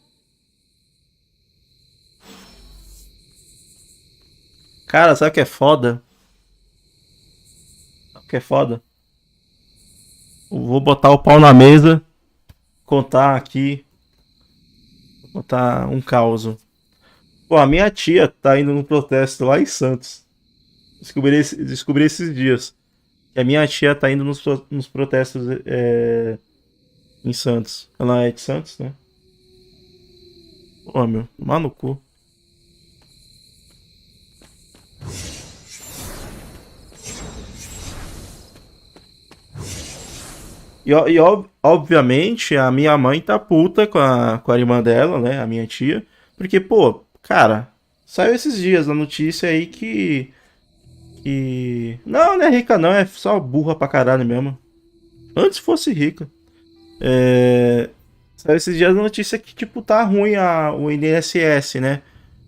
Cara, sabe o que é foda? que é foda? Eu vou botar o pau na mesa, contar aqui, contar um caos. Pô, a minha tia tá indo num protesto lá em Santos. Descobri esses dias. Que a minha tia tá indo nos protestos em Santos. Ela é de Santos, né? Pô, meu, tomar no cu. Obviamente, a minha mãe tá puta com a irmã dela, né? A minha tia. Porque, pô, cara, saiu esses dias a notícia aí que... Não é rica não, é só burra pra caralho mesmo. Antes fosse rica. Saiu esses dias a notícia que, tipo, tá ruim o INSS, né?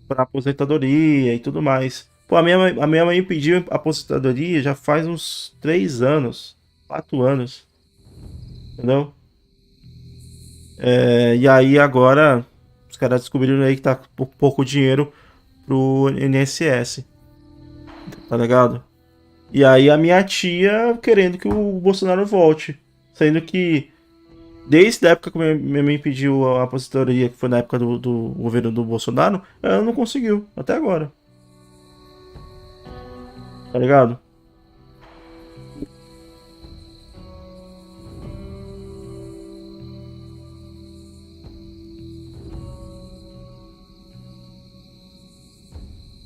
Pra aposentadoria e tudo mais. Pô, a minha mãe pediu aposentadoria já faz uns 3 anos, 4 anos. Entendeu? E aí agora os caras descobriram aí que tá pouco dinheiro pro INSS. Tá ligado? E aí a minha tia querendo que o Bolsonaro volte. Sendo que desde a época que minha mãe pediu a aposentadoria, que foi na época do governo do Bolsonaro, ela não conseguiu, até agora. Tá ligado?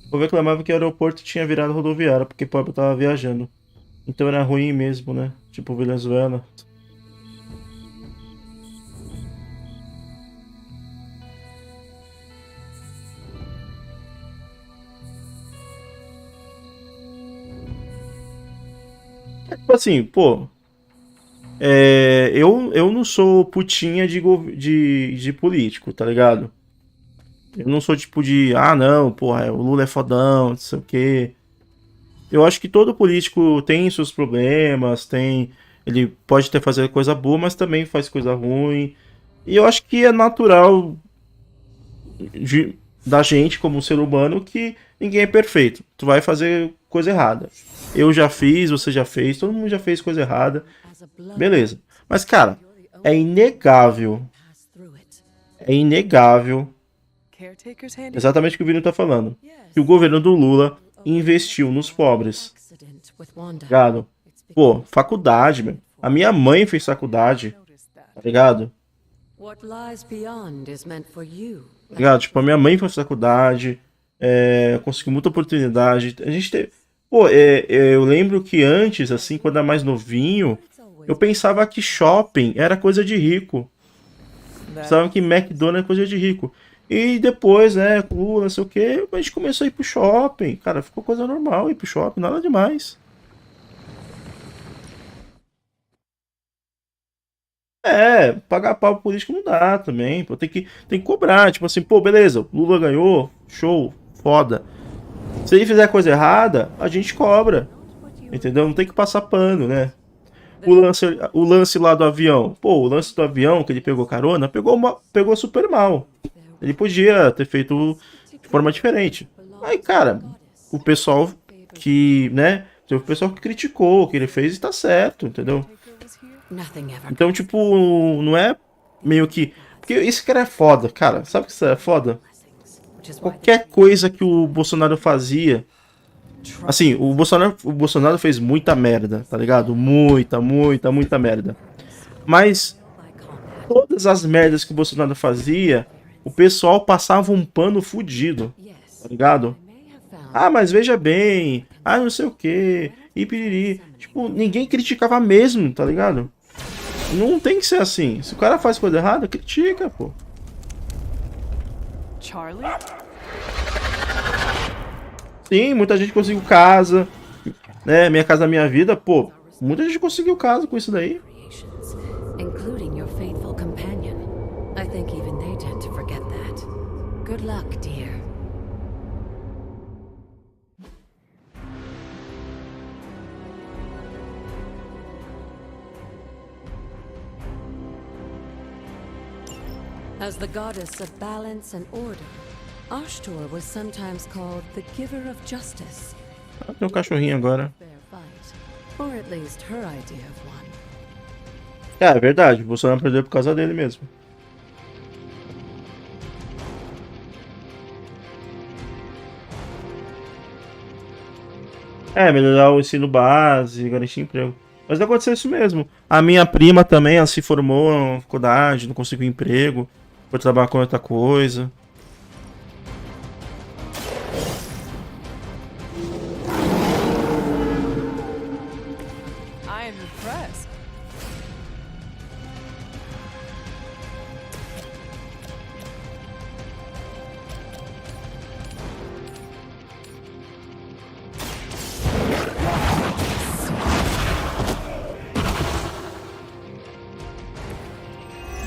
Eu reclamava que o aeroporto tinha virado rodoviária, porque o pobre tava viajando. Então era ruim mesmo, né? Tipo Venezuela. Tipo assim, pô. Eu não sou putinha de político, tá ligado? Eu não sou tipo de, não, porra, o Lula é fodão, não sei o quê. Eu acho que todo político tem seus problemas, ele pode até fazer coisa boa, mas também faz coisa ruim. E eu acho que é natural da gente, como ser humano, que ninguém é perfeito. Tu vai fazer coisa errada. Eu já fiz, você já fez, todo mundo já fez coisa errada. Beleza. Mas, cara, é inegável. Exatamente o que o Vini tá falando. Que o governo do Lula investiu nos pobres. Ligado? Pô, faculdade, meu. A minha mãe fez faculdade. Tá ligado? Ligado? Tipo, a minha mãe fez faculdade. Conseguiu muita oportunidade. A gente teve... Pô, eu lembro que antes, assim, quando era mais novinho, eu pensava que shopping era coisa de rico. Pensava que McDonald's é coisa de rico. E depois, né, não sei o que, a gente começou a ir pro shopping. Cara, ficou coisa normal ir pro shopping, nada demais. Pagar pau pro político não dá também. Pô, tem que cobrar. Tipo assim, pô, beleza, Lula ganhou, show, foda. Se ele fizer coisa errada, a gente cobra. Entendeu? Não tem que passar pano, né? O lance lá do avião. Pô, o lance do avião que ele pegou carona, pegou super mal. Ele podia ter feito de forma diferente. Aí, cara, o pessoal que, né? O pessoal que criticou o que ele fez e tá certo, entendeu? Então, tipo, não é meio que... Porque esse cara é foda, cara. Sabe que isso é foda? Qualquer coisa que o Bolsonaro fazia... Assim, o Bolsonaro fez muita merda, tá ligado? Muita merda. Mas todas as merdas que o Bolsonaro fazia, o pessoal passava um pano fudido, tá ligado? Mas veja bem, não sei o que, e piriri. Tipo, ninguém criticava mesmo, tá ligado? Não tem que ser assim. Se o cara faz coisa errada, critica, pô. Charlie? Sim, muita gente conseguiu casa, né? Minha Casa Minha Vida, pô, muita gente conseguiu casa com isso daí. Including your faithful companion. I think even they tend to forget that. Good luck, dear. As the goddess of balance and order, Ashtor was sometimes called the giver of justice. Tem um cachorrinho agora. Or at least her idea of one. É verdade, o Bolsonaro perdeu por causa dele mesmo. Melhorar o ensino base, garantir emprego. Mas não aconteceu isso mesmo. A minha prima também, ela se formou na faculdade, não conseguiu emprego, foi trabalhar com outra coisa. I am impressed.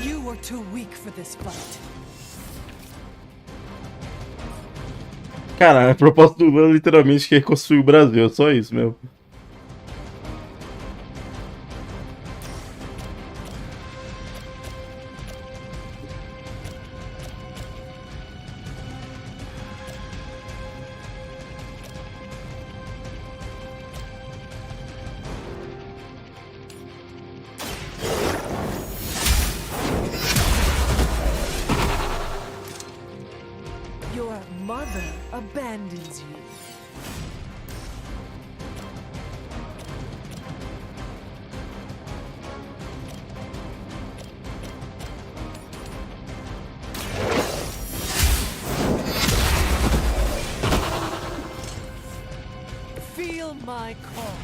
You were too weak for this fight. Cara, a proposta do Lula literalmente quer reconstruir o Brasil, só isso mesmo. Your mother abandons you. Feel my call.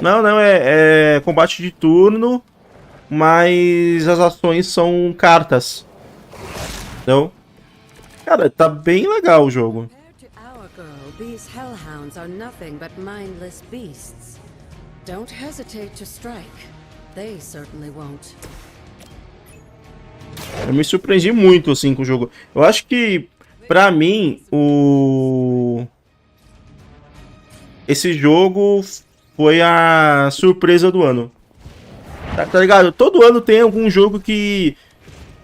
Não, é combate de turno, mas as ações são cartas. Entendeu? Cara, tá bem legal o jogo. Our girl, these hellhounds are nothing but mindless beasts. Don't hesitate to strike. They certainly won't. Eu me surpreendi muito assim com o jogo. Eu acho que, pra mim, esse jogo foi a surpresa do ano. Tá ligado? Todo ano tem algum jogo que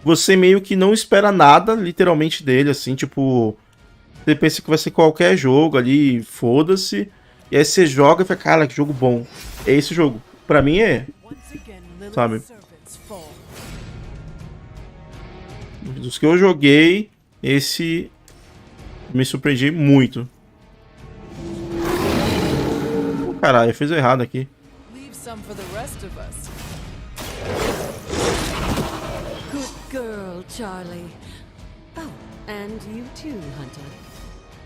você meio que não espera nada, literalmente, dele, assim, tipo... Você pensa que vai ser qualquer jogo ali, foda-se. E aí você joga e fala, cara, que jogo bom. É esse jogo. Pra mim é... Sabe? Dos que eu joguei, esse... Me surpreendi muito. Caralho, fez errado aqui. Leave some for the rest of us. Good girl, Charlie. Oh, and you too, Hunter.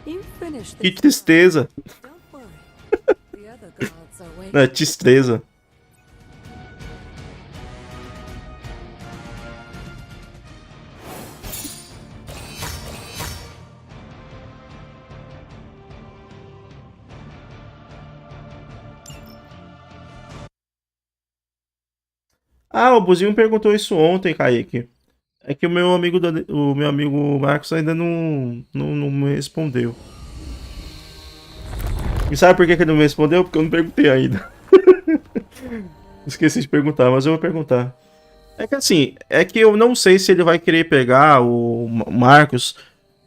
You finished Que this. tristeza. Don't worry. The other gods are waiting. É, tristeza. Ah, o Buzinho perguntou isso ontem, Kaique. É que o meu amigo Marcos ainda não me respondeu. E sabe por que ele não me respondeu? Porque eu não perguntei ainda. Esqueci de perguntar, mas eu vou perguntar. É que assim, é que eu não sei se ele vai querer pegar o Marcos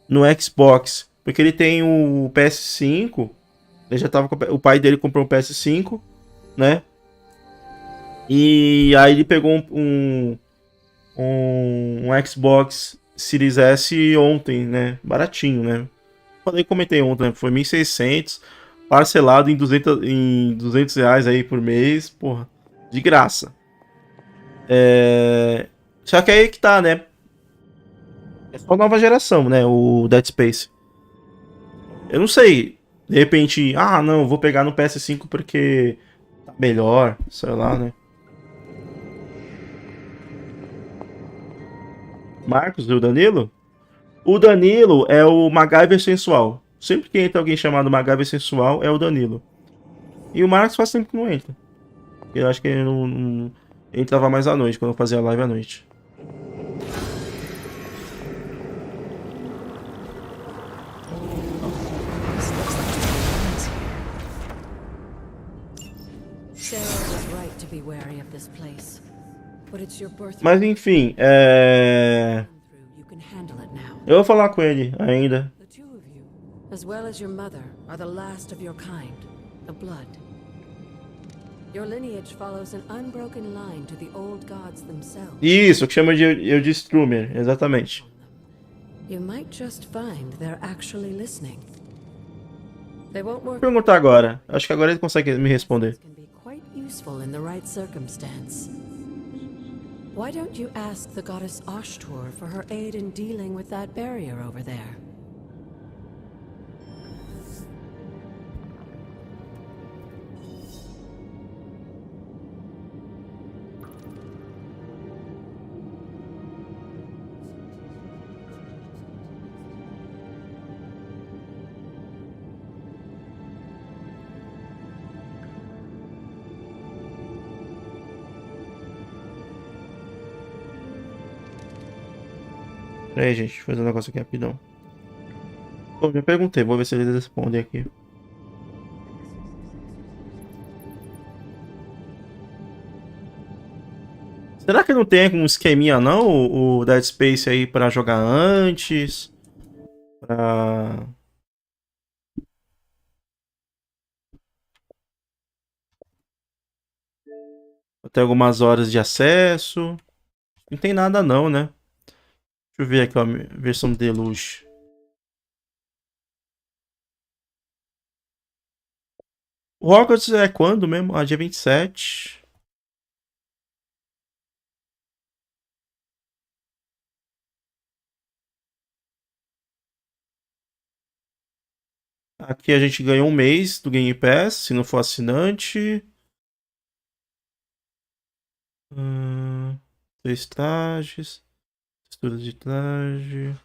no Xbox. Porque ele tem o PS5. Ele já tava o pai dele comprou um PS5, né? E aí ele pegou um Xbox Series S ontem, né? Baratinho, né? Comentei ontem, né? Foi 1.600, parcelado em 200 reais aí por mês, porra, de graça. Só que aí que tá, né? É só nova geração, né? O Dead Space. Eu não sei, de repente, não, vou pegar no PS5 porque tá melhor, sei lá, né? Marcos, o Danilo? O Danilo é o MacGyver sensual. Sempre que entra alguém chamado MacGyver sensual, é o Danilo. E o Marcos faz tempo que não entra. Eu acho que ele não entrava mais à noite, quando eu fazia live à noite. Mas enfim, Eu vou falar com ele ainda. The two of you, as well as your mother, are the last of your kind, the blood. Your lineage follows an unbroken line to the old gods themselves. Isso, que chama de Strumer, exatamente. You might just find they're actually listening. They won't Vou work. perguntar agora. Acho que agora ele consegue me responder. Can be quite useful in the right circumstance. Why don't you ask the goddess Ashtur for her aid in dealing with that barrier over there? Pera aí, gente, deixa eu fazer um negócio aqui rapidão. Pô, já perguntei, vou ver se eles respondem aqui. Será que não tem um esqueminha não, o Dead Space aí pra jogar antes? Pra... ter algumas horas de acesso? Não tem nada não, né? Deixa eu ver aqui, ó, a versão Deluxe. O Hogwarts é quando mesmo? Ah, dia 27. Aqui a gente ganhou um mês do Game Pass, se não for assinante. Três trajes. Textura de traje.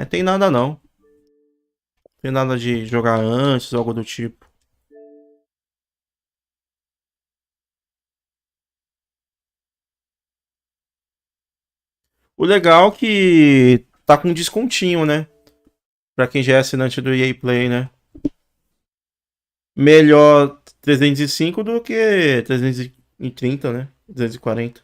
Tem nada não. Tem nada de jogar antes, algo do tipo. O legal é que tá com descontinho, né? Pra quem já é assinante do EA Play, né? Melhor 305 do que 330, né? 240.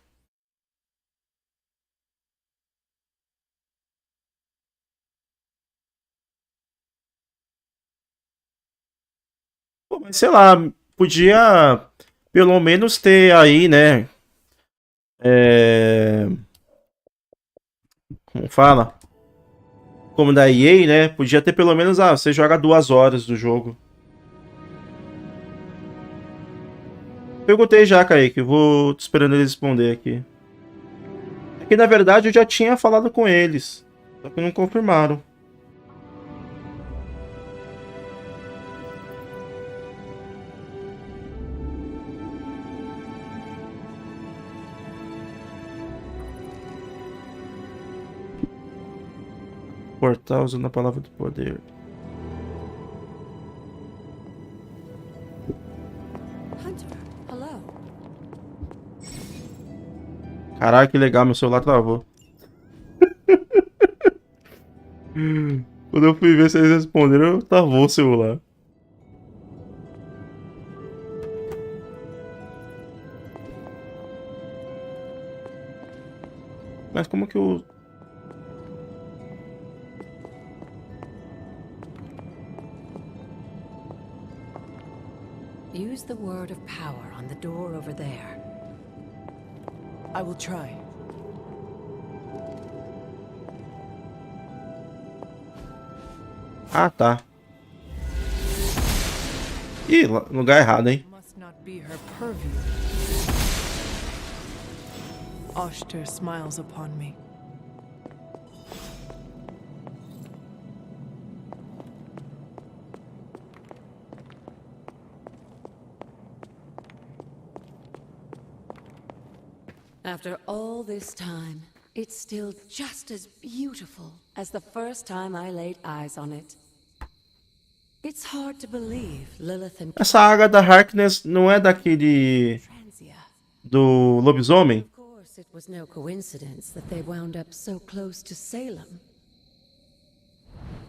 Pô, mas sei lá, podia pelo menos ter aí, né? Como fala? Como da EA, né? Podia ter pelo menos, você joga 2 horas do jogo. Perguntei já, Kaique. Vou esperando eles responder aqui. É que na verdade eu já tinha falado com eles. Só que não confirmaram. Portal usando a palavra do poder. Caralho, que legal, meu celular travou. Quando eu fui ver se eles responderam, travou o celular. Mas como que eu... Use the word of power on the door over there. I will try. Ah, tá. Ih, lugar errado, hein? Must not be her purview. Ashtur smiles upon me. After all this time, it's still just as beautiful as the first time I laid eyes on it. It's hard to believe Lilith and... Essa Agatha Harkness não é daquele... do lobisomem? Of course, it was no coincidence that they wound up so close to Salem.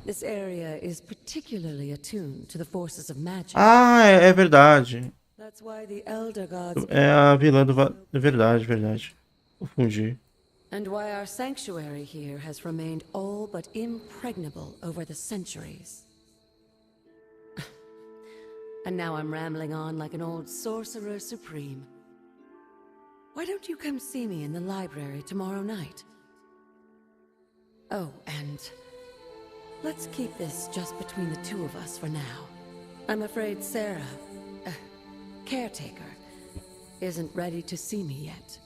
This area is particularly attuned to the forces of magic. Ah, é verdade. That's why the elder gods... É a vilã do... Verdade, verdade. Confundi. And why our sanctuary here has remained all but impregnable over the centuries. And now I'm rambling on like an old sorcerer supreme. Why don't you come see me in the library tomorrow night? Oh, and let's keep this just between the two of us for now. I'm afraid Sarah, caretaker, isn't ready to see me yet.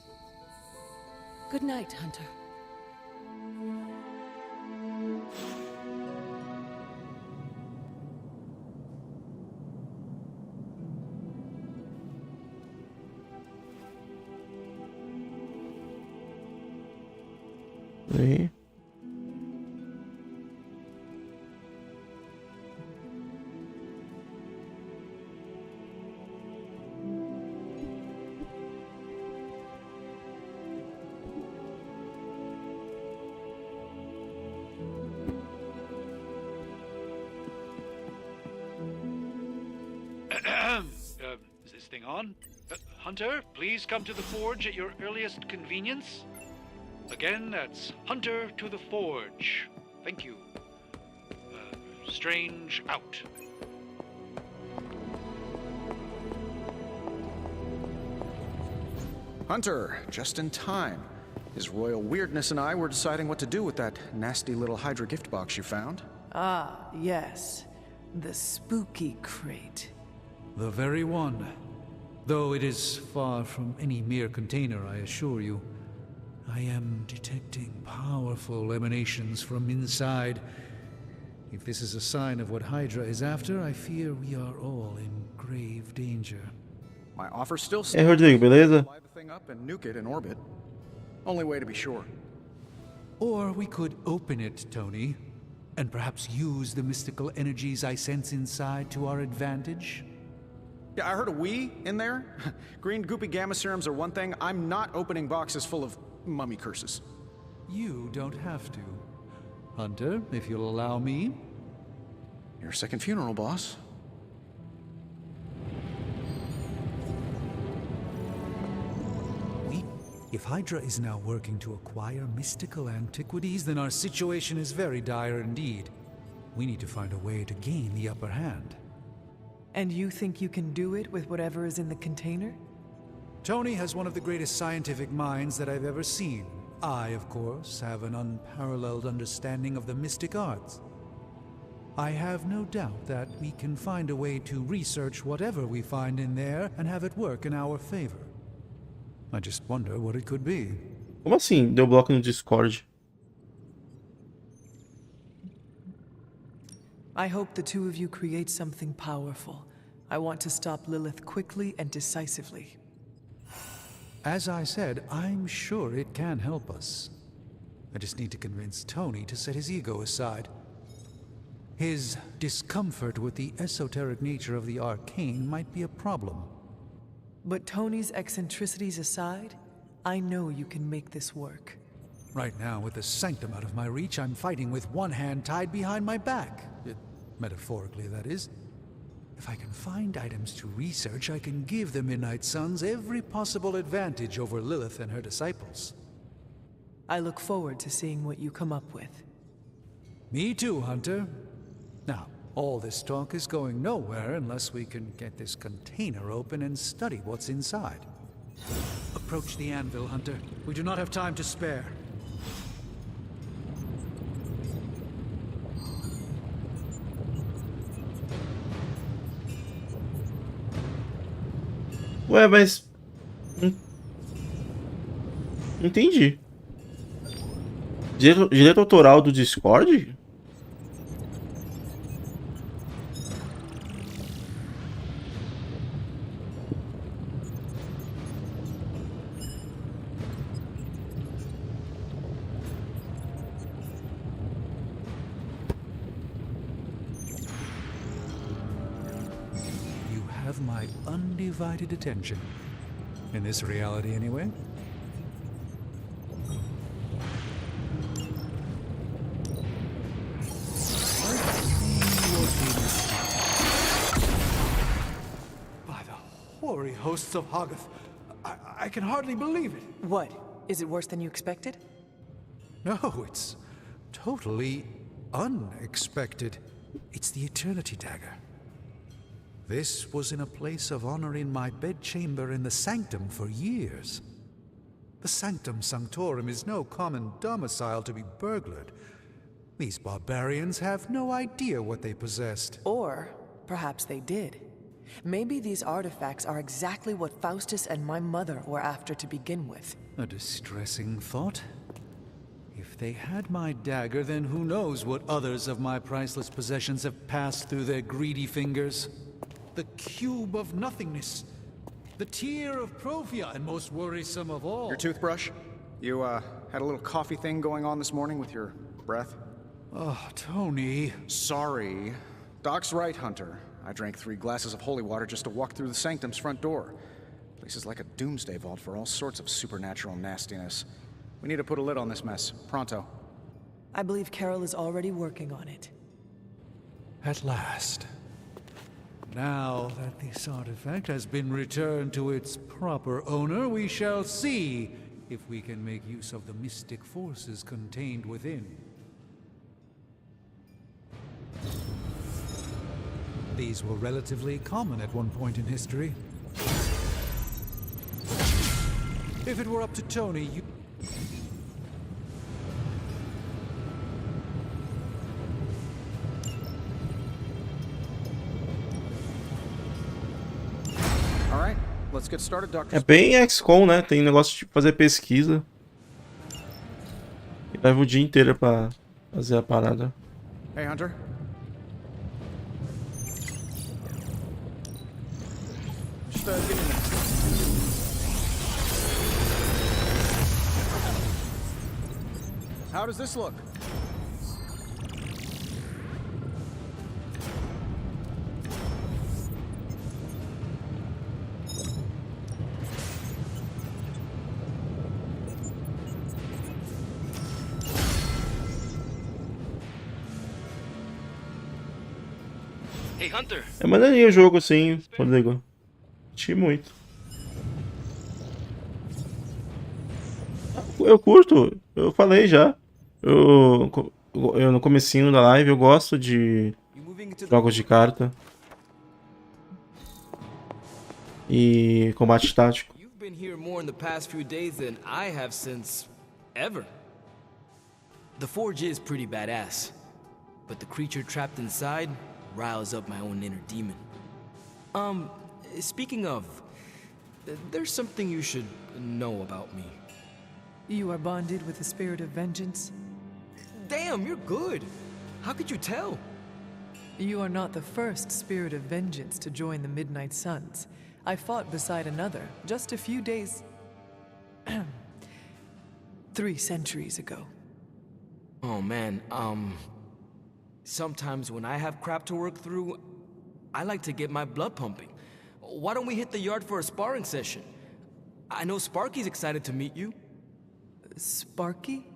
Good night, Hunter. Aí. Is this thing on? Hunter, please come to the forge at your earliest convenience. Again, that's Hunter to the forge. Thank you. Strange out. Hunter, just in time. His royal weirdness and I were deciding what to do with that nasty little Hydra gift box you found. Ah, yes. The spooky crate. The very one. Though it is far from any mere container, I assure you. I am detecting powerful emanations from inside. If this is a sign of what Hydra is after, I fear we are all in grave danger. My offer still É, Rodrigo, beleza? Fly the thing up and nuke it in orbit. Only way to be sure. Or we could open it, Tony, and perhaps use the mystical energies I sense inside to our advantage. Yeah, I heard a we in there. Green goopy gamma serums are one thing. I'm not opening boxes full of mummy curses. You don't have to. Hunter, if you'll allow me. Your second funeral, boss. If Hydra is now working to acquire mystical antiquities, then our situation is very dire indeed. We need to find a way to gain the upper hand. And you think you can do it with whatever is in the container? Tony has one of the greatest scientific minds that I've ever seen. I, of course, have an unparalleled understanding of the mystic arts. I have no doubt that we can find a way to research whatever we find in there and have it work in our favor. I just wonder what it could be. Como assim? Deu bloco no Discord. I hope the two of you create something powerful. I want to stop Lilith quickly and decisively. As I said, I'm sure it can help us. I just need to convince Tony to set his ego aside. His discomfort with the esoteric nature of the arcane might be a problem. But Tony's eccentricities aside, I know you can make this work. Right now, with the sanctum out of my reach, I'm fighting with one hand tied behind my back. Metaphorically, that is. If I can find items to research, I can give the Midnight Suns every possible advantage over Lilith and her disciples. I look forward to seeing what you come up with. Me too, Hunter. Now, all this talk is going nowhere unless we can get this container open and study what's inside. Approach the anvil, Hunter. We do not have time to spare. Ué, mas... Entendi. Direito autoral do Discord? You have my undivided attention. In this reality, anyway. hosts of Hoggoth. I can hardly believe it. What? Is it worse than you expected? No, it's totally unexpected. It's the Eternity Dagger. This was in a place of honor in my bedchamber in the Sanctum for years. The Sanctum Sanctorum is no common domicile to be burglared. These barbarians have no idea what they possessed. Or perhaps they did. Maybe these artifacts are exactly what Faustus and my mother were after to begin with. A distressing thought. If they had my dagger, then who knows what others of my priceless possessions have passed through their greedy fingers. The cube of nothingness. The tear of Profia, and most worrisome of all. Your toothbrush? You, had a little coffee thing going on this morning with your breath? Oh, Tony. Sorry. Doc's right, Hunter. I drank 3 glasses of holy water just to walk through the Sanctum's front door. Place is like a doomsday vault for all sorts of supernatural nastiness. We need to put a lid on this mess. Pronto. I believe Carol is already working on it. At last. Now that this artifact has been returned to its proper owner, we shall see if we can make use of the mystic forces contained within. These were relatively common at one point in history. If it were up to Tony, you... Alright, let's get started, Dr. É bem XCOM, né? Tem negócio de fazer pesquisa. E leva o dia inteiro pra fazer a parada. Hey, Hunter. Just, give me a minute. How does this look? Hey, Hunter. É maneirinho o jogo, assim, Rodrigo. Achei muito. Eu curto, eu falei já. Eu no comecinho da live eu gosto de jogos de carta e combate tático. You've been here more in the past few days than I have since ever. The forge is pretty badass, but the creature trapped inside riles up my own inner demon. Speaking of, there's something you should know about me. You are bonded with the spirit of vengeance? Damn, you're good. How could you tell? You are not the first spirit of vengeance to join the Midnight Suns. I fought beside another just a few days... 3 centuries ago. Oh man, sometimes when I have crap to work through, I like to get my blood pumping. Why don't we hit the yard for a sparring session? I know Sparky's excited to meet you. Sparky?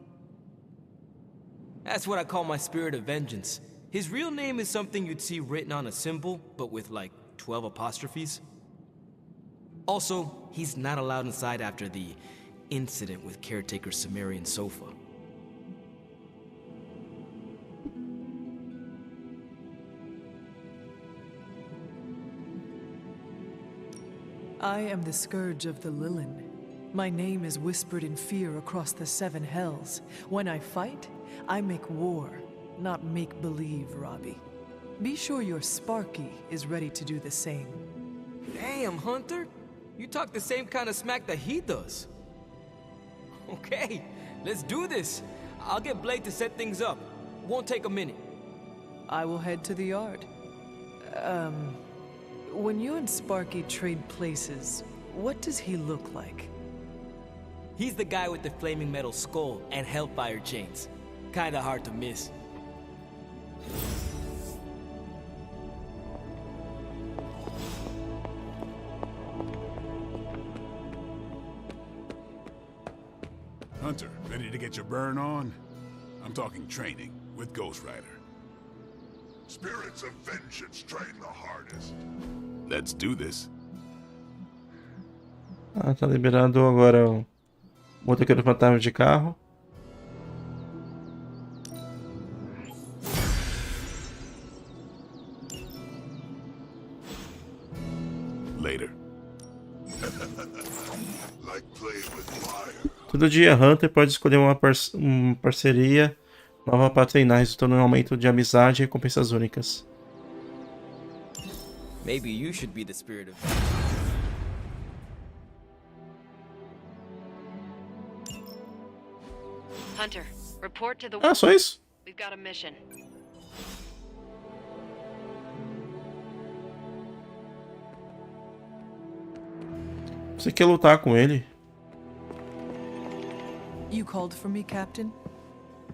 That's what I call my spirit of vengeance. His real name is something you'd see written on a symbol, but with like 12 apostrophes. Also, he's not allowed inside after the incident with caretaker Sumerian sofa. I am the scourge of the Lilin. My name is whispered in fear across the 7 hells. When I fight, I make war, not make-believe, Robbie. Be sure your Sparky is ready to do the same. Damn, Hunter! You talk the same kind of smack that he does. Okay, let's do this. I'll get Blade to set things up. Won't take a minute. I will head to the yard. When you and Sparky trade places, what does he look like? He's the guy with the flaming metal skull and hellfire chains. Kinda hard to miss. Hunter, ready to get your burn on? I'm talking training with Ghost Rider. Spirits of vengeance train the hardest. Let's do this. Ah, tá liberado agora o motoqueiro fantasma de carro. Later. Like playing with fire. Todo dia, Hunter pode escolher uma parceria nova para treinar, resultando em um aumento de amizade e recompensas únicas. Maybe you should be the spirit of... Hunter, report to the... Ah, só isso? We've got a mission. Você quer lutar com ele? You called for me, Captain?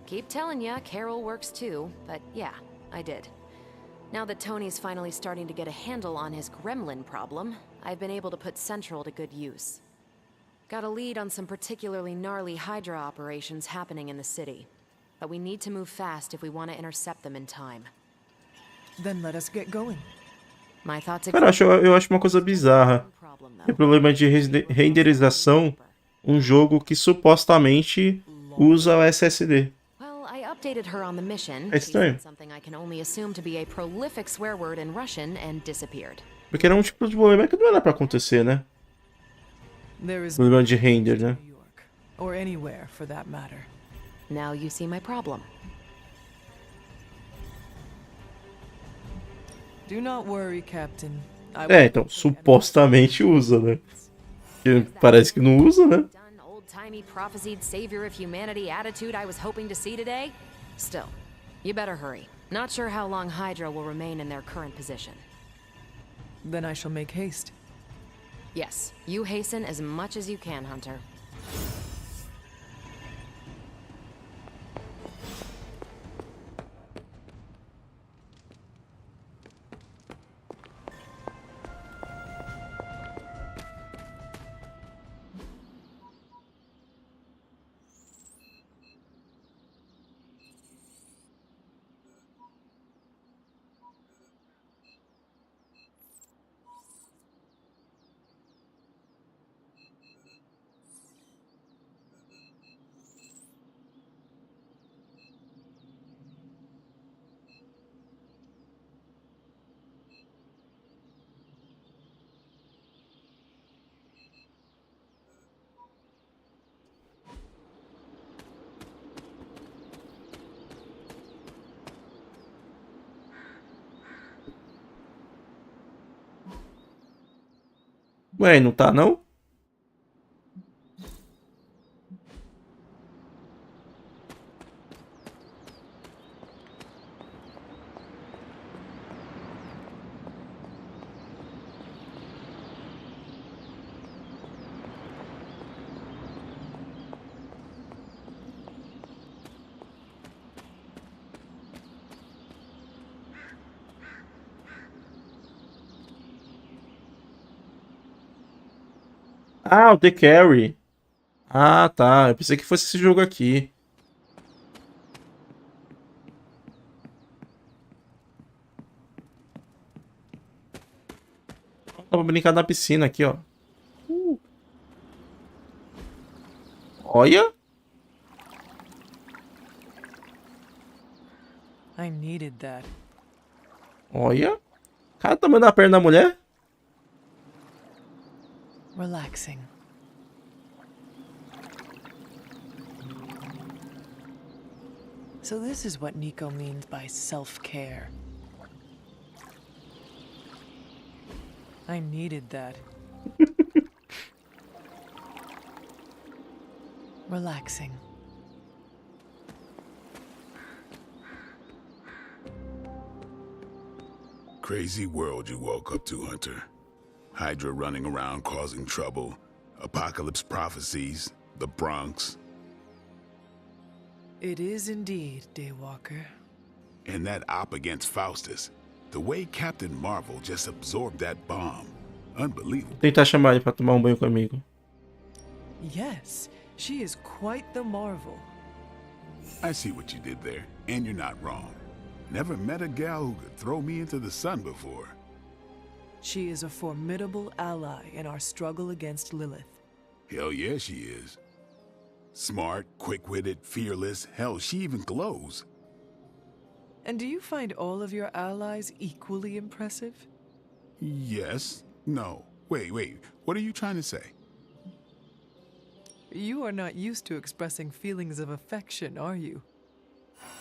Keep telling ya, Carol works too, but yeah, I did. Now that Tony's finally starting to get a handle on his gremlin problem, I've been able to put Central to good use. Got a lead on some particularly gnarly Hydra operations happening in the city. But we need to move fast if we want to intercept them in time. Then let us get going. My thoughts Cara, eu acho uma coisa bizarra. Tem problema de renderização um jogo que supostamente usa o SSD. Well, I updated her on the mission. É estranho. Something I can only assume to be a prolific swear word in Russian and disappeared. Porque era um tipo de problema que não era pra acontecer, né? Problema de render, né? Or anywhere for that matter. Now you see my problem. Do not worry, Captain. É, então, supostamente usa, né? Porque parece que não usa, né? Old-timey prophesied savior of humanity attitude I was hoping to see today? Still, you better hurry. Not sure how long Hydra will remain in their current position. Then I shall make haste. Yes, you hasten as much as you can, Hunter. Ué, não tá não? Ah, o The Carry. Ah, tá. Eu pensei que fosse esse jogo aqui. Dá pra brincar na piscina aqui, ó. Olha. I needed that. Olha. Cara, tá mandando a perna da mulher? Relaxing. So this is what Nico means by self-care. I needed that. Relaxing. Crazy world you woke up to, Hunter. Hydra running around causing trouble, apocalypse prophecies, the Bronx. It is indeed, Daywalker. And that op against Faustus. The way Captain Marvel just absorbed that bomb. Unbelievable. Vou tentar chamar ele pra tomar um banho comigo. Yes, she is quite the marvel. I see what you did there, and you're not wrong. Never met a gal who could throw me into the sun before. She is a formidable ally in our struggle against Lilith. Hell yeah, she is. Smart, quick-witted, fearless. Hell, she even glows. And do you find all of your allies equally impressive? Yes. No. Wait. What are you trying to say? You are not used to expressing feelings of affection, are you?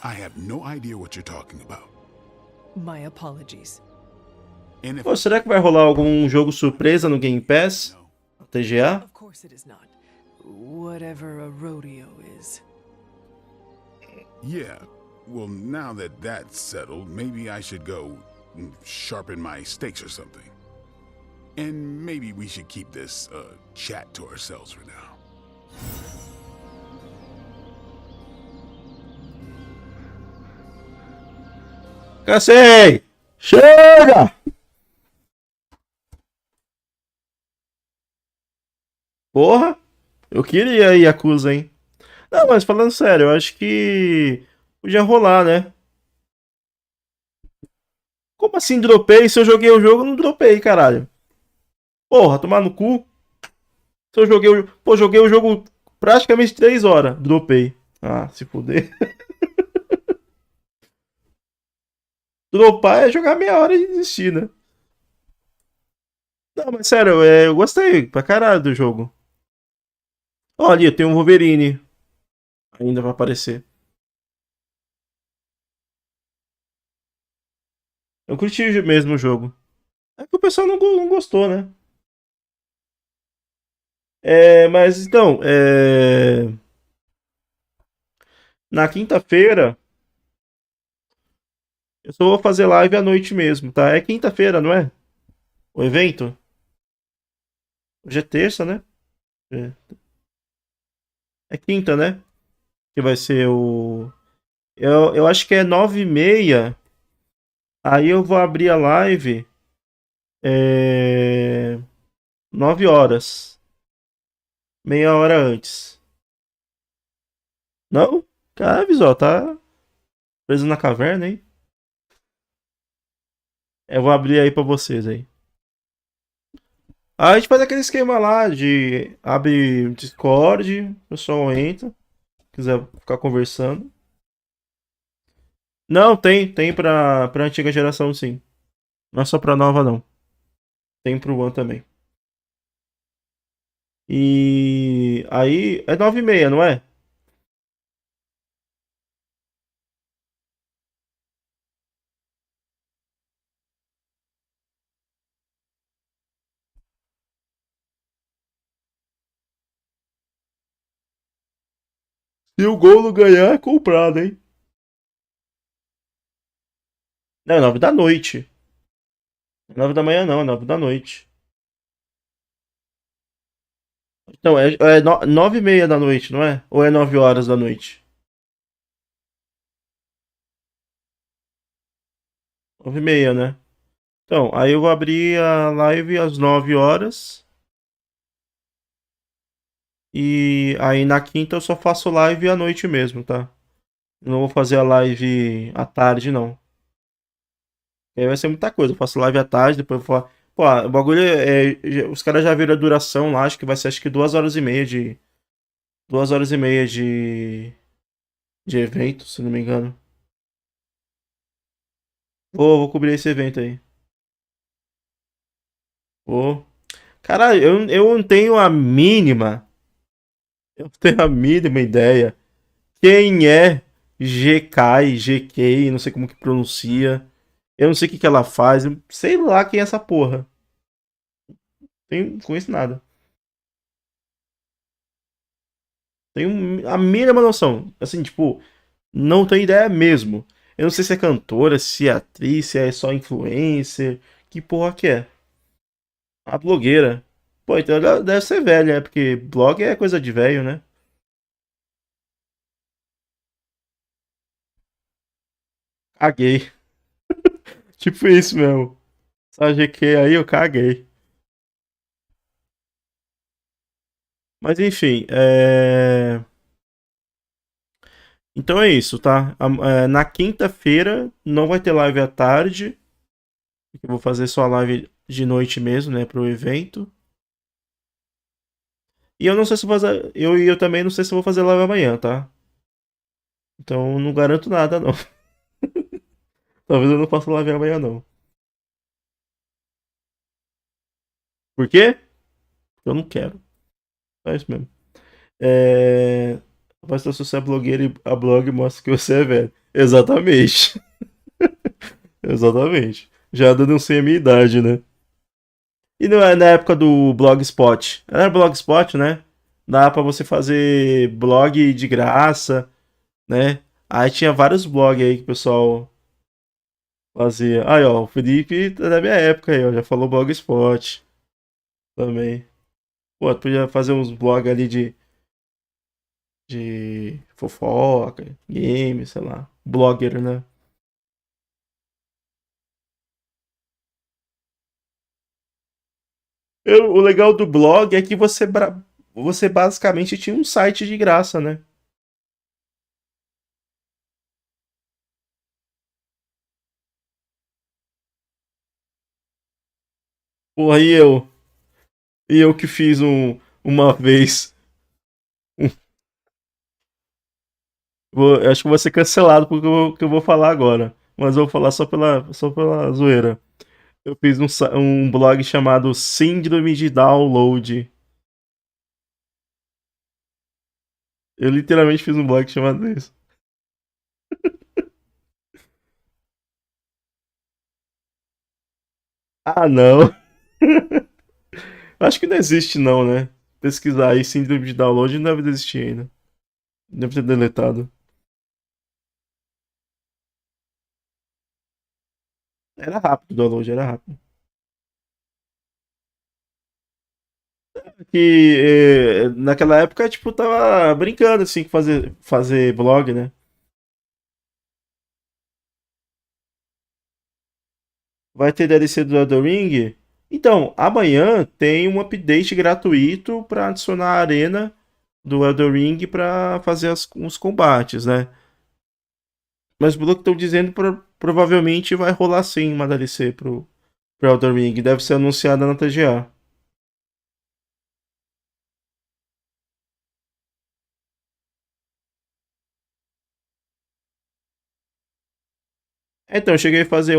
I have no idea what you're talking about. My apologies. Pô, será que vai rolar algum jogo surpresa no Game Pass? TGA? Of course it is not. Whatever a rodeo is. Yeah. Well, now that that's settled, maybe I should go sharpen my stakes or something. And maybe we should keep this chat to ourselves for now. Cansei! Chega! Porra! Eu queria ir Yakuza, hein? Não, mas falando sério, eu acho que podia rolar, né? Como assim dropei? Se eu joguei o jogo, eu não dropei, caralho. Porra, tomar no cu. Se eu joguei o... Pô, joguei o jogo praticamente 3 horas. Dropei. Ah, se fuder. Dropar é jogar meia hora e desistir, né? Não, mas sério, eu gostei pra caralho do jogo. Olha, tem um Wolverine. Ainda vai aparecer. Eu curti mesmo o jogo. É que o pessoal não gostou, né? Mas então, na quinta-feira, eu só vou fazer live à noite mesmo, tá? É quinta-feira, não é? O evento? Hoje é terça, né? É quinta, né? Que vai ser o... Eu acho que é 9h30. Aí eu vou abrir a live 9 horas. Meia hora antes. Não? Cara, visual, tá preso na caverna, hein? Eu vou abrir aí pra vocês aí. Aí a gente faz aquele esquema lá de abre o Discord, o pessoal entra, quiser ficar conversando. Não, tem pra antiga geração sim. Não é só pra nova não. Tem pro One também. E aí é 9h30, não é? Se o gol não ganhar, é comprado, hein? Não, é 9 da noite. Não é 9 da manhã não, é 9 da noite. Então, é 9h30 da noite, não é? Ou é 9 horas da noite? 9h30, né? Então, aí eu vou abrir a live às 9 horas. E aí na quinta eu só faço live à noite mesmo, tá? Não vou fazer a live à tarde, não. Aí vai ser muita coisa. Eu faço live à tarde, depois eu vou falar. Pô, o bagulho os caras já viram a duração lá, acho que vai ser 2h30 de. 2h30 de evento, se não me engano. Vou cobrir esse evento aí. Vou. Caralho, eu não tenho a mínima. Eu não tenho a mínima ideia. Quem é GK, GK, não sei como que pronuncia. Eu não sei o que ela faz. Sei lá quem é essa porra. Não conheço nada. Tenho a mínima noção. Assim, tipo, não tenho ideia mesmo. Eu não sei se é cantora, se é atriz, se é só influencer. Que porra que é? A blogueira. Pô, então ela deve ser velha, né? Porque blog é coisa de velho, né? Caguei. Tipo isso mesmo. Essa GQ aí eu caguei. Mas enfim, então é isso, tá? Na quinta-feira não vai ter live à tarde. Eu vou fazer só a live de noite mesmo, né, pro evento. E eu não sei se vou fazer. Eu também não sei se vou fazer live amanhã, tá? Então não garanto nada, não. Talvez eu não faça live amanhã, não. Por quê? Eu não quero. É isso mesmo. Mas se você é blogueiro e a blog mostra que você é velho. Exatamente. Exatamente. Já denunciei a minha idade, né? E não é na época do Blogspot. Era Blogspot, né? Dá pra você fazer blog de graça, né? Aí tinha vários blogs aí que o pessoal fazia. Aí, ó, o Felipe é da minha época aí, ó. Já falou Blogspot também. Pô, tu podia fazer uns blogs ali de fofoca, games, sei lá. Blogger, né? O legal do blog é que você basicamente tinha um site de graça, né? Porra, e eu que fiz uma vez. Eu acho que vou ser cancelado porque que eu vou falar agora. Mas eu vou falar só pela zoeira. Eu fiz um blog chamado Síndrome de Download. Eu literalmente fiz um blog chamado isso. Ah, não. Acho que não existe, não, né? Pesquisar aí Síndrome de Download não deve existir ainda. Deve ter deletado. Era rápido o download, era rápido. Que naquela época, tipo, tava brincando assim com fazer blog, né? Vai ter DLC do Elden Ring? Então, amanhã tem um update gratuito para adicionar a arena do Elden Ring para fazer os combates, né? Mas pelo que estão dizendo, provavelmente vai rolar sim uma DLC pro Elden Ring. Deve ser anunciada na TGA. Então, eu cheguei a fazer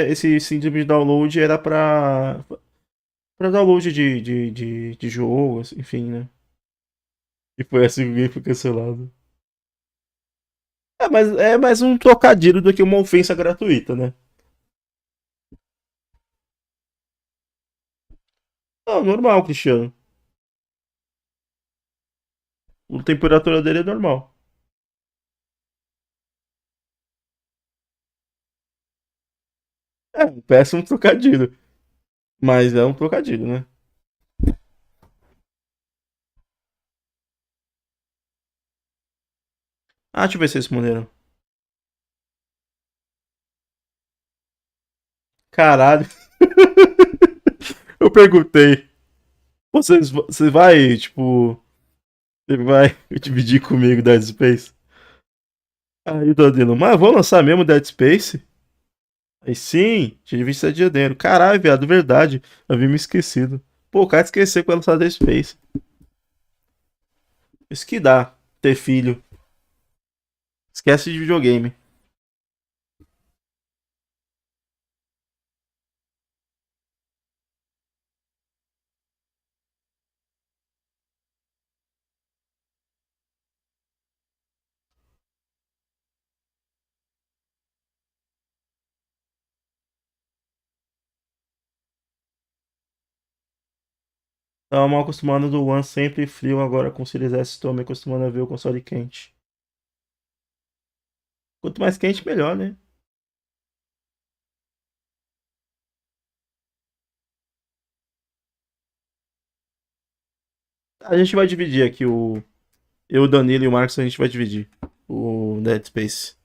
esse síndrome de download era pra download de jogo, assim, enfim, né? E foi assim que o game foi cancelado. Mas é mais um trocadilho do que uma ofensa gratuita, né? Não, normal, Cristiano. A temperatura dele é normal. É um péssimo trocadilho. Mas é um trocadilho, né? Ah, deixa eu ver se eles responderam. Caralho. Eu perguntei. Você vai, tipo. Você vai dividir comigo Dead Space? Aí o Danilo, mas vão lançar mesmo Dead Space? Aí sim, tinha visto esse dia dentro. Caralho, viado, verdade. Eu havia me esquecido. Pô, o cara esqueceu que vai lançar Dead Space. Isso que dá, ter filho. Esquece de videogame. Tava mal acostumado do One sempre frio, agora com o Series S estou me acostumando a ver o console quente. Quanto mais quente, melhor, né? A gente vai dividir aqui o. Eu, o Danilo e o Marcos, a gente vai dividir o Dead Space.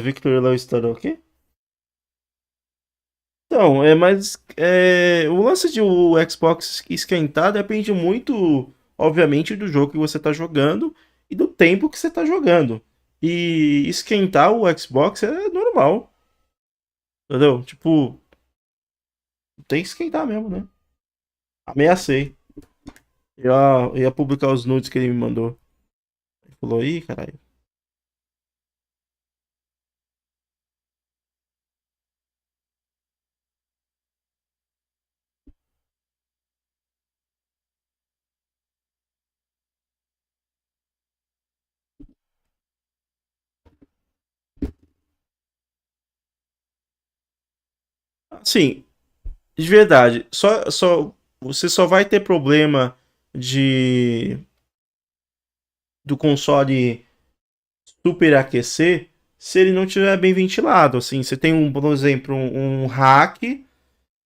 Victor Low Star, ok? Então, o lance de o Xbox esquentar depende muito obviamente, do jogo que você tá jogando e do tempo que você tá jogando. E esquentar o Xbox é normal, entendeu? Tipo, tem que esquentar mesmo, né? Ameacei. Eu ia publicar os nudes que ele me mandou. Ele falou, ih, caralho. Assim, de verdade, você só vai ter problema de do console superaquecer se ele não estiver bem ventilado. Assim, você tem por exemplo, um rack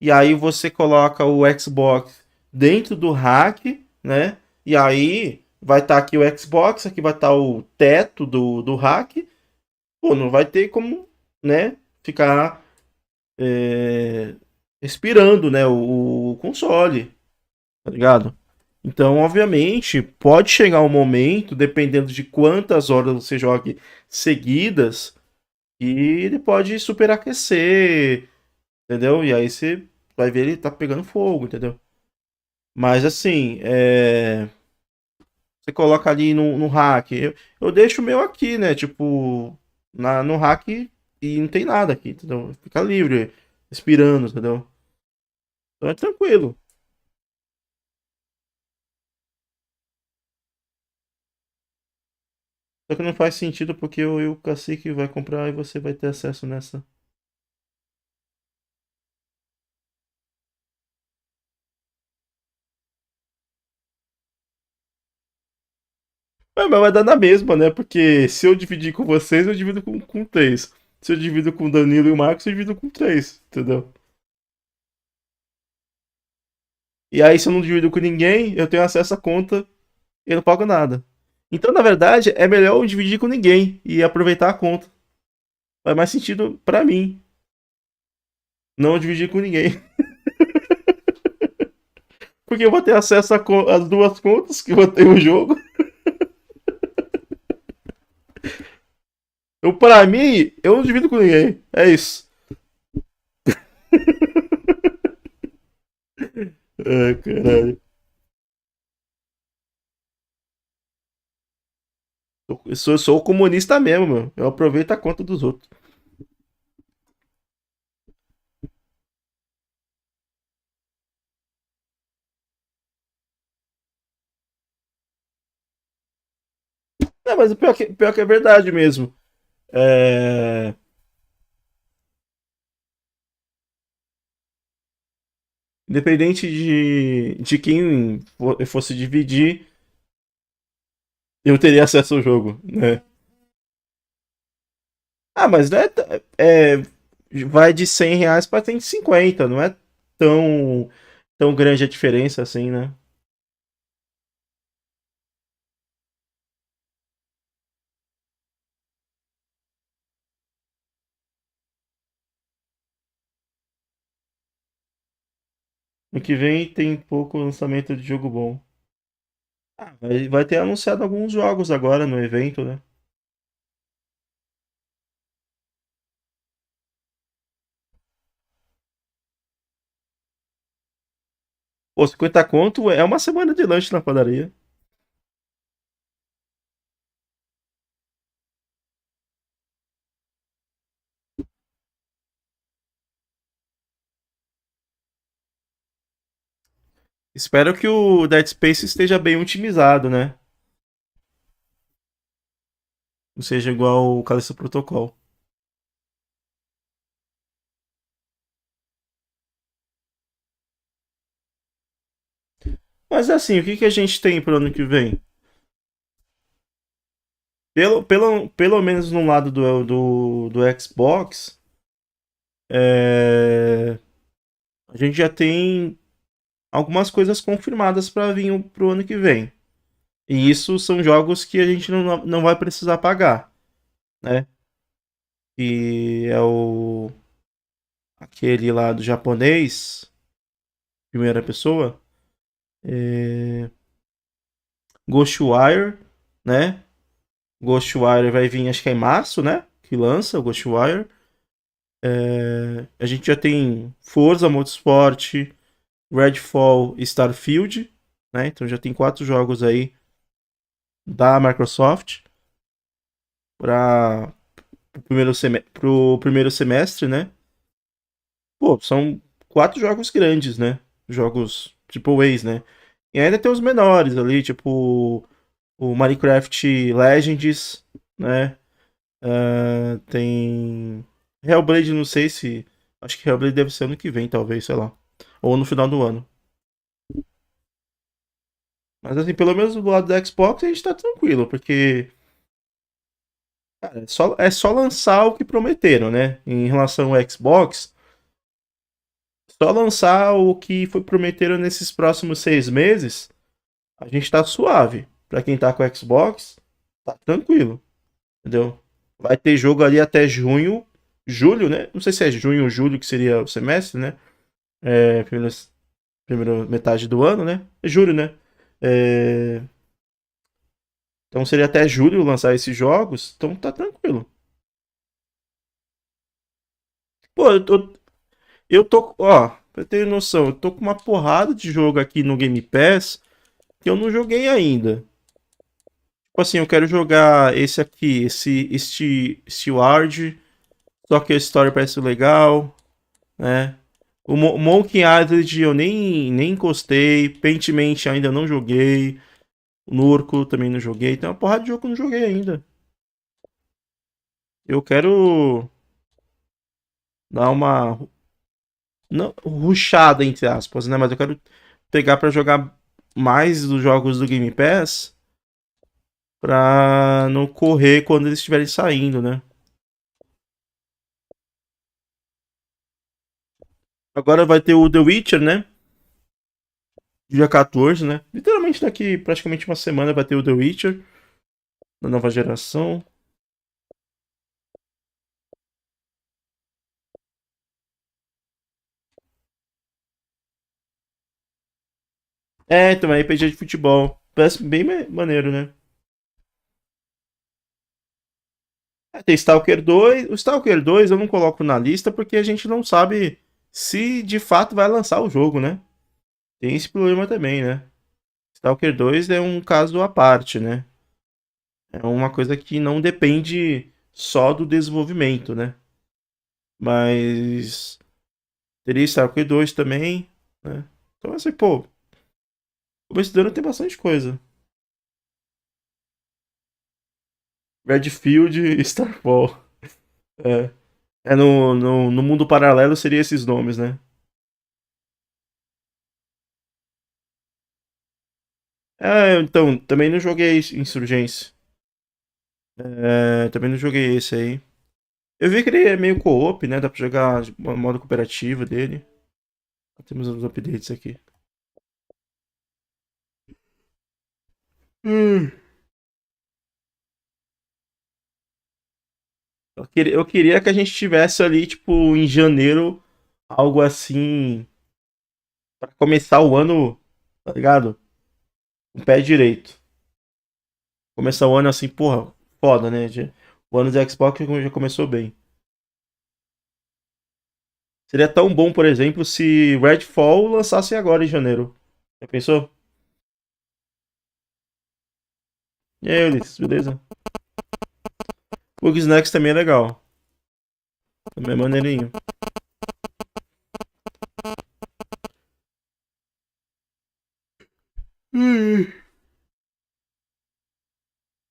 e aí você coloca o Xbox dentro do rack, né? E aí vai estar aqui o Xbox, aqui vai estar o teto do rack. Pô, não vai ter como, né? Ficar respirando, né? O console, tá ligado? Então, obviamente, pode chegar um momento, dependendo de quantas horas você jogue seguidas, e ele pode superaquecer, entendeu? E aí você vai ver ele tá pegando fogo, entendeu? Mas assim, você coloca ali no rack. Eu deixo o meu aqui, né? Tipo, no rack e não tem nada aqui, entendeu? Fica livre, respirando, entendeu? Então é tranquilo. Só que não faz sentido porque eu e o cacique vai comprar e você vai ter acesso nessa. Mas vai dar na mesma, né? Porque se eu dividir com vocês, eu divido com três. Se eu divido com o Danilo e o Marcos, eu divido com três, entendeu? E aí, se eu não divido com ninguém, eu tenho acesso à conta e eu não pago nada. Então, na verdade, é melhor eu dividir com ninguém e aproveitar a conta. Faz mais sentido pra mim não dividir com ninguém. Porque eu vou ter acesso às duas contas que eu vou ter o jogo. Eu, pra mim, eu não divido com ninguém. É isso. Ai, caralho. Eu sou comunista mesmo, meu. Eu aproveito a conta dos outros. Não, mas o pior que é verdade mesmo. É... Independente de quem fosse dividir, eu teria acesso ao jogo, né? Ah, mas não vai de R$ 100 pra 150, não é tão grande a diferença assim, né? No que vem tem pouco lançamento de jogo bom. Ah, vai ter anunciado alguns jogos agora no evento, né? Pô, 50 conto é uma semana de lanche na padaria. Espero que o Dead Space esteja bem otimizado, né? Não seja igual o Callisto Protocol. Mas assim, o que a gente tem pro ano que vem? Pelo menos no lado do Xbox, a gente já tem algumas coisas confirmadas para vir pro ano que vem. E isso são jogos que a gente não vai precisar pagar, né? E é aquele lá do japonês, primeira pessoa. Ghostwire, né? Ghostwire vai vir, acho que é em março, né? Que lança o Ghostwire. A gente já tem Forza Motorsport, Redfall e Starfield, né? Então já tem 4 jogos aí da Microsoft para pro primeiro semestre, né? Pô, são 4 jogos grandes, né? Jogos AAAs, né? E ainda tem os menores ali, tipo o Minecraft Legends, né? Tem Hellblade, não sei se. Acho que Hellblade deve ser ano que vem, talvez, sei lá. Ou no final do ano. Mas assim, pelo menos do lado do Xbox a gente tá tranquilo, porque. Cara, é só lançar o que prometeram, né? Em relação ao Xbox, só lançar o que foi prometeram nesses próximos 6 meses, a gente tá suave. Pra quem tá com o Xbox, tá tranquilo. Entendeu? Vai ter jogo ali até junho, julho, né? Não sei se é junho ou julho que seria o semestre, né? Primeira metade do ano, né? É julho, né? É, Então seria até julho lançar esses jogos, então tá tranquilo. Pô, ó, pra ter noção, eu tô com uma porrada de jogo aqui no Game Pass que eu não joguei ainda. Tipo assim, eu quero jogar esse aqui, esse Steward, só que a história parece legal, né? O Monkey Island eu nem encostei, Paintment ainda não joguei, o Nurco também não joguei, tem uma porrada de jogo que eu não joguei ainda. Eu quero dar uma não, rushada, entre aspas, né? Mas eu quero pegar pra jogar mais dos jogos do Game Pass pra não correr quando eles estiverem saindo, né? Agora vai ter o The Witcher, né? Dia 14, né? Literalmente daqui praticamente uma semana vai ter o The Witcher da nova geração. Então é RPG de futebol. Parece bem maneiro, né? Tem Stalker 2. O Stalker 2 eu não coloco na lista porque a gente não sabe se de fato vai lançar o jogo, né? Tem esse problema também, né? Stalker 2 é um caso à parte, né? É uma coisa que não depende só do desenvolvimento, né? Mas teria Stalker 2 também, né? Então assim, pô, começo do ano tem bastante coisa. Redfield e Starfall. É. No mundo paralelo seria esses nomes, né? Então, também não joguei Insurgência. Também não joguei esse aí. Eu vi que ele é meio co-op, né? Dá pra jogar de modo cooperativo dele. Temos uns updates aqui. Hum. Eu queria que a gente tivesse ali, tipo, em janeiro, algo assim, pra começar o ano, tá ligado? Com o pé direito. Começar o ano assim, porra, foda, né? O ano do Xbox já começou bem. Seria tão bom, por exemplo, se Redfall lançasse agora em janeiro. Já pensou? E aí, Ulisses, beleza? O Snacks também é legal. Também é maneirinho. Ui.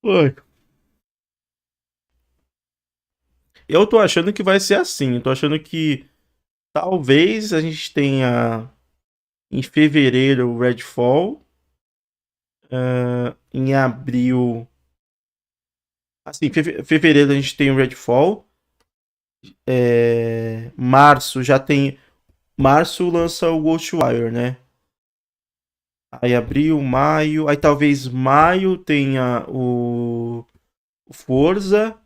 Oi. Eu tô achando que vai ser assim. Eu tô achando que talvez a gente tenha em fevereiro o Redfall. Em abril. Assim, fevereiro a gente tem o Redfall. Março já tem. Março lança o Ghostwire, né? Aí abril, maio. Aí talvez maio tenha o Forza.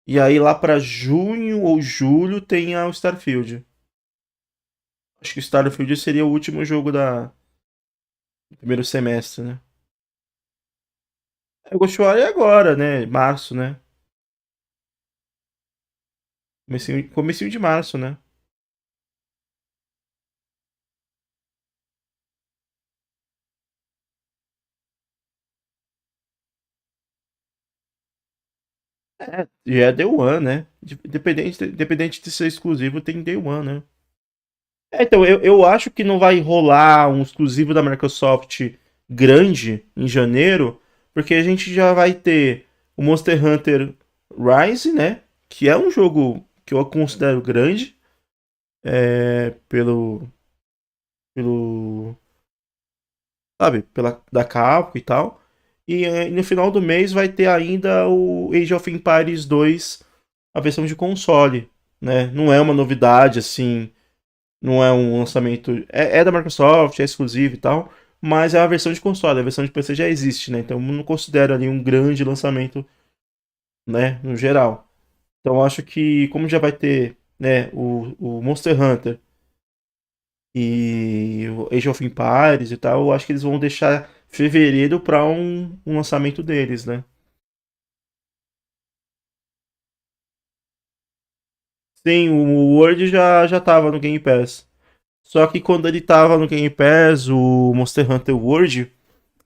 E aí lá pra junho ou julho tenha o Starfield. Acho que o Starfield seria o último jogo do primeiro semestre, né? O Ghost War é agora, né? Março, né? Comecinho de março, né? E é Day One, né? Independente de ser exclusivo, tem Day One, né? Então, eu acho que não vai rolar um exclusivo da Microsoft grande em janeiro, porque a gente já vai ter o Monster Hunter Rise, né? Que é um jogo que eu considero grande, pelo, sabe, da Capcom e tal. E no final do mês vai ter ainda o Age of Empires 2, a versão de console, né? Não é uma novidade assim, não é um lançamento. É da Microsoft, é exclusivo e tal, mas é a versão de console, a versão de PC já existe, né? Então eu não considero ali um grande lançamento, né? No geral. Então eu acho que, como já vai ter, né, o Monster Hunter e o Age of Empires e tal, eu acho que eles vão deixar fevereiro para um lançamento deles, né? Sim, o Word já tava no Game Pass. Só que quando ele tava no Game Pass, o Monster Hunter World,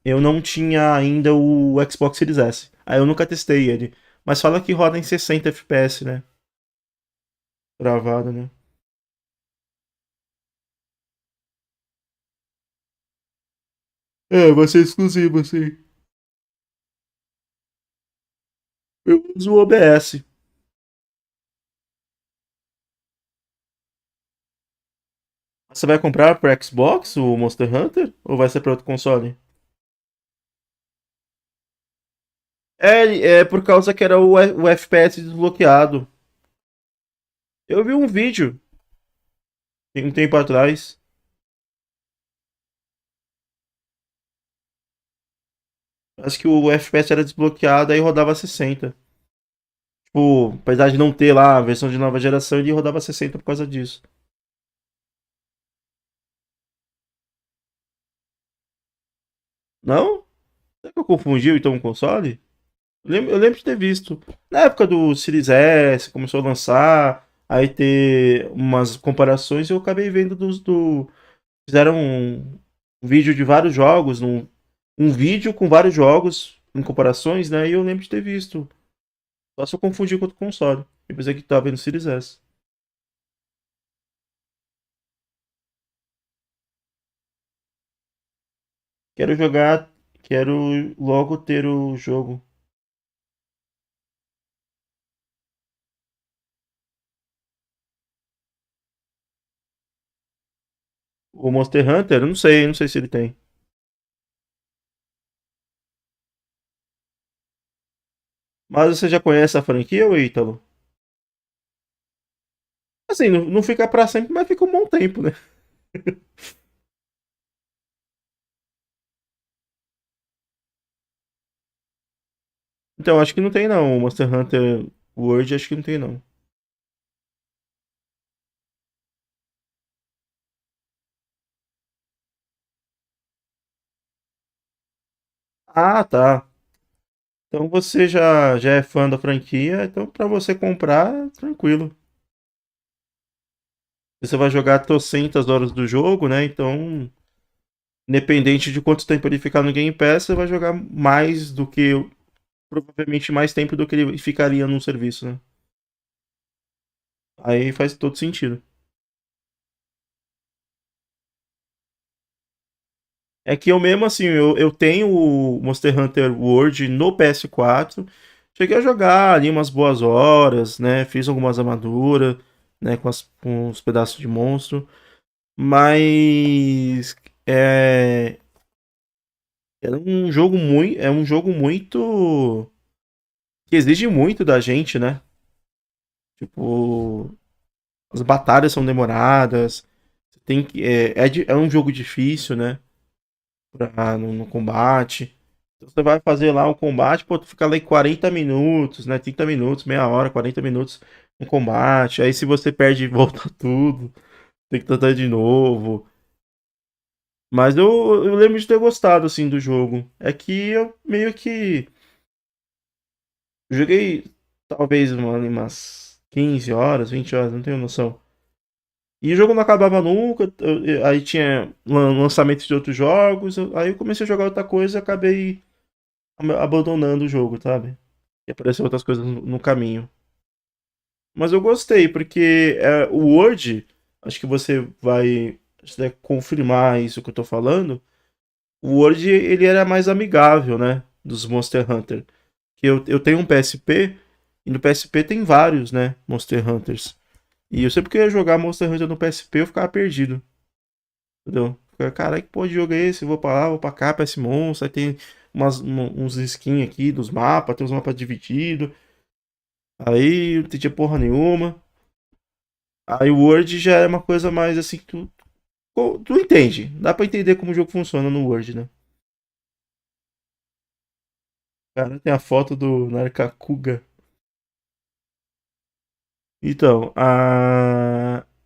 eu não tinha ainda o Xbox Series S. Aí eu nunca testei ele. Mas fala que roda em 60 FPS, né? Gravado, né? É, vai ser exclusivo, assim. Eu uso o OBS. Você vai comprar pro Xbox o Monster Hunter? Ou vai ser para outro console? É por causa que era o FPS desbloqueado. Eu vi um vídeo tem um tempo atrás. Acho que o FPS era desbloqueado aí rodava 60. Tipo, apesar de não ter lá a versão de nova geração, ele rodava 60 por causa disso. Não? Será que eu confundi então o console? Eu lembro de ter visto. Na época do Series S, começou a lançar, aí ter umas comparações e eu acabei vendo fizeram um vídeo de vários jogos, um vídeo com vários jogos em comparações, né? E eu lembro de ter visto. Só se eu confundi com outro console. Eu pensei que tava vendo Series S. Quero jogar, quero logo ter o jogo. O Monster Hunter, eu não sei se ele tem. Mas você já conhece a franquia, ô Ítalo? Assim, não fica pra sempre, mas fica um bom tempo, né? Então, acho que não tem não. O Monster Hunter World, acho que não tem não. Ah, tá. Então você já é fã da franquia, então pra você comprar, tranquilo. Você vai jogar trocentas horas do jogo, né? Então, independente de quanto tempo ele ficar no Game Pass, você vai jogar mais do que, provavelmente mais tempo do que ele ficaria num serviço, né? Aí faz todo sentido. É que eu mesmo, assim, eu tenho o Monster Hunter World no PS4. Cheguei a jogar ali umas boas horas, né? Fiz algumas armaduras, né? Com os pedaços de monstro. Mas é um jogo muito que exige muito da gente, né? Tipo, as batalhas são demoradas. É um jogo difícil, né? No combate. Então você vai fazer lá um combate, pô, tu fica lá em 40 minutos, né? 30 minutos, meia hora, 40 minutos no combate. Aí se você perde, volta tudo. Tem que tentar de novo. Mas eu lembro de ter gostado, assim, do jogo. É que eu meio que Joguei talvez umas 15 horas, 20 horas, não tenho noção. E o jogo não acabava nunca, aí tinha lançamentos de outros jogos, aí eu comecei a jogar outra coisa e acabei abandonando o jogo, sabe? E apareceram outras coisas no caminho. Mas eu gostei, porque o Word, acho que você vai confirmar isso que eu tô falando. O Word, ele era mais amigável, né? Dos Monster Hunter. Que eu tenho um PSP, e no PSP tem vários, né? Monster Hunters. E eu sempre que eu ia jogar Monster Hunter no PSP, eu ficava perdido. Entendeu? Caralho, que porra de jogo é esse? Eu vou pra lá, vou pra cá, parece monstro. Aí tem uns skins aqui dos mapas, tem uns mapas divididos. Aí não tinha porra nenhuma. Aí o Word já é uma coisa mais assim que tu entende. Dá pra entender como o jogo funciona no Word, né? Cara, tem a foto do Narcacuga. Então,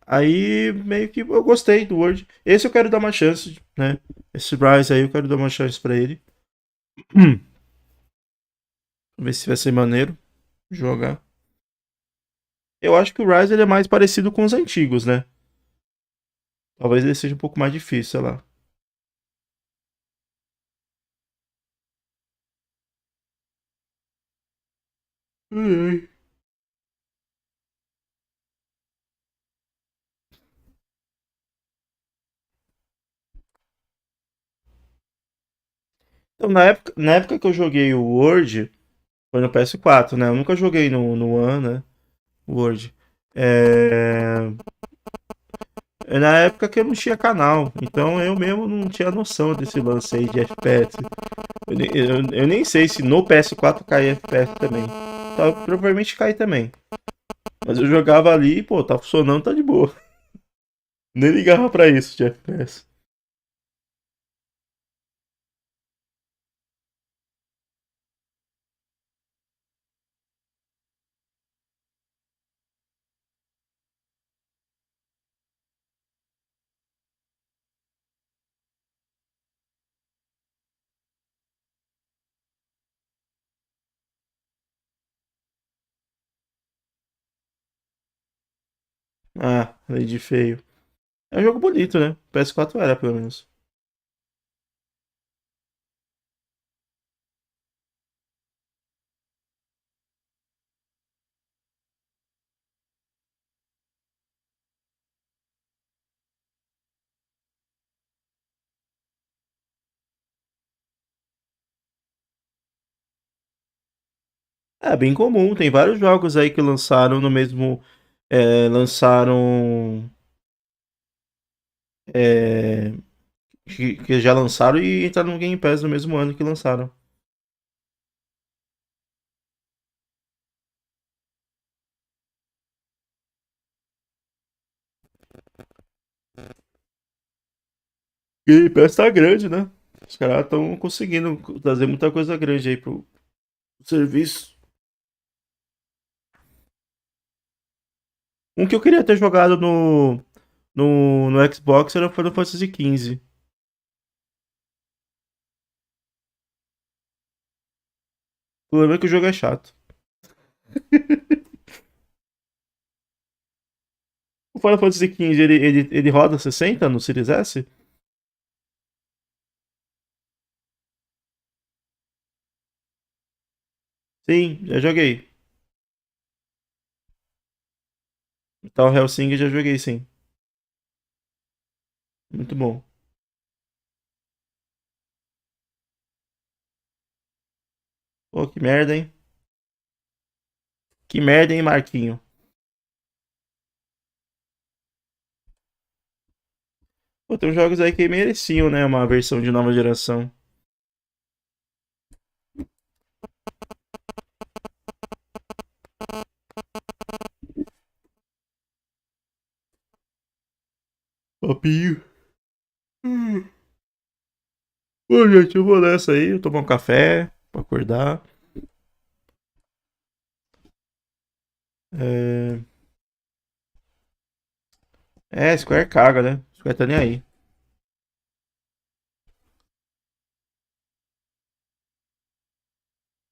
aí meio que eu gostei do Word. Esse eu quero dar uma chance, né? Esse Rise aí eu quero dar uma chance pra ele. Ver se vai ser maneiro jogar. Eu acho que o Rise ele é mais parecido com os antigos, né? Talvez ele seja um pouco mais difícil, sei lá. Ai. Então, na época que eu joguei o Word, foi no PS4, né? Eu nunca joguei no One, né? Word. É... É na época que eu não tinha canal, então eu mesmo não tinha noção desse lance aí de FPS. Eu nem sei se no PS4 cai FPS também. Provavelmente cai também. Mas eu jogava ali e, pô, tá funcionando, tá de boa. Nem ligava pra isso de FPS. Ah, lei de feio. É um jogo bonito, né? PS4 era, pelo menos. É bem comum, tem vários jogos aí que lançaram no mesmo. Lançaram. é, que já lançaram e entraram no Game Pass no mesmo ano que lançaram. Game Pass tá grande, né? Os caras estão conseguindo trazer muita coisa grande aí pro serviço. Um que eu queria ter jogado no Xbox era o Final Fantasy XV. O problema é que o jogo é chato. O Final Fantasy XV, ele roda 60 no Series S? Sim, já joguei. Então, Hellsing já joguei, sim. Muito bom. Pô, que merda, hein? Que merda, hein, Marquinho? Pô, tem uns jogos aí que mereciam, né? Uma versão de nova geração. Papinho. Bom, gente, eu vou nessa aí. Eu tomar um café pra acordar. É... Square caga, né? Square tá nem aí.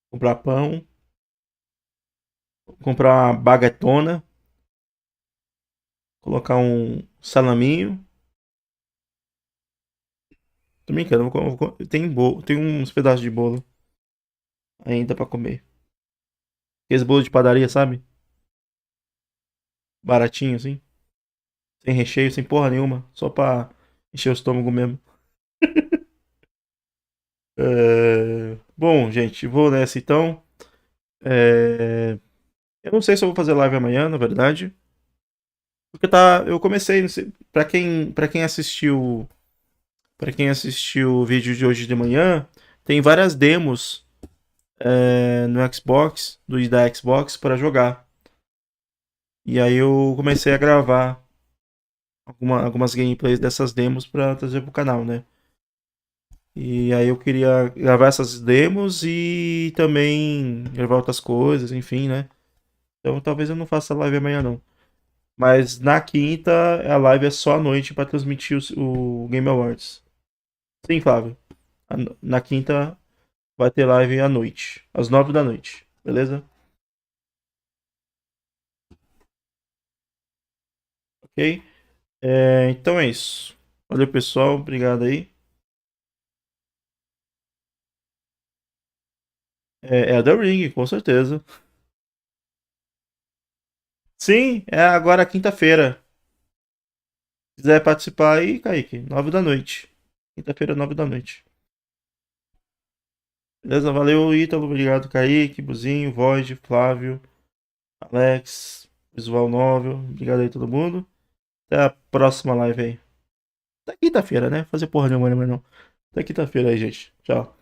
Comprar pão. Vou comprar uma baguetona. Colocar um salaminho. Tô brincando, tem uns pedaços de bolo ainda pra comer. Aqueles bolos de padaria, sabe? Baratinho, assim. Sem recheio, sem porra nenhuma. Só pra encher o estômago mesmo. Bom, gente, vou nessa então. Eu não sei se eu vou fazer live amanhã, na verdade. Porque eu comecei, não sei, pra quem assistiu o vídeo de hoje de manhã, tem várias demos no Xbox, da Xbox para jogar. E aí eu comecei a gravar algumas gameplays dessas demos pra trazer pro canal, né? E aí eu queria gravar essas demos e também gravar outras coisas, enfim, né? Então talvez eu não faça live amanhã não. Mas na quinta a live é só à noite pra transmitir o Game Awards. Sim, Flávio. Na quinta vai ter live à noite, às 9 da noite, beleza? Ok? Então é isso. Valeu, pessoal. Obrigado aí. É The Ring, com certeza. Sim, é agora quinta-feira. Se quiser participar aí, Kaique, 9 da noite. Quinta-feira, 9 da noite. Beleza? Valeu, Ítalo. Obrigado, Kaique, Buzinho, Void, Flávio, Alex, Visual Novel. Obrigado aí, todo mundo. Até a próxima live aí. Até quinta-feira, né? Fazer porra nenhuma, não. Até quinta-feira aí, gente. Tchau.